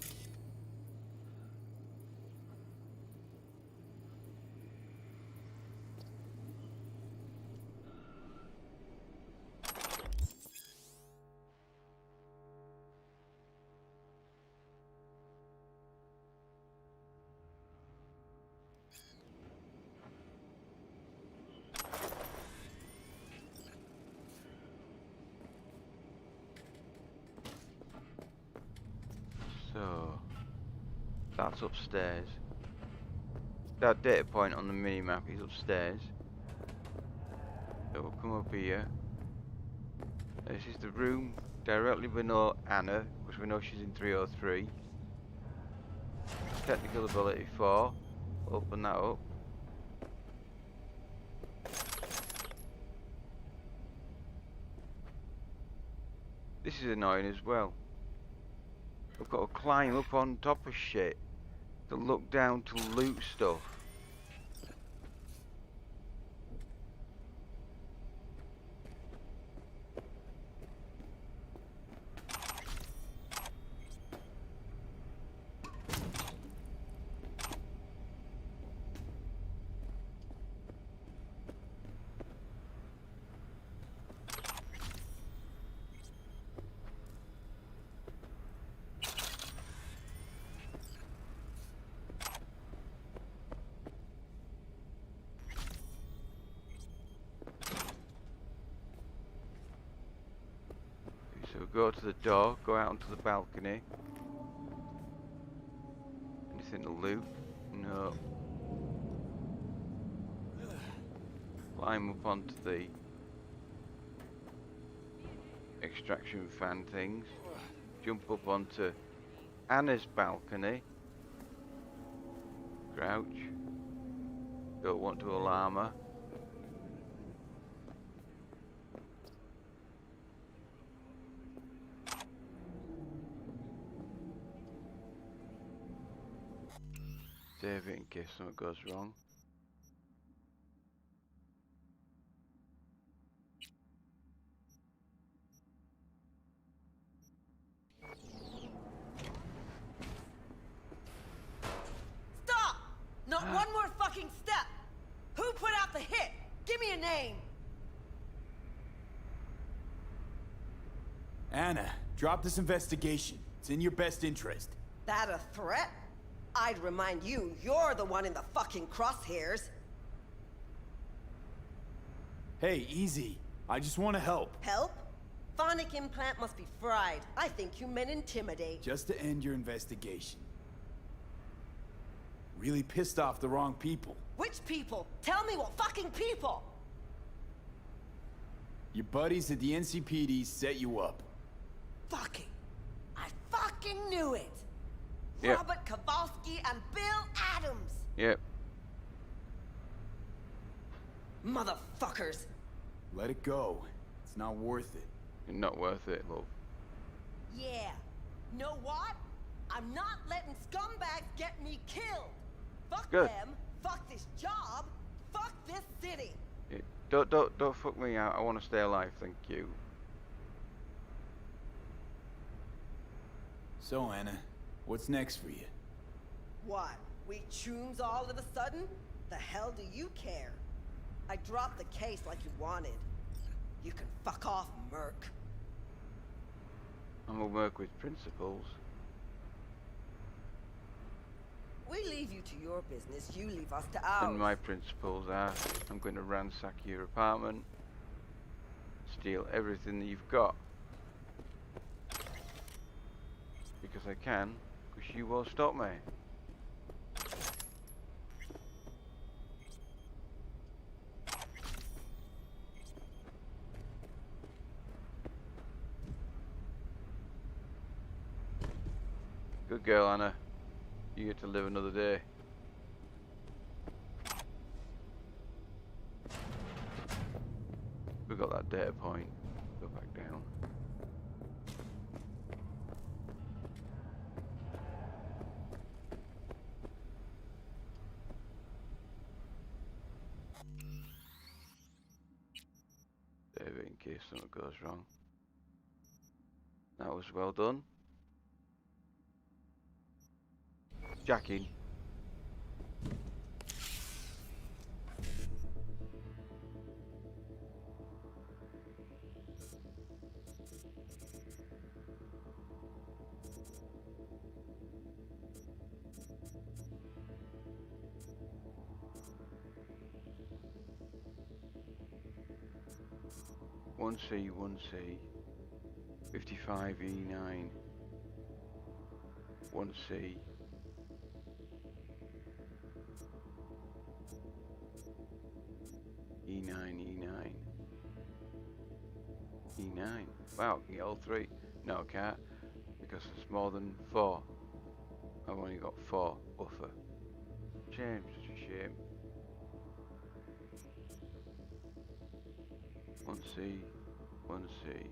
So that's upstairs. That data point on the minimap is upstairs. So we'll come up here. This is the room directly below Anna, because we know she's in 303. Technical ability 4. Open that up. This is annoying as well. We've got to climb up on top of shit to look down to loot stuff. So we go to the door, go out onto the balcony. Anything to loot? No. Climb up onto the extraction fan things. Jump up onto Anna's balcony. Crouch. Don't want to alarm her. Save it in case something goes wrong. Stop! Not one more fucking step! Who put out the hit? Give me a name! Anna, drop this investigation. It's in your best interest. That a threat? I'd remind you, you're the one in the fucking crosshairs. Hey, easy. I just want to help. Help? Phonic implant must be fried. I think you meant intimidate. Just to end your investigation. Really pissed off the wrong people. Which people? Tell me what fucking people! Your buddies at the NCPD set you up. Fucking. I fucking knew it! Yep. Robert Kowalski and Bill Adams! Yep. Motherfuckers! Let it go. It's not worth it. Not worth it, love. Yeah. Know what? I'm not letting scumbags get me killed! Fuck Good. them, fuck this job, fuck this city! Yeah. Don't fuck me out. I want to stay alive, thank you. So, Anna, what's next for you? What? We chooms all of a sudden? The hell do you care? I dropped the case like you wanted. You can fuck off, Merc. I'm gonna work with principals. We leave you to your business, you leave us to ours. And my principles are, I'm gonna ransack your apartment, steal everything that you've got. Because I can, because you won't stop me. Good girl, Anna. You get to live another day. We got that data point. Go back down. Save it in case something goes wrong. That was well done. Jackie. One C, 55 E9, 1C, E9, E9, E9. Wow, I can get all three. No, I can't, because it's more than 4. I've only got 4 buffer. Shame, such a shame. 1C, 1C.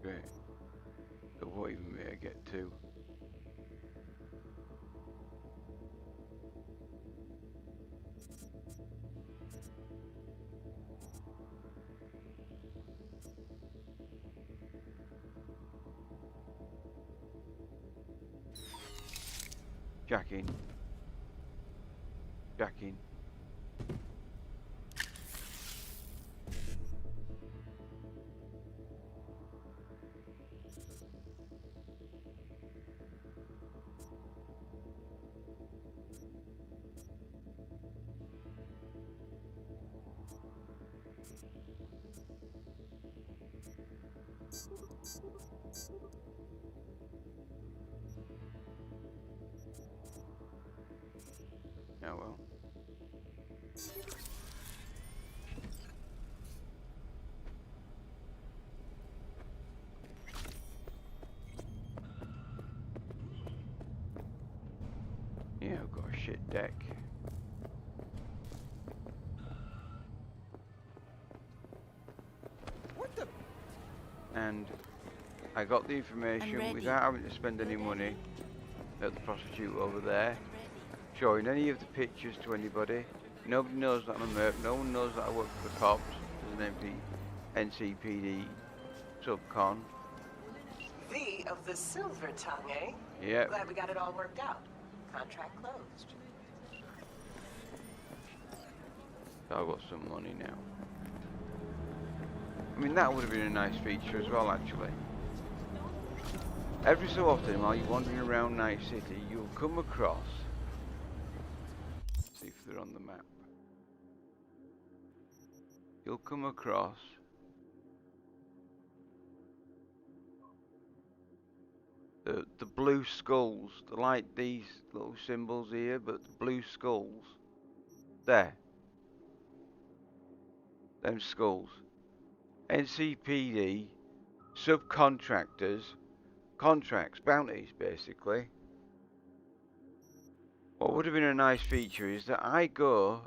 Great. So what even may I get to? Jacking. Jacking. Oh well. Yeah, I've got a shit deck. What the? And I got the information without having to spend any money at the prostitute over there, showing any of the pictures to anybody. Nobody knows that I'm a merc, no one knows that I work for the cops as an NCPD subcon. V of the silver tongue, eh? Yep. Glad we got it all worked out. Contract closed. So I've got some money now. I mean, that would have been a nice feature as well, actually. Every so often, while you're wandering around Night City, you'll come across... Let's see if they're on the map. You'll come across... The blue skulls. They're like these little symbols here, but the blue skulls. There. Them skulls. NCPD, subcontractors, contracts, bounties, basically. What would have been a nice feature is that I go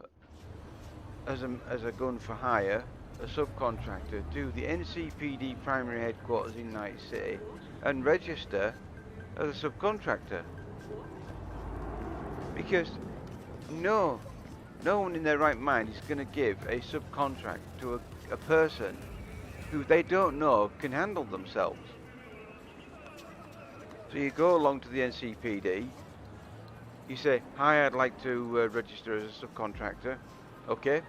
as a gun for hire, a subcontractor, to the NCPD primary headquarters in Night City and register as a subcontractor. Because no one in their right mind is going to give a subcontract to a person who they don't know can handle themselves. So you go along to the NCPD, you say, hi, I'd like to register as a subcontractor. Okay.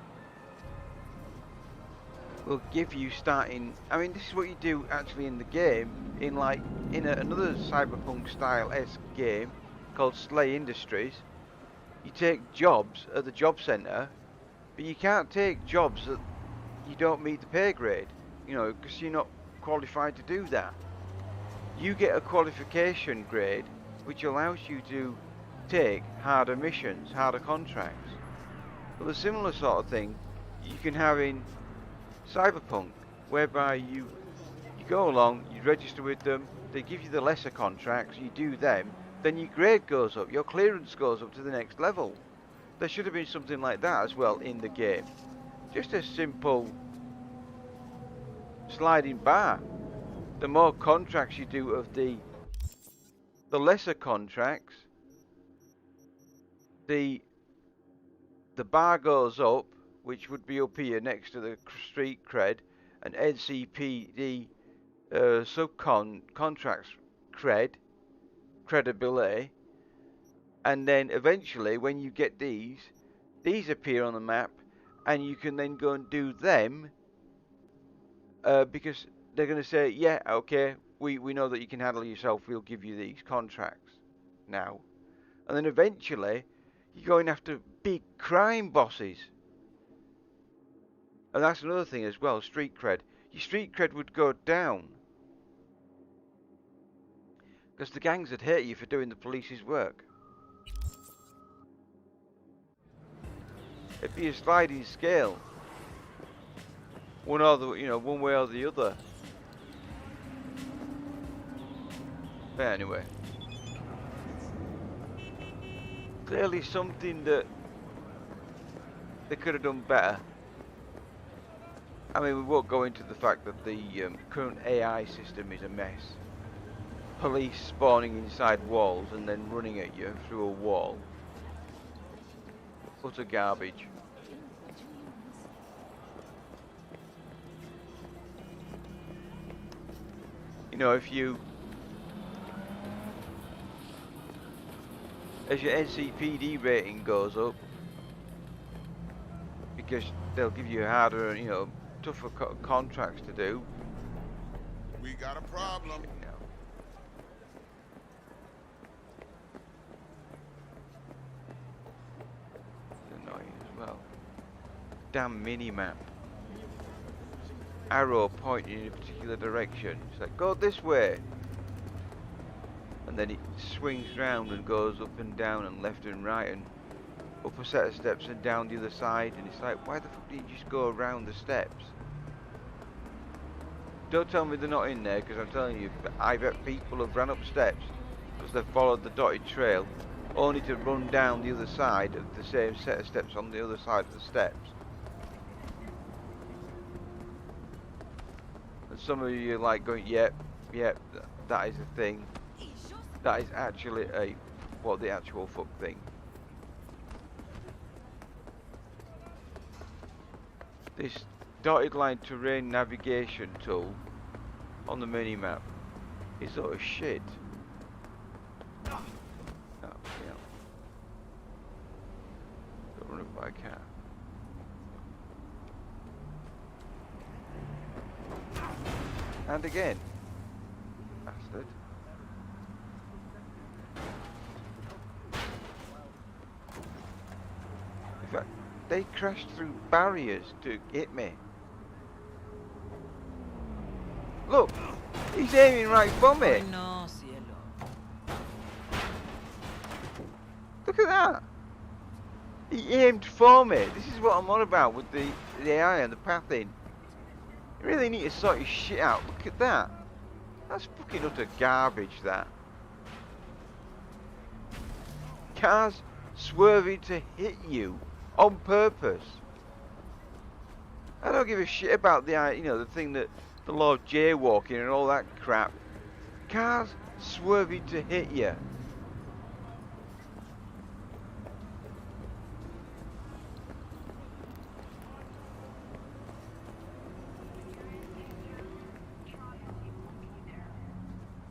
We'll give you starting, I mean, this is what you do actually in the game, in like, another Cyberpunk style-esque game called Slay Industries. You take jobs at the job centre, but you can't take jobs that you don't meet the pay grade, you know, because you're not qualified to do that. You get a qualification grade which allows you to take harder missions, harder contracts. Well, a similar sort of thing you can have in Cyberpunk, whereby you go along, you register with them, they give you the lesser contracts, you do them, then your grade goes up, your clearance goes up to the next level. There should have been something like that as well in the game. Just a simple sliding bar. The more contracts you do of the lesser contracts, the bar goes up, which would be up here next to the street cred, and NCPD subcontracts credibility, and then eventually when you get these appear on the map, and you can then go and do them, because they're going to say, yeah, okay, we know that you can handle yourself, we'll give you these contracts now. And then eventually you're going after big crime bosses. And that's another thing as well, street cred. Your street cred would go down, because the gangs would hate you for doing the police's work. It'd be a sliding scale. One or the, you know, one way or the other. But anyway. Clearly something that they could have done better. I mean, we won't go into the fact that the current AI system is a mess. Police spawning inside walls and then running at you through a wall. Utter garbage. You know, if you, as your NCPD rating goes up, because they'll give you harder, you know, tougher contracts to do. We got a problem. It's annoying as well. Damn mini-map. Arrow pointing in a particular direction. It's like, go this way. And then it swings round and goes up and down and left and right and up a set of steps and down the other side. And it's like, why the fuck did you just go around the steps? Don't tell me they're not in there, because I'm telling you, I bet people have ran up steps because they've followed the dotted trail, only to run down the other side of the same set of steps on the other side of the steps. And some of you are like going, yep, that is a thing. That is actually a, what the actual fuck thing. This dotted line terrain navigation tool on the minimap is sort of shit. Oh, yeah. Got run up by a car. And again. Bastard. In fact, they crashed through barriers to hit me. Look, he's aiming right for me. Look at that. He aimed for me. This is what I'm on about with the AI and the pathing. You really need to sort your shit out. Look at that. That's fucking utter garbage, that. Cars swerving to hit you on purpose. I don't give a shit about the, you know, the thing that the law of jaywalking and all that crap. Cars swerving to hit you.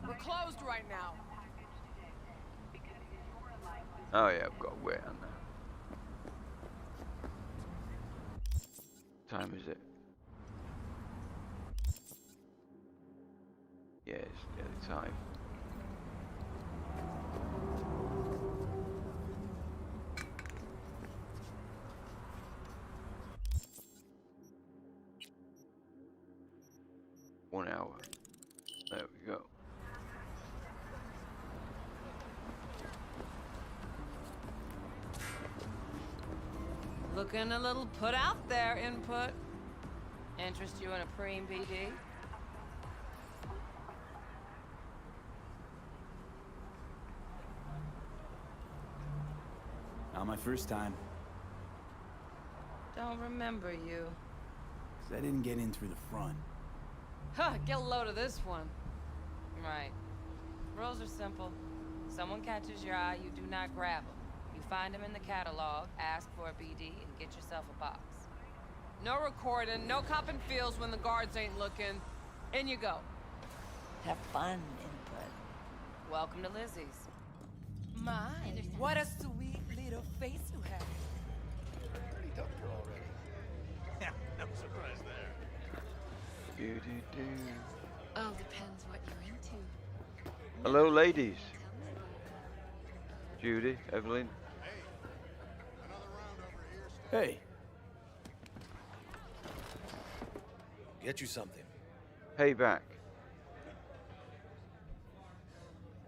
We're closed right now. Oh yeah, I've got to wait on that. What time is it? Yeah, it's nearly time. One hour. There we go. Looking a little put out there, input. Interest you in a preem BD? Not my first time. Don't remember you. 'Cause I didn't get in through the front. Huh, get a load of this one. Right. Rules are simple. Someone catches your eye, you do not grab them. You find them in the catalog, ask for a BD, and get yourself a box. No recording, no copping feels when the guards ain't looking. In you go. Have fun, input. Welcome to Lizzie's. My, what a sweet little face you have. Pretty dumped her already. Yeah, no surprise there. Oh, depends what you're into. Hello, ladies. Judy, Evelyn. Hey. Get you something. Hey, back.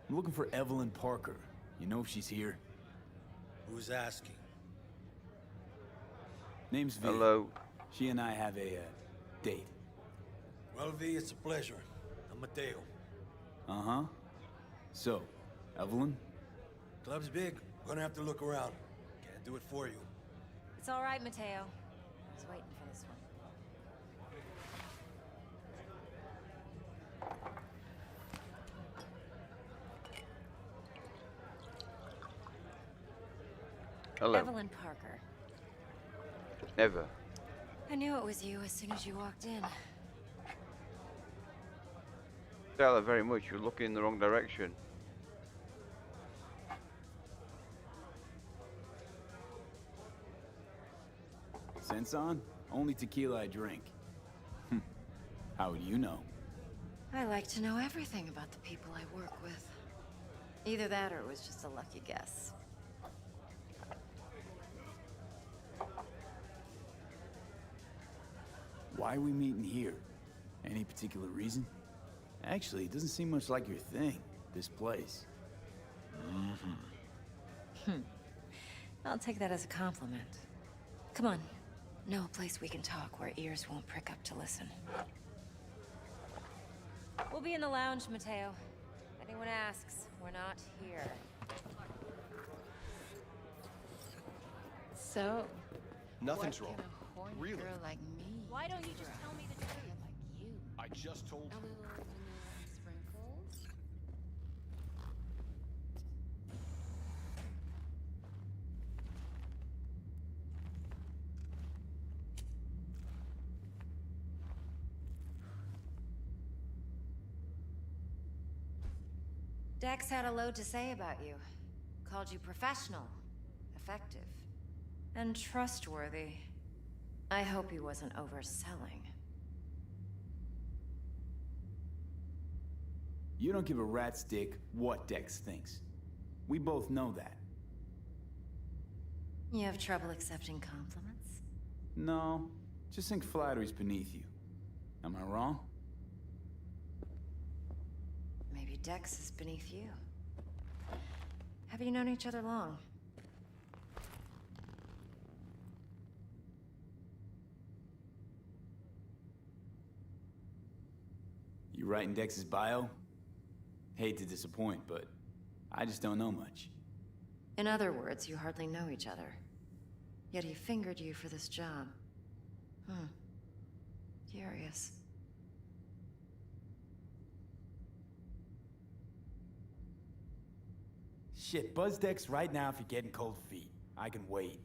I'm looking for Evelyn Parker. You know if she's here? Who's asking? Name's V. Hello. She and I have a date. Well, V, it's a pleasure. I'm Mateo. Uh-huh. So, Evelyn? Club's big. Gonna have to look around. Can't do it for you. It's all right, Mateo. I was waiting for this one. Hello. Evelyn Parker. Never. I knew it was you as soon as you walked in. Stella, very much. You're looking in the wrong direction. Sense on? Only tequila I drink. How would you know? I like to know everything about the people I work with. Either that or it was just a lucky guess. Why are we meeting here? Any particular reason? Actually, it doesn't seem much like your thing, this place. I'll take that as a compliment. Come on. Know a place we can talk where ears won't prick up to listen. We'll be in the lounge, Mateo. If anyone asks, we're not here. So, Nothing's what wrong. can a horny Really? girl like me? Why don't you just tell me the truth? Like you. I just told A little vanilla sprinkles. Dex had a load to say about you. Called you professional, effective, and trustworthy. I hope he wasn't overselling. You don't give a rat's dick what Dex thinks. We both know that. You have trouble accepting compliments? No, just think flattery's beneath you. Am I wrong? Maybe Dex is beneath you. Have you known each other long? You writing Dex's bio? Hate to disappoint, but I just don't know much. In other words, you hardly know each other. Yet he fingered you for this job. Curious. Shit, buzz Dex right now if you're getting cold feet. I can wait.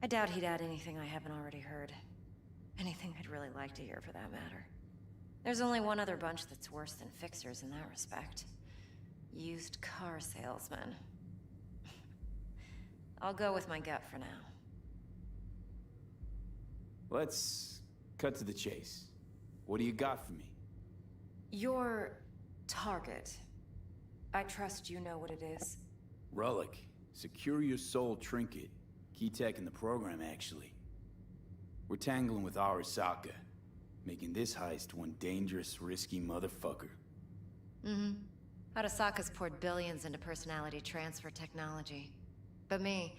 I doubt he'd add anything I haven't already heard. Anything I'd really like to hear, for that matter. There's only one other bunch that's worse than fixers in that respect. Used car salesmen. I'll go with my gut for now. Let's cut to the chase. What do you got for me? Your target. I trust you know what it is. Relic. Secure your soul trinket. Key tech in the program, actually. We're tangling with Arasaka, making this heist one dangerous, risky motherfucker. Mm-hmm. Arasaka's poured billions into personality transfer technology. But me,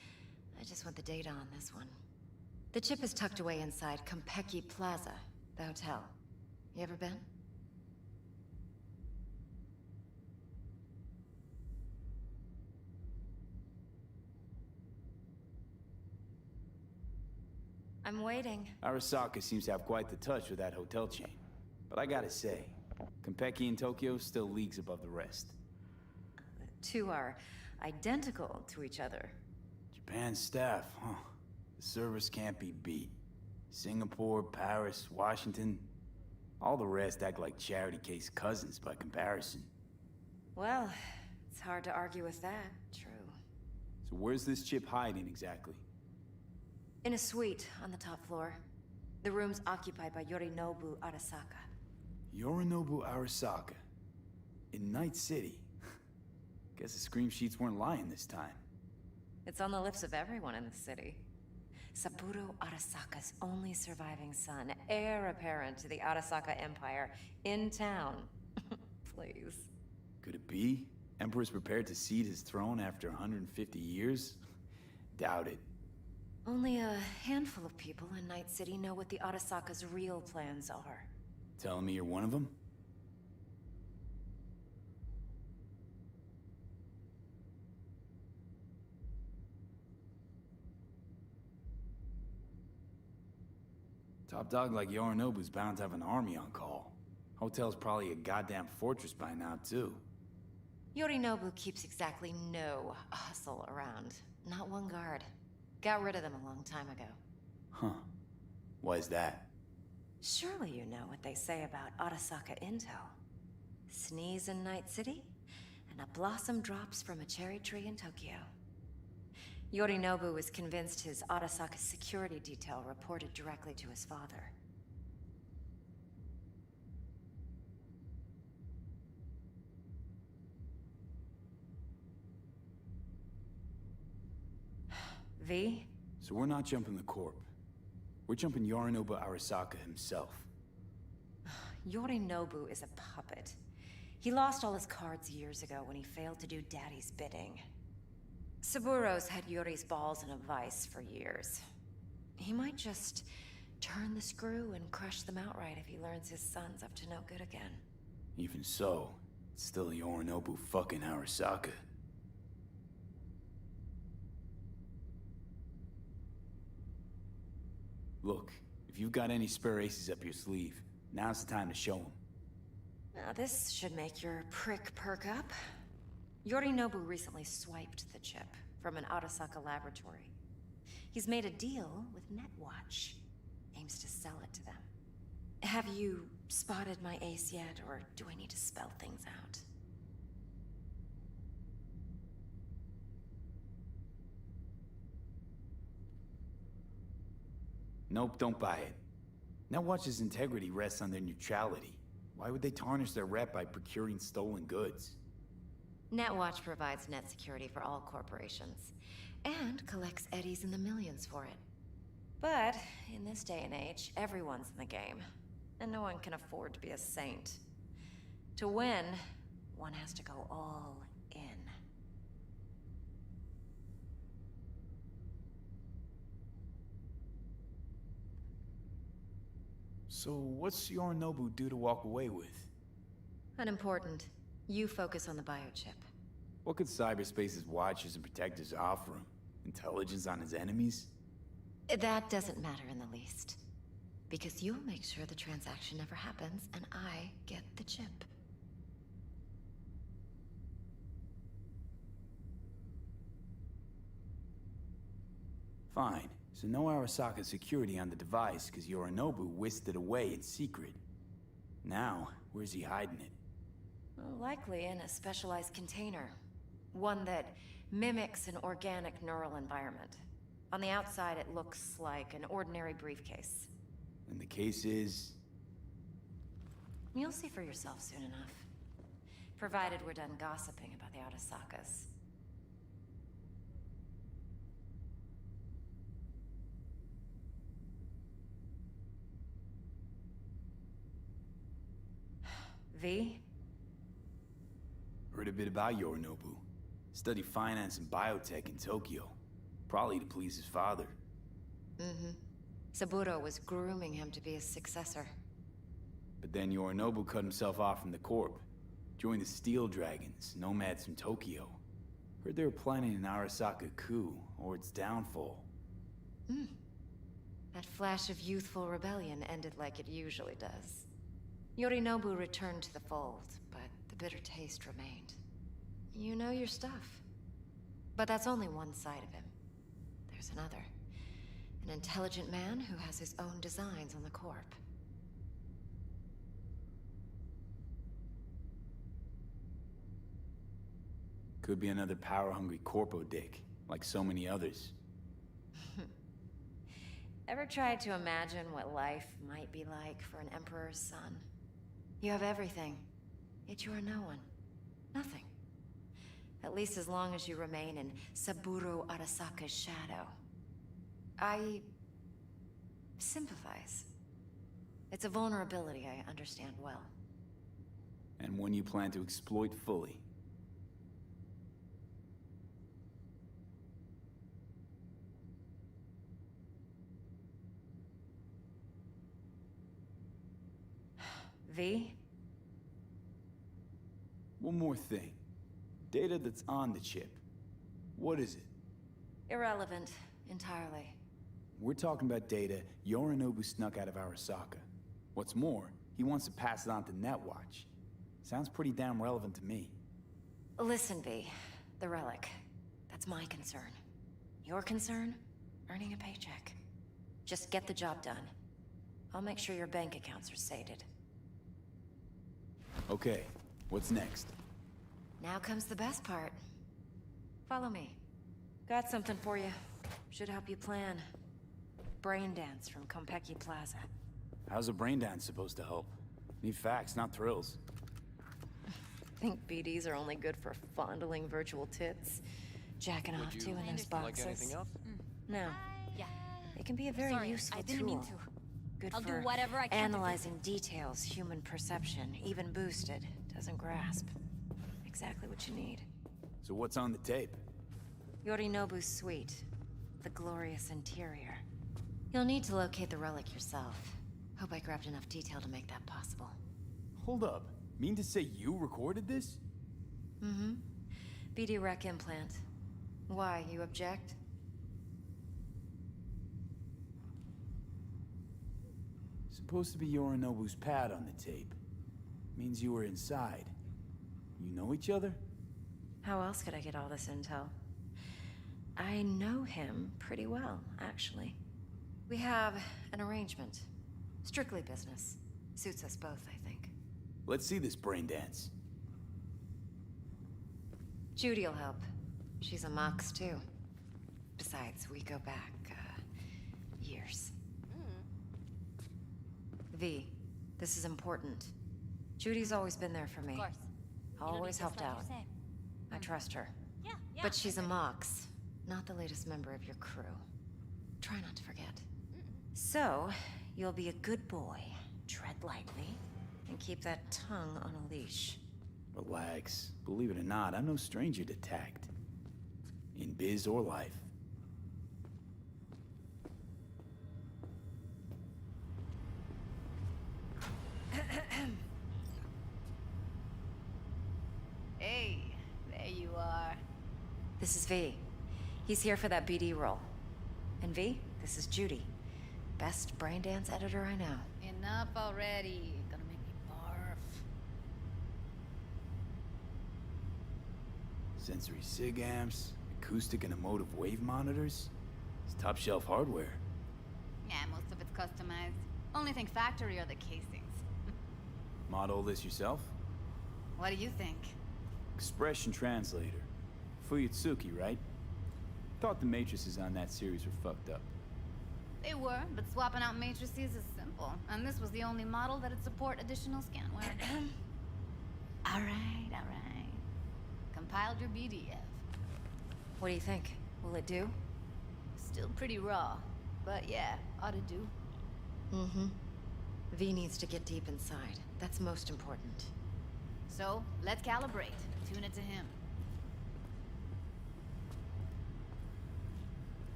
I just want the data on this one. The chip is tucked away inside Konpeki Plaza, the hotel. You ever been? I'm waiting. Arasaka seems to have quite the touch with that hotel chain. But I gotta say, Konpeki in Tokyo still leagues above the rest. The two are identical to each other. Japan staff, huh? The service can't be beat. Singapore, Paris, Washington, all the rest act like charity case cousins by comparison. Well, it's hard to argue with that. True. So where's this chip hiding exactly? In a suite on the top floor. The room's occupied by Yorinobu Arasaka. Yorinobu Arasaka. In Night City. Guess the scream sheets weren't lying this time. It's on the lips of everyone in the city. Saburo Arasaka's only surviving son, heir apparent to the Arasaka Empire, in town. Please. Could it be? Emperor's prepared to cede his throne after 150 years? Doubt it. Only a handful of people in Night City know what the Arasaka's real plans are. Telling me you're one of them? Top dog like Yorinobu's bound to have an army on call. Hotel's probably a goddamn fortress by now, too. Yorinobu keeps exactly no hustle around. Not one guard. Got rid of them a long time ago. Huh. Why is that? Surely you know what they say about Arasaka intel. Sneeze in Night City, and a blossom drops from a cherry tree in Tokyo. Yorinobu was convinced his Arasaka security detail reported directly to his father. V? So we're not jumping the Corp. We're jumping Yorinobu Arasaka himself. Yorinobu is a puppet. He lost all his cards years ago when he failed to do Daddy's bidding. Saburo's had Yuri's balls in a vice for years. He might just turn the screw and crush them outright if he learns his son's up to no good again. Even so, it's still Yorinobu fucking Arasaka. Look, if you've got any spare aces up your sleeve, now's the time to show them. Now this should make your prick perk up. Yorinobu recently swiped the chip from an Arasaka laboratory. He's made a deal with Netwatch. Aims to sell it to them. Have you spotted my ace yet, or do I need to spell things out? Nope, don't buy it. Netwatch's integrity rests on their neutrality. Why would they tarnish their rep by procuring stolen goods? Netwatch provides net security for all corporations, and collects eddies in the millions for it. But in this day and age, everyone's in the game, and no one can afford to be a saint. To win, one has to go all in. So what's Yorinobu due to walk away with? Unimportant. You focus on the biochip. What could cyberspace's watchers and protectors offer him? Intelligence on his enemies? That doesn't matter in the least. Because you'll make sure the transaction never happens, and I get the chip. Fine. So no Arasaka security on the device because Yorinobu whisked it away in secret. Now, where's he hiding it? Likely in a specialized container. One that mimics an organic neural environment. On the outside, it looks like an ordinary briefcase. And the case is... You'll see for yourself soon enough. Provided we're done gossiping about the Arasakas. V? Heard a bit about Yorinobu. Studied finance and biotech in Tokyo. Probably to please his father. Mm-hmm. Saburo was grooming him to be his successor. But then Yorinobu cut himself off from the Corp. Joined the Steel Dragons, nomads from Tokyo. Heard they were planning an Arasaka coup, or its downfall. Hmm. That flash of youthful rebellion ended like it usually does. Yorinobu returned to the fold, but the bitter taste remained. You know your stuff. But that's only one side of him. There's another. An intelligent man who has his own designs on the Corp. Could be another power-hungry corpo dick, like so many others. Ever tried to imagine what life might be like for an emperor's son? You have everything, yet you are no one. Nothing. At least as long as you remain in Saburo Arasaka's shadow. I sympathize. It's a vulnerability I understand well. And one you plan to exploit fully. V? One more thing. Data that's on the chip. What is it? Irrelevant, entirely. We're talking about data Yorinobu snuck out of Arasaka. What's more, he wants to pass it on to Netwatch. Sounds pretty damn relevant to me. Listen, V. The relic. That's my concern. Your concern? Earning a paycheck. Just get the job done. I'll make sure your bank accounts are sated. Okay, what's next? Now comes the best part. Follow me. Got something for you. Should help you plan. Brain dance from Konpeki Plaza. How's a brain dance supposed to help? Need facts, not thrills. Think BDs are only good for fondling virtual tits? Jacking off to in those boxes? Like anything else? No. Yeah. It can be a very useful I didn't tool. mean to. Good I'll for do whatever I can analyzing details human perception, even boosted, doesn't grasp. Exactly what you need. So what's on the tape? Yorinobu's suite. The glorious interior. You'll need to locate the relic yourself. Hope I grabbed enough detail to make that possible. Hold up. Mean to say you recorded this? Mm-hmm. BD rec implant. Why, you object? Supposed to be Yorinobu's pad on the tape. Means you were inside. You know each other? How else could I get all this intel? I know him pretty well, actually. We have an arrangement. Strictly business. Suits us both, I think. Let's see this brain dance. Judy'll help. She's a Mox, too. Besides, we go back, years. V, this is important. Judy's always been there for me. Of course. Always helped out. I trust her. Yeah, But she's a Mox, not the latest member of your crew. Try not to forget. So, you'll be a good boy, tread lightly, and keep that tongue on a leash. Relax. Believe it or not, I'm no stranger to tact. In biz or life. Hey, there you are. This is V. He's here for that BD role. And V, this is Judy. Best brain dance editor I know. Enough already. Gonna make me barf. Sensory sig amps, acoustic and emotive wave monitors. It's top shelf hardware. Yeah, most of it's customized. Only thing factory are the casings. Mod all this yourself? What do you think? Expression translator. Fuyutsuki, right? Thought the matrices on that series were fucked up. They were, but swapping out matrices is simple. And this was the only model that'd support additional scanware. Alright. Compiled your BDF. What do you think? Will it do? Still pretty raw, but yeah, ought to do. Mm-hmm. V needs to get deep inside. That's most important. So, let's calibrate. Tune it to him.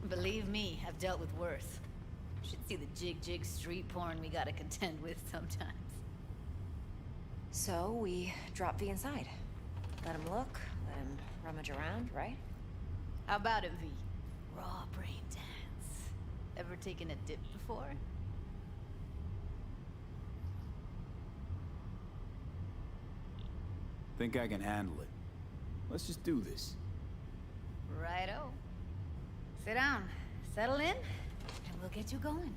Believe me, I've dealt with worse. Should see the jig street porn we gotta contend with sometimes. So, we drop V inside. Let him look, let him rummage around, right? How about it, V? Raw brain dance. Ever taken a dip before? Think I can handle it. Let's just do this. Righto. Sit down, settle in, and we'll get you going.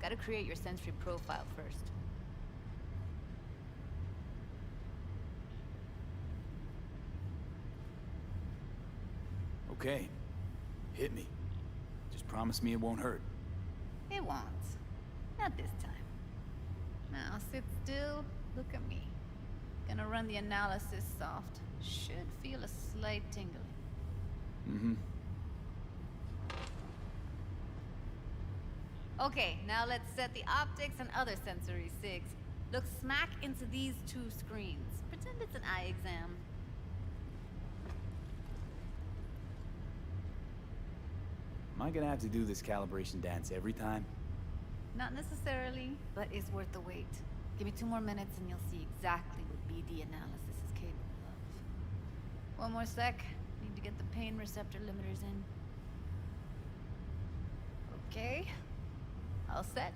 Gotta create your sensory profile first. Okay. Hit me. Just promise me it won't hurt. It won't. Not this time. Now sit still, look at me. Gonna run the analysis soft. Should feel a slight tingling. Mm-hmm. Okay, now let's set the optics and other sensory sigs. Look smack into these two screens. Pretend it's an eye exam. Am I gonna have to do this calibration dance every time? Not necessarily, but it's worth the wait. Give me 2 more minutes and you'll see exactly what BD analysis is capable of. One more sec. Need to get the pain receptor limiters in. Okay. All set.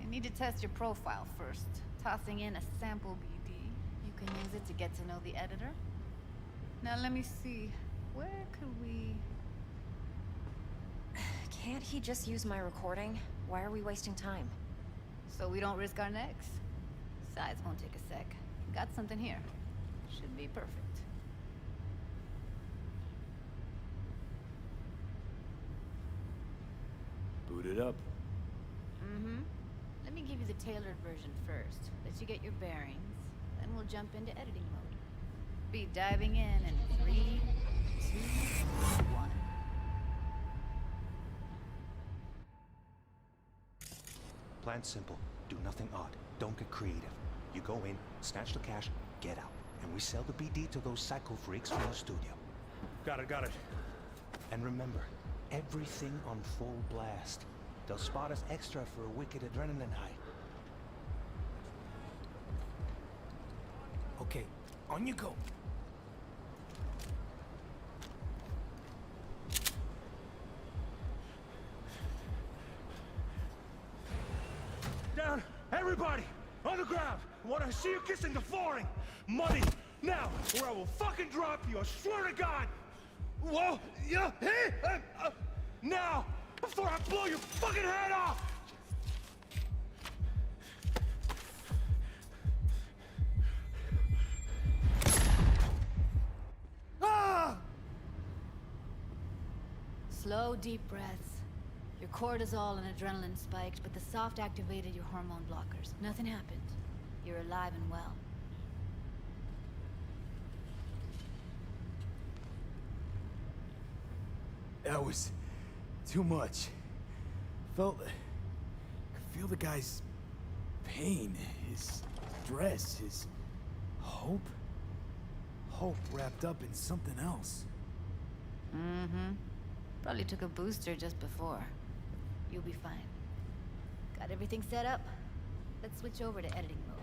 I need to test your profile first. Tossing in a sample BD. You can use it to get to know the editor. Now let me see. Where could we... Can't he just use my recording? Why are we wasting time? So we don't risk our necks. Besides, won't take a sec. Got something here. Should be perfect. Boot it up. Mm-hmm. Let me give you the tailored version first. Let you get your bearings. Then we'll jump into editing mode. Be diving in 3, 2, 1. Plan simple. Do nothing odd. Don't get creative. You go in, snatch the cash, get out. And we sell the BD to those psycho freaks from the studio. Got it. And remember, everything on full blast. They'll spot us extra for a wicked adrenaline high. Okay, on you go. Down! Everybody! On the ground! I want to see you kissing the flooring! Money! Now! Or I will fucking drop you! I swear to God! Whoa! Yeah! Hey! Now! Before I blow your fucking head off! Ah! Slow, deep breaths. Your cortisol and adrenaline spiked, but the soft activated your hormone blockers. Nothing happened. You're alive and well. That was too much. Could feel the guy's pain, his stress, his hope. Hope wrapped up in something else. Mm-hmm. Probably took a booster just before. You'll be fine. Got everything set up? Let's switch over to editing mode.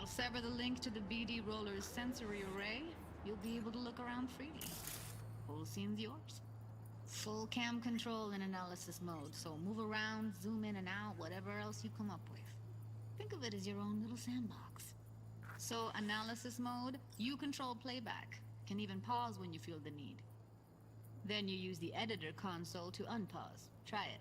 I'll sever the link to the BD roller's sensory array. You'll be able to look around freely. Whole scene's yours. Full cam control in analysis mode, so move around, zoom in and out, whatever else you come up with. Think of it as your own little sandbox. So, analysis mode, you control playback. Can even pause when you feel the need. Then you use the editor console to unpause. Try it.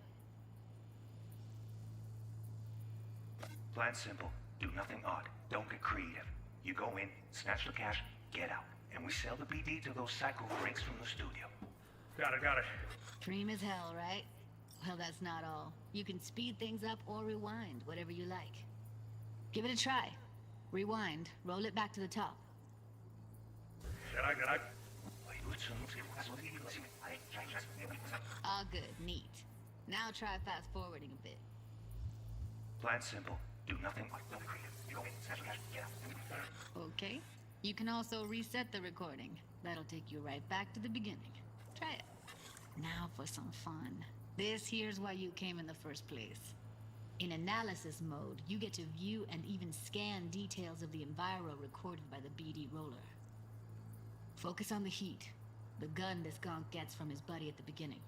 Plan simple. Do nothing odd. Don't get creative. You go in, snatch the cash, get out. And we sell the BD to those psycho freaks from the studio. Got it. Dream as hell, right? Well, that's not all. You can speed things up or rewind, whatever you like. Give it a try. Rewind. Roll it back to the top. All good. Neat. Now try fast forwarding a bit. Plan simple. Do nothing odd. Don't get creative. You go in, snatch the cash, get out. Okay. You can also reset the recording. That'll take you right back to the beginning. Try it. Now for some fun. This here's why you came in the first place. In analysis mode, you get to view and even scan details of the enviro recorded by the BD roller. Focus on the heat, the gun this gonk gets from his buddy at the beginning.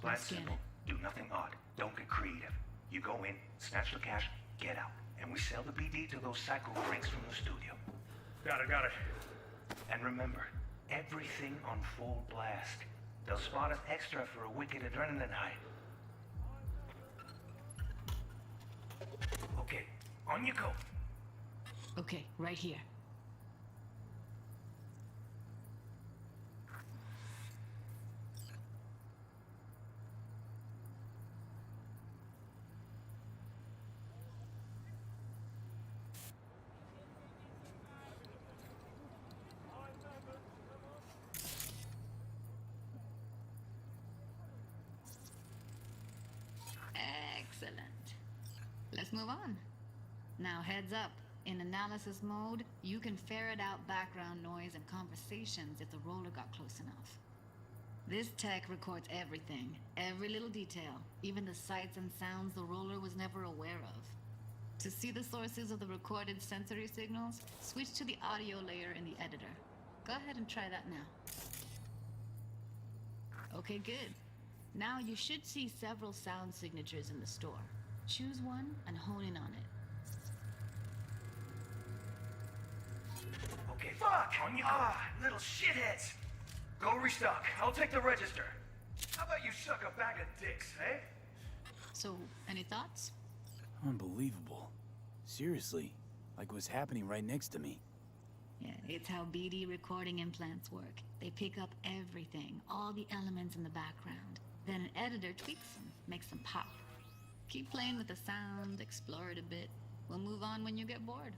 Plan simple. Do nothing odd. Don't get creative. You go in, snatch the cash, get out. And we sell the BD to those psycho freaks from the studio. Got it. And remember, everything on full blast. They'll spot us extra for a wicked adrenaline high. Okay, on you go. Okay, right here. Excellent. Let's move on. Now heads up. In analysis mode, you can ferret out background noise and conversations if the roller got close enough. This tech records everything, every little detail, even the sights and sounds the roller was never aware of. To see the sources of the recorded sensory signals, switch to the audio layer in the editor. Go ahead and try that now. Okay, good. Now you should see several sound signatures in the store. Choose one and hone in on it. Okay, fuck! On you go. Little shitheads! Go restock. I'll take the register. How about you suck a bag of dicks, eh? So, any thoughts? Unbelievable. Seriously, like what's happening right next to me. Yeah, it's how BD recording implants work. They pick up everything, all the elements in the background. Then an editor tweaks them, makes them pop. Keep playing with the sound, explore it a bit. We'll move on when you get bored.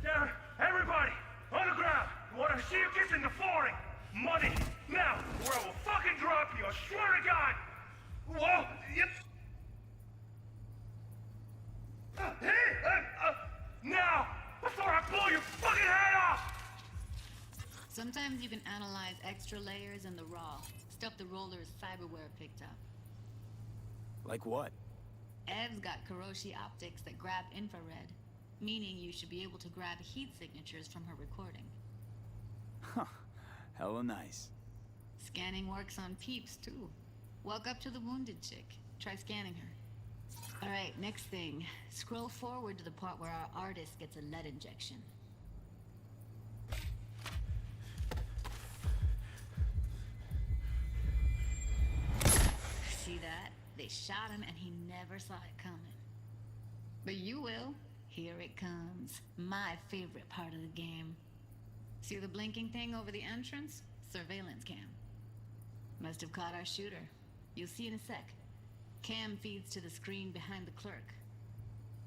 Down, everybody! On the ground! I want to see you kissing the flooring! Money! Now! Or I will fucking drop you, I swear to God! Whoa! Yep! Now! Before I blow your fucking head off! Sometimes you can analyze extra layers in the raw. Stuff the roller's cyberware picked up. Like what? Ev's got Kiroshi optics that grab infrared, meaning you should be able to grab heat signatures from her recording. Huh. Hella nice. Scanning works on peeps, too. Walk up to the wounded chick. Try scanning her. Alright, next thing. Scroll forward to the part where our artist gets a lead injection. See that? They shot him and he never saw it coming. But you will. Here it comes. My favorite part of the game. See the blinking thing over the entrance? Surveillance cam. Must have caught our shooter. You'll see in a sec. Cam feeds to the screen behind the clerk.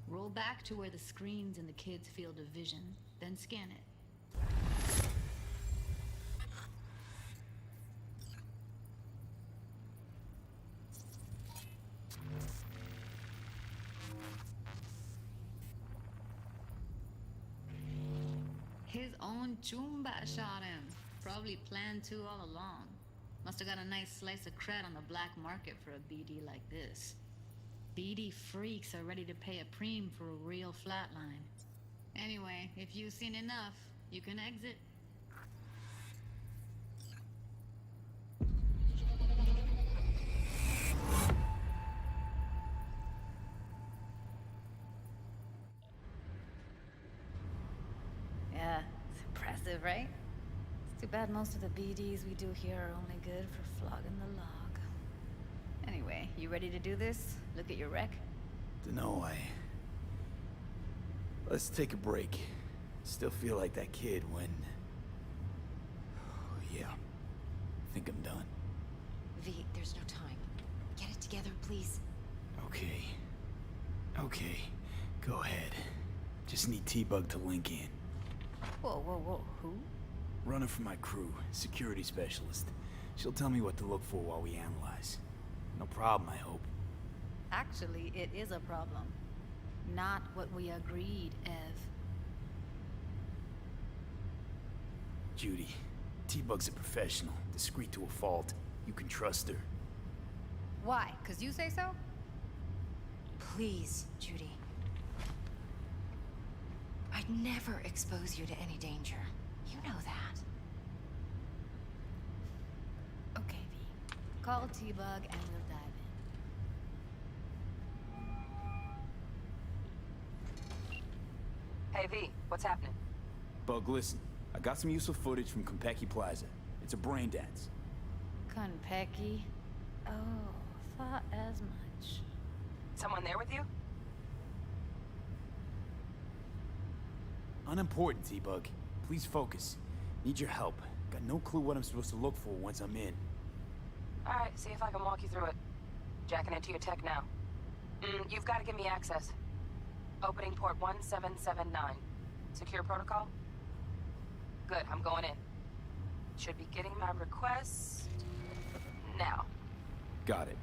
Roll back to where the screen's in the kid's field of vision, then scan it. His own Chumba shot him. Probably planned to all along. Must have got a nice slice of cred on the black market for a BD like this. BD freaks are ready to pay a preem for a real flatline. Anyway, if you've seen enough, you can exit. Yeah, it's impressive, right? It's too bad most of the BDs we do here are only good for flogging the log. Anyway, you ready to do this? Look at your wreck? Dunno, Let's take a break. Still feel like that kid when... Oh, yeah. Think I'm done. V, there's no time. Get it together, please. Okay. Okay. Go ahead. Just need T-Bug to link in. Whoa, whoa, whoa, who? Runner for my crew, security specialist. She'll tell me what to look for while we analyze. No problem, I hope. Actually, it is a problem. Not what we agreed, Ev. Judy, T-Bug's a professional, discreet to a fault. You can trust her. Why? 'Cause you say so? Please, Judy. I'd never expose you to any danger. You know that. Okay, V. Call T-Bug and we'll dive Hey, V, what's happening? Bug, listen. I got some useful footage from Konpeki Plaza. It's a brain dance. in. Konpeki? Oh, thought as much. Someone there with you? Unimportant, T-Bug. Please focus. Need your help. Got no clue what I'm supposed to look for once I'm in. Alright, see if I can walk you through it. Jacking into your tech now. You've got to give me access. Opening port 1779. Secure protocol? Good, I'm going in. Should be getting my request... now. Got it.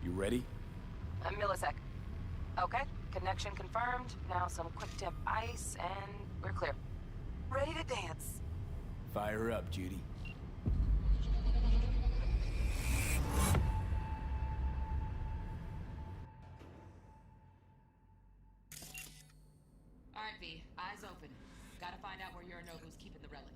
You ready? A millisec. Okay, connection confirmed. Now some quick temp ice, and we're clear. Ready to dance. Fire her up, Judy. Alright, V. Eyes open. Gotta find out where Yorinobu's keeping the relic.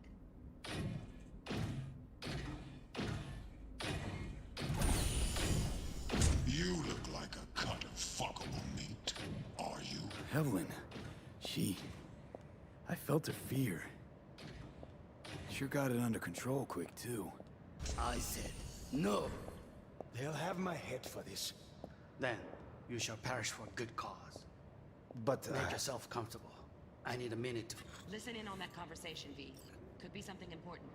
You look like a cut of fuckable meat. Are you? Evelyn. I felt her fear. Sure got it under control quick, too. I said, no. They'll have my head for this. Then, you shall perish for a good cause. But, Make yourself comfortable. I need a minute to... Listen in on that conversation, V. Could be something important.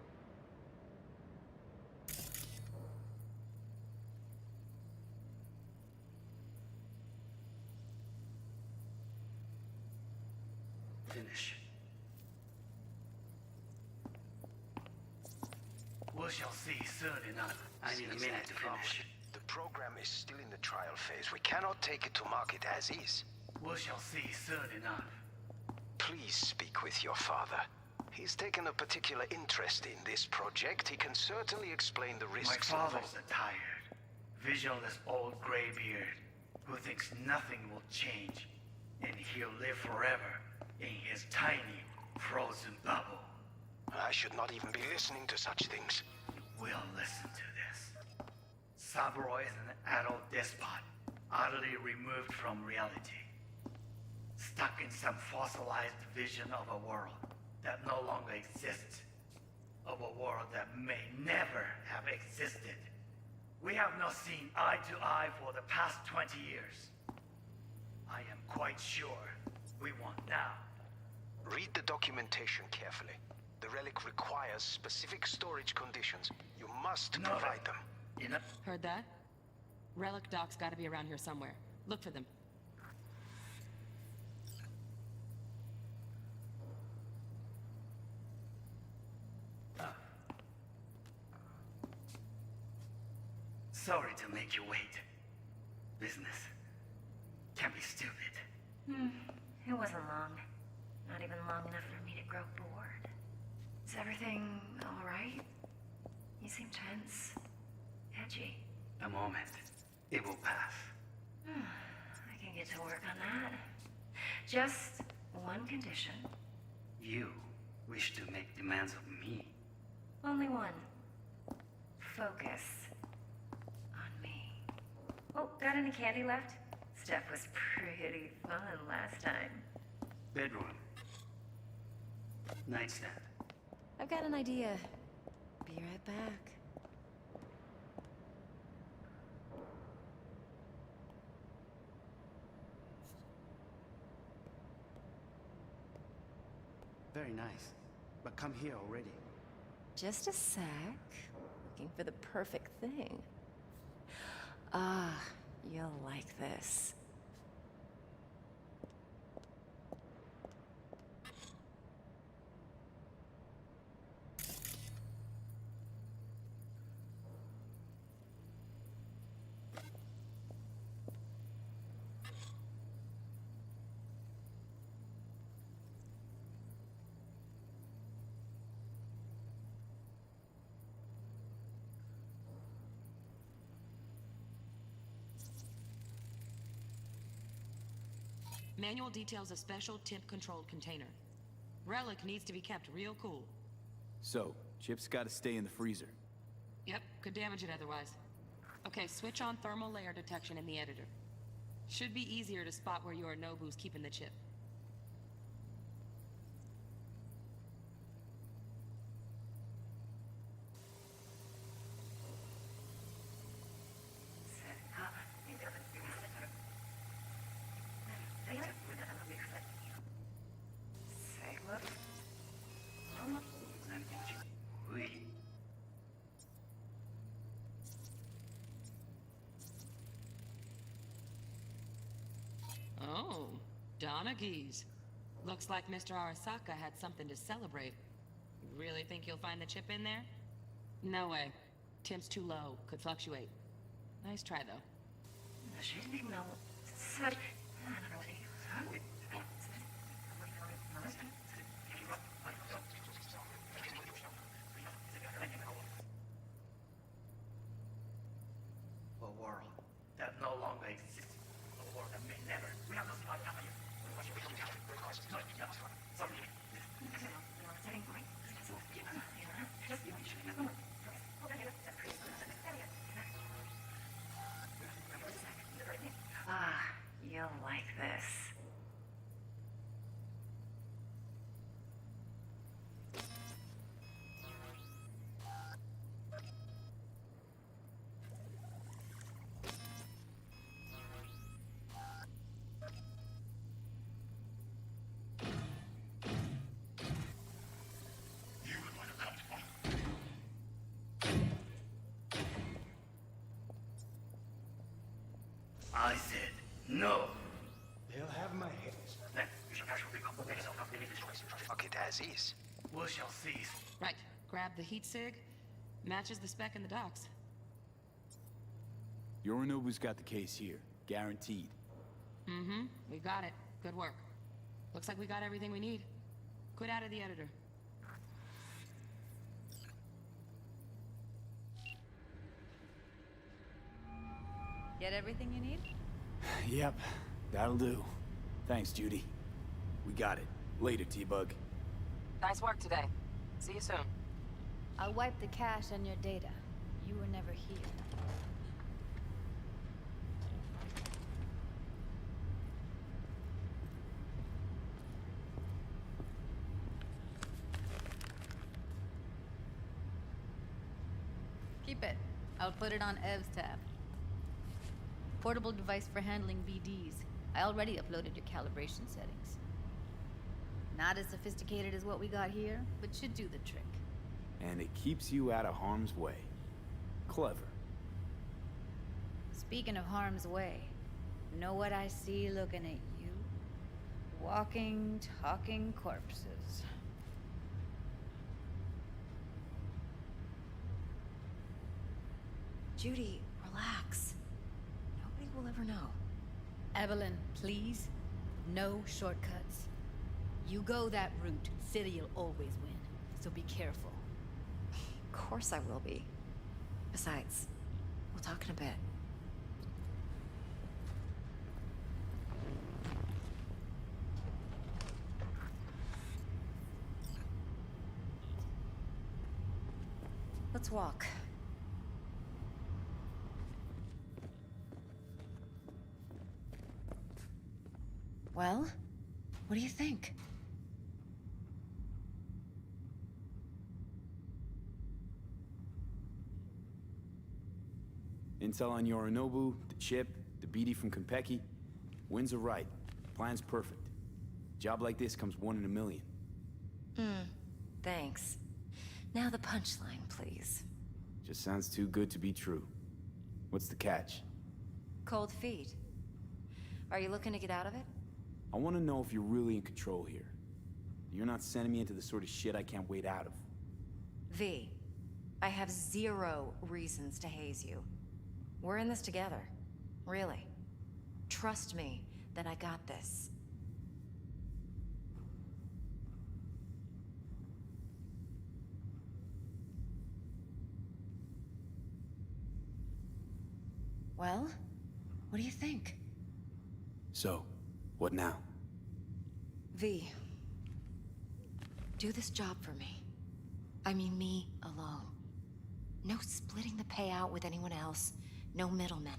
Finish. We shall see soon enough. I need a minute to finish. The program is still in the trial phase. We cannot take it to market as is. We shall see soon enough. Please speak with your father. He's taken a particular interest in this project. He can certainly explain the risks My involved. father's a tired, visionless old graybeard who thinks nothing will change, and he'll live forever in his tiny, frozen bubble. I should not even be listening to such things. You will listen to this. Saburo is an adult despot, utterly removed from reality. Stuck in some fossilized vision of a world that no longer exists. Of a world that may never have existed. We have not seen eye to eye for the past 20 years. I am quite sure we want now. Read the documentation carefully. The relic requires specific storage conditions. You must provide them. Heard that? Relic docs gotta be around here somewhere. Look for them. Sorry to make you wait. Business can be stupid. It wasn't long. Not even long enough for me to grow bored. Is everything all right? You seem tense. Edgy. A moment. It will pass. Just one condition. You wish to make demands of me. Only one. Focus on me. Oh, got any candy left? Stuff was pretty fun last time. Bedroom. Nightstand. I've got an idea. Be right back. Very nice. But come here already. Just a sec. Looking for the perfect thing. Ah, you'll like this. Manual details a special temp-controlled container. Relic needs to be kept real cool. So, Chip's gotta stay in the freezer. Yep, could damage it otherwise. Okay, switch on thermal layer detection in the editor. Should be easier to spot where Yorinobu's keeping the chip. Oh, Donaghys. Looks like Mr. Arasaka had something to celebrate. You really think you'll find the chip in there? No way. Temp's too low. Could fluctuate. Nice try, though. A world that no longer exists. A world that may never. Ah, you'll like this. I said no. They'll have my head. Then you shall casually complicate yourself of any choice. Fuck it as is. We shall cease. Right. Grab the heat sig. Matches the spec in the docks. Yorinobu's got the case here. Guaranteed. Mm-hmm. We got it. Good work. Looks like we got everything we need. Quit out of the editor. Get everything you need? Yep, that'll do. Thanks, Judy. We got it. Later, T-Bug. Nice work today. See you soon. I'll wipe the cache and your data. You were never here. Keep it. I'll put it on Ev's tab. Portable device for handling BDs. I already uploaded your calibration settings. Not as sophisticated as what we got here, but should do the trick. And it keeps you out of harm's way. Clever. Speaking of harm's way, know what I see looking at you? Walking, talking corpses. Judy, relax. Nobody will ever know. Evelyn, please. No shortcuts. You go that route, City'll always win. So be careful. Of course I will be. Besides, we'll talk in a bit. Let's walk. Well, what do you think? Intel on Yorinobu, the chip, the BD from Konpeki. Winds are right. Plan's perfect. Job like this comes 1 in a million. Thanks. Now the punchline, please. Just sounds too good to be true. What's the catch? Cold feet. Are you looking to get out of it? I want to know if you're really in control here. You're not sending me into the sort of shit I can't wait out of. V, I have 0 reasons to haze you. We're in this together. Really. Trust me that I got this. Well, what do you think? So, what now? V, do this job for me. I mean me alone. No splitting the payout with anyone else. No middlemen.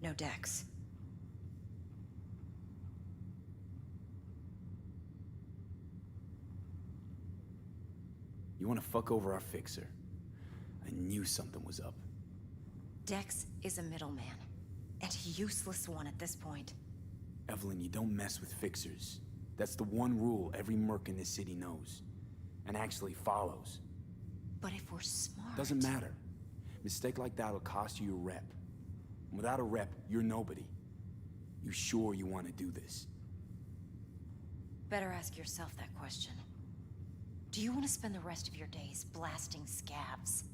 No Dex. You want to fuck over our fixer? I knew something was up. Dex is a middleman. And a useless one at this point. Evelyn, you don't mess with fixers. That's the one rule every merc in this city knows. And actually follows. But if we're smart... Doesn't matter. Mistake like that'll cost you your rep. And without a rep, you're nobody. You sure you want to do this? Better ask yourself that question. Do you want to spend the rest of your days blasting scabs?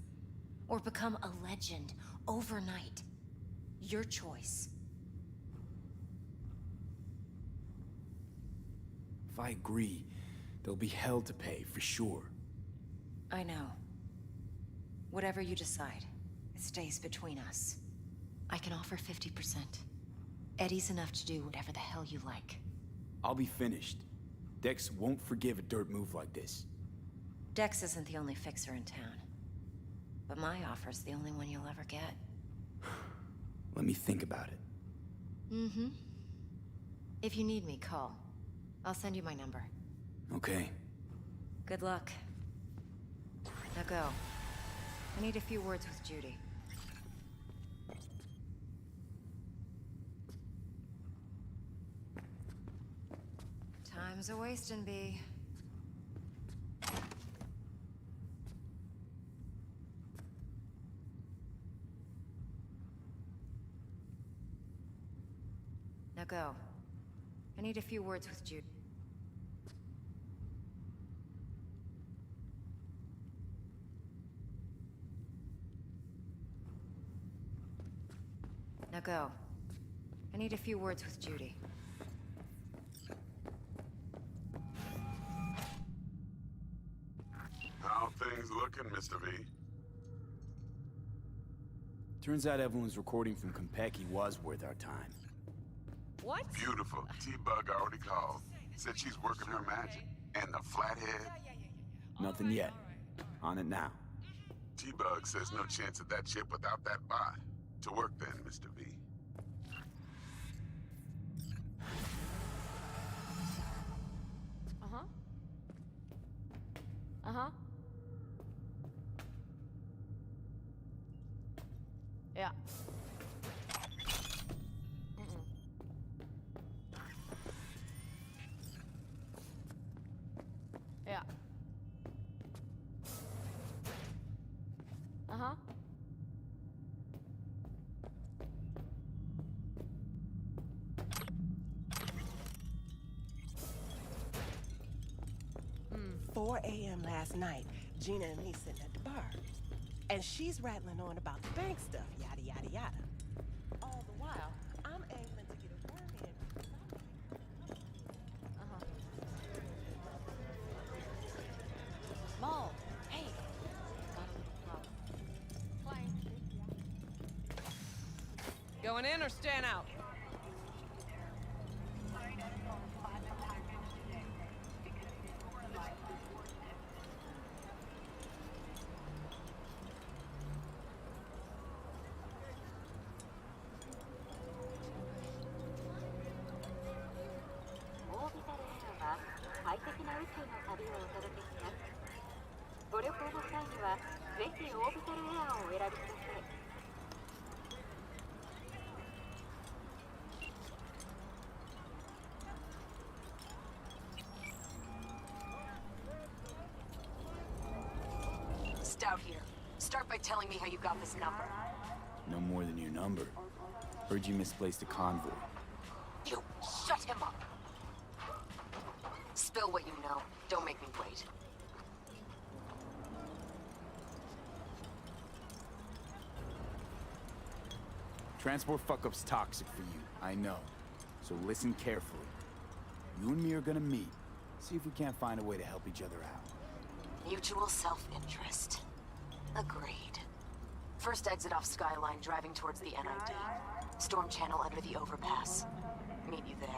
Or become a legend overnight? Your choice. If I agree, there'll be hell to pay, for sure. I know. Whatever you decide, it stays between us. I can offer 50%. Eddie's enough to do whatever the hell you like. I'll be finished. Dex won't forgive a dirt move like this. Dex isn't the only fixer in town. But my offer's the only one you'll ever get. Let me think about it. Mm-hmm. If you need me, call. I'll send you my number. Okay. Good luck. Now go. I need a few words with Judy. Time's a-wasting, B. Now go. I need a few words with Judy. Now go. I need a few words with Judy. How things looking, Mr. V? Turns out Evelyn's recording from Konpeki was worth our time. What? Beautiful. T-Bug already called. Said she's working her magic. And the flathead? Nothing yet. On it now. T-Bug says no chance of that chip without that bot. To work then, Mr. V. Uh-huh. Uh-huh. Yeah. Yeah. Uh-huh. Mm. 4 a.m. last night, Gina and me sitting at the bar. And she's rattling on about the bank stuff, yada, yada, yada. All the while, I'm angling to get a word in. Uh-huh. Maul, hey. Going in or staying out? 宇宙の旅をお届けします。ご旅行の際にはぜひオービタルエアーをお選びください。Stout here. Start by telling me how you got this number. No more than your number. Heard you misplaced a convoy. You shut him up. Spill what you know. Don't make me wait. Transport fuck-up's toxic for you, I know. So listen carefully. You and me are gonna meet. See if we can't find a way to help each other out. Mutual self-interest. Agreed. First exit off Skyline, driving towards the NID. Storm channel under the overpass. Meet you there.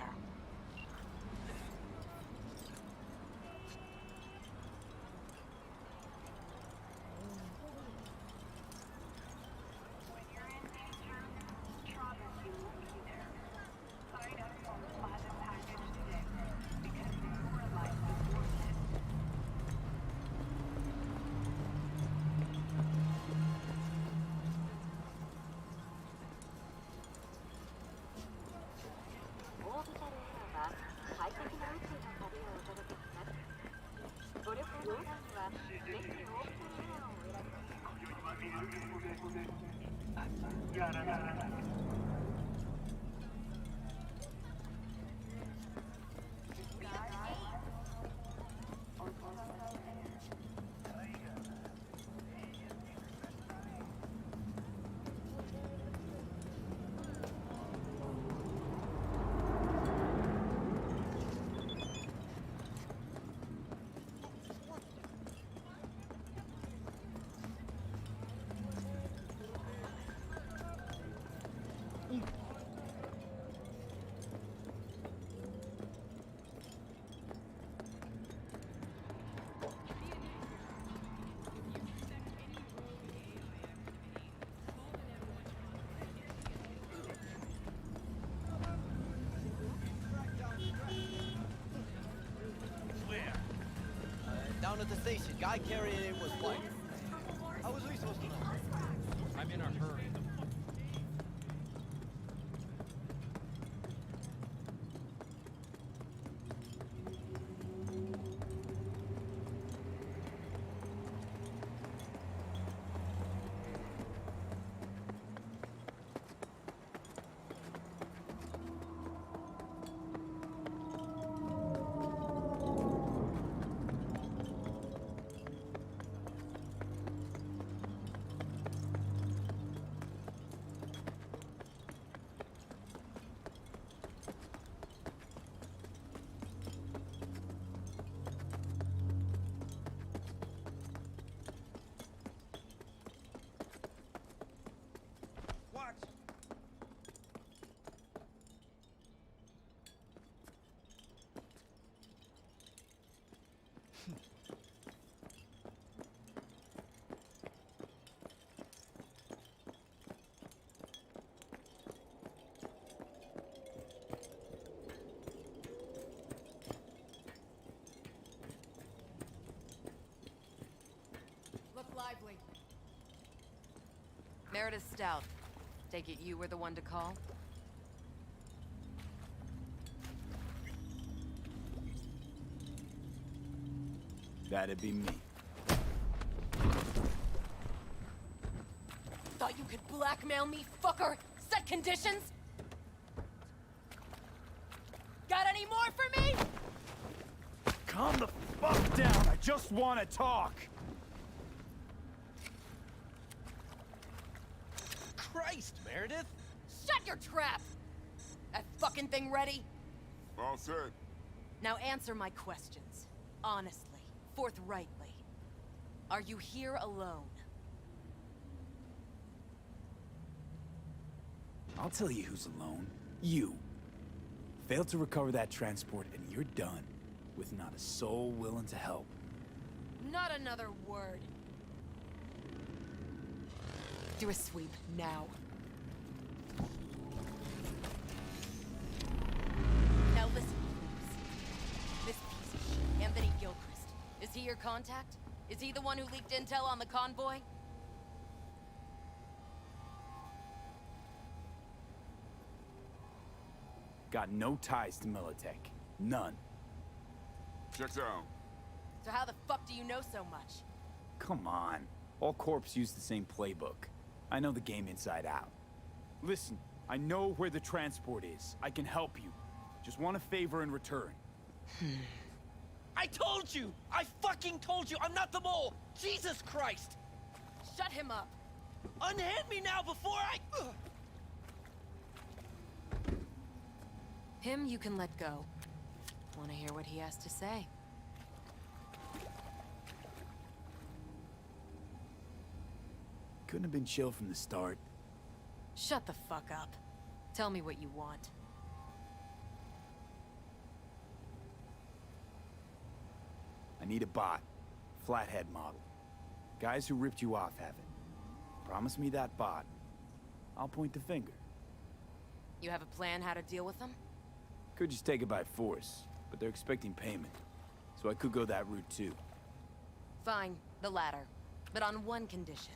Down at the station, guy carrying it was white. How was we supposed to know? I'm in a hurry. Lively. Meredith Stout. Take it you were the one to call? That'd be me. Thought you could blackmail me, fucker? Set conditions? Got any more for me? Calm the fuck down, I just want to talk! Christ, Meredith! Shut your trap! That fucking thing ready? All set. Now answer my questions. Honestly, forthrightly. Are you here alone? I'll tell you who's alone. You. Failed to recover that transport and you're done. With not a soul willing to help. Not another word. Do a sweep, now. Now listen, please. This piece of shit, Anthony he your contact? Is he the one who leaked intel on the convoy? Got no ties to Militech. None. Checks out. So how the fuck do you know so much? Come on. All corps use the same playbook. I know the game inside out. Listen, I know where the transport is. I can help you. Just want a favor in return. I told you! I fucking told you! I'm not the mole! Jesus Christ! Shut him up! Unhand me now before I... Him you can let go. Wanna hear what he has to say? Couldn't have been chill from the start. Shut the fuck up. Tell me what you want. I need a bot. Flathead model. Guys who ripped you off have it. Promise me that bot. I'll point the finger. You have a plan how to deal with them? Could just take it by force, but they're expecting payment. So I could go that route too. Fine, the latter. But on one condition.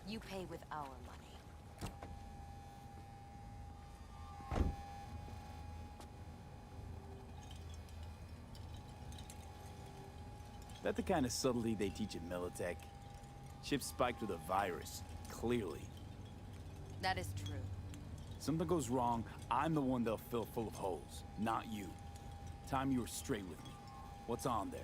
You pay with our money. That the kind of subtlety they teach at Militech? Ship's spiked with a virus, clearly. That is true. Something goes wrong, I'm the one they'll fill full of holes, not you. Time you were straight with me. What's on there?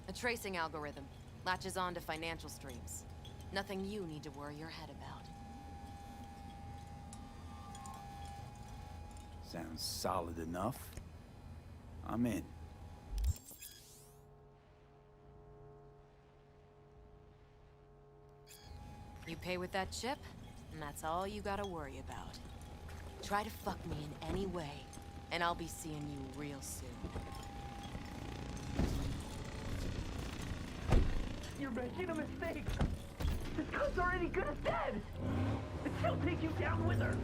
A tracing algorithm. Latches on to financial streams. Nothing you need to worry your head about. Sounds solid enough. I'm in. You pay with that chip, and that's all you gotta worry about. Try to fuck me in any way, and I'll be seeing you real soon. You're making a mistake. This cunt's already good as dead. And she'll take you down with her.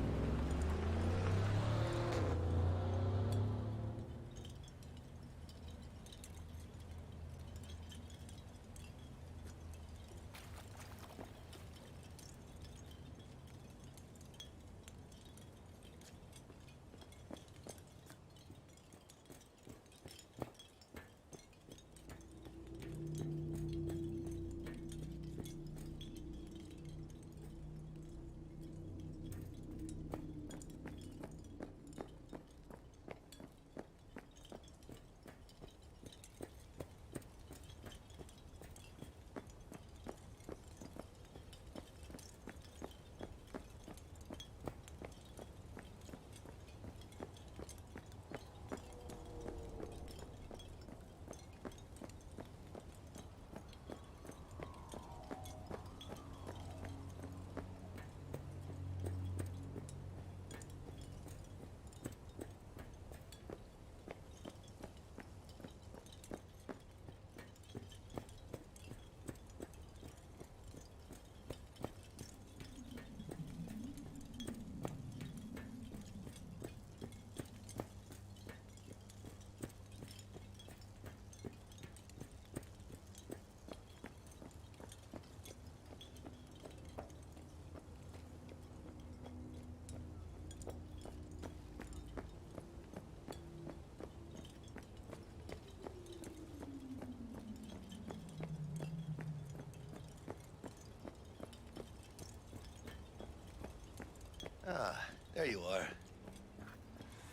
Ah, there you are.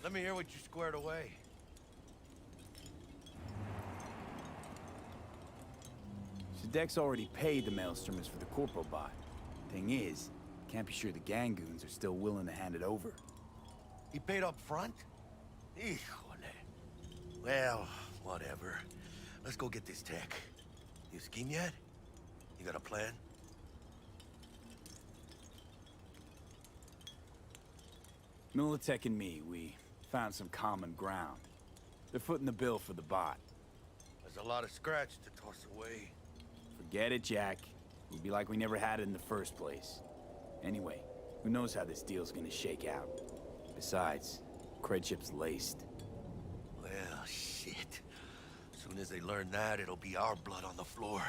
Let me hear what you squared away. Dex already paid the Maelstromers for the Corporal bot. Thing is, can't be sure the Gangoons are still willing to hand it over. He paid up front? Híjole. Well, whatever. Let's go get this tech. You scheme yet? You got a plan? Militech and me, we found some common ground. They're footing the bill for the bot. There's a lot of scratch to toss away. Forget it, Jack. It'll be like we never had it in the first place. Anyway, who knows how this deal's gonna shake out. Besides, cred chip's laced. Well, shit. Soon Soon as they learn that, it'll be our blood on the floor.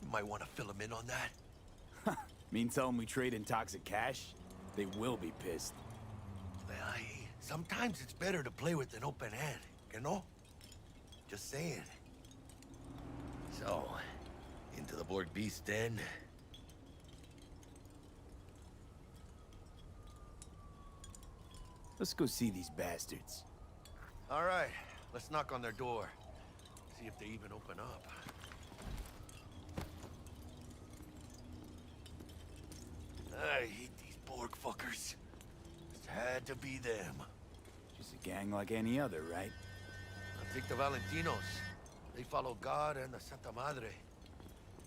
You might want to fill them in on that. Mean tell them we trade in toxic cash? They will be pissed. Well, sometimes it's better to play with an open hand, you know? Just saying. So, into the Borg Beast den. Let's go see these bastards. All right, let's knock on their door. See if they even open up. I hate these Borg fuckers. It had to be them. Just a gang like any other, right? Take the Valentinos. They follow God and the Santa Madre.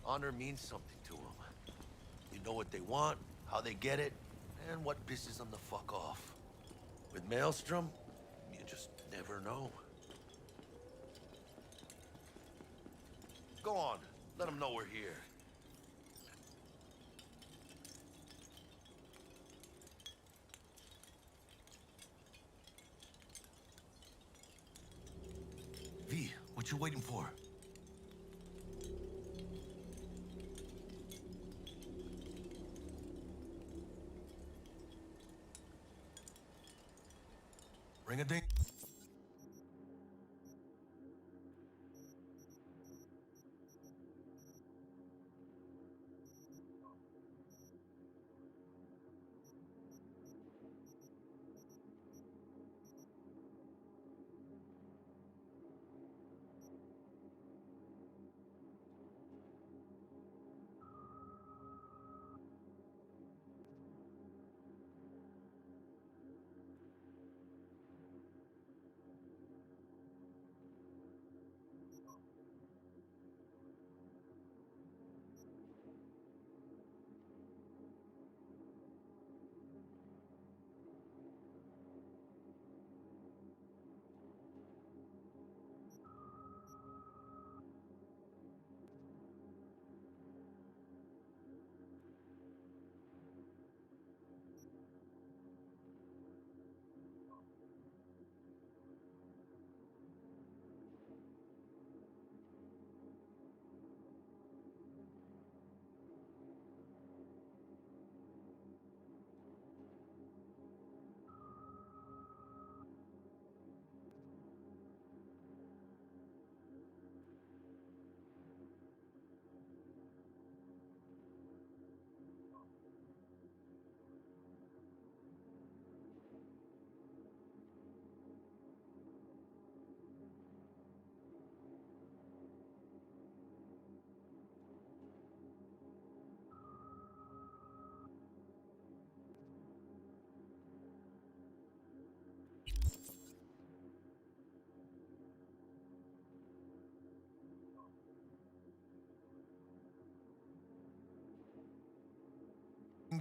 Honor means something to them. They know what they want, how they get it, and what pisses them the fuck off. With Maelstrom, you just never know. Go on, let them know we're here. V, what you waiting for? Ring a ding.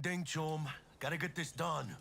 Ding, chum. Gotta get this done.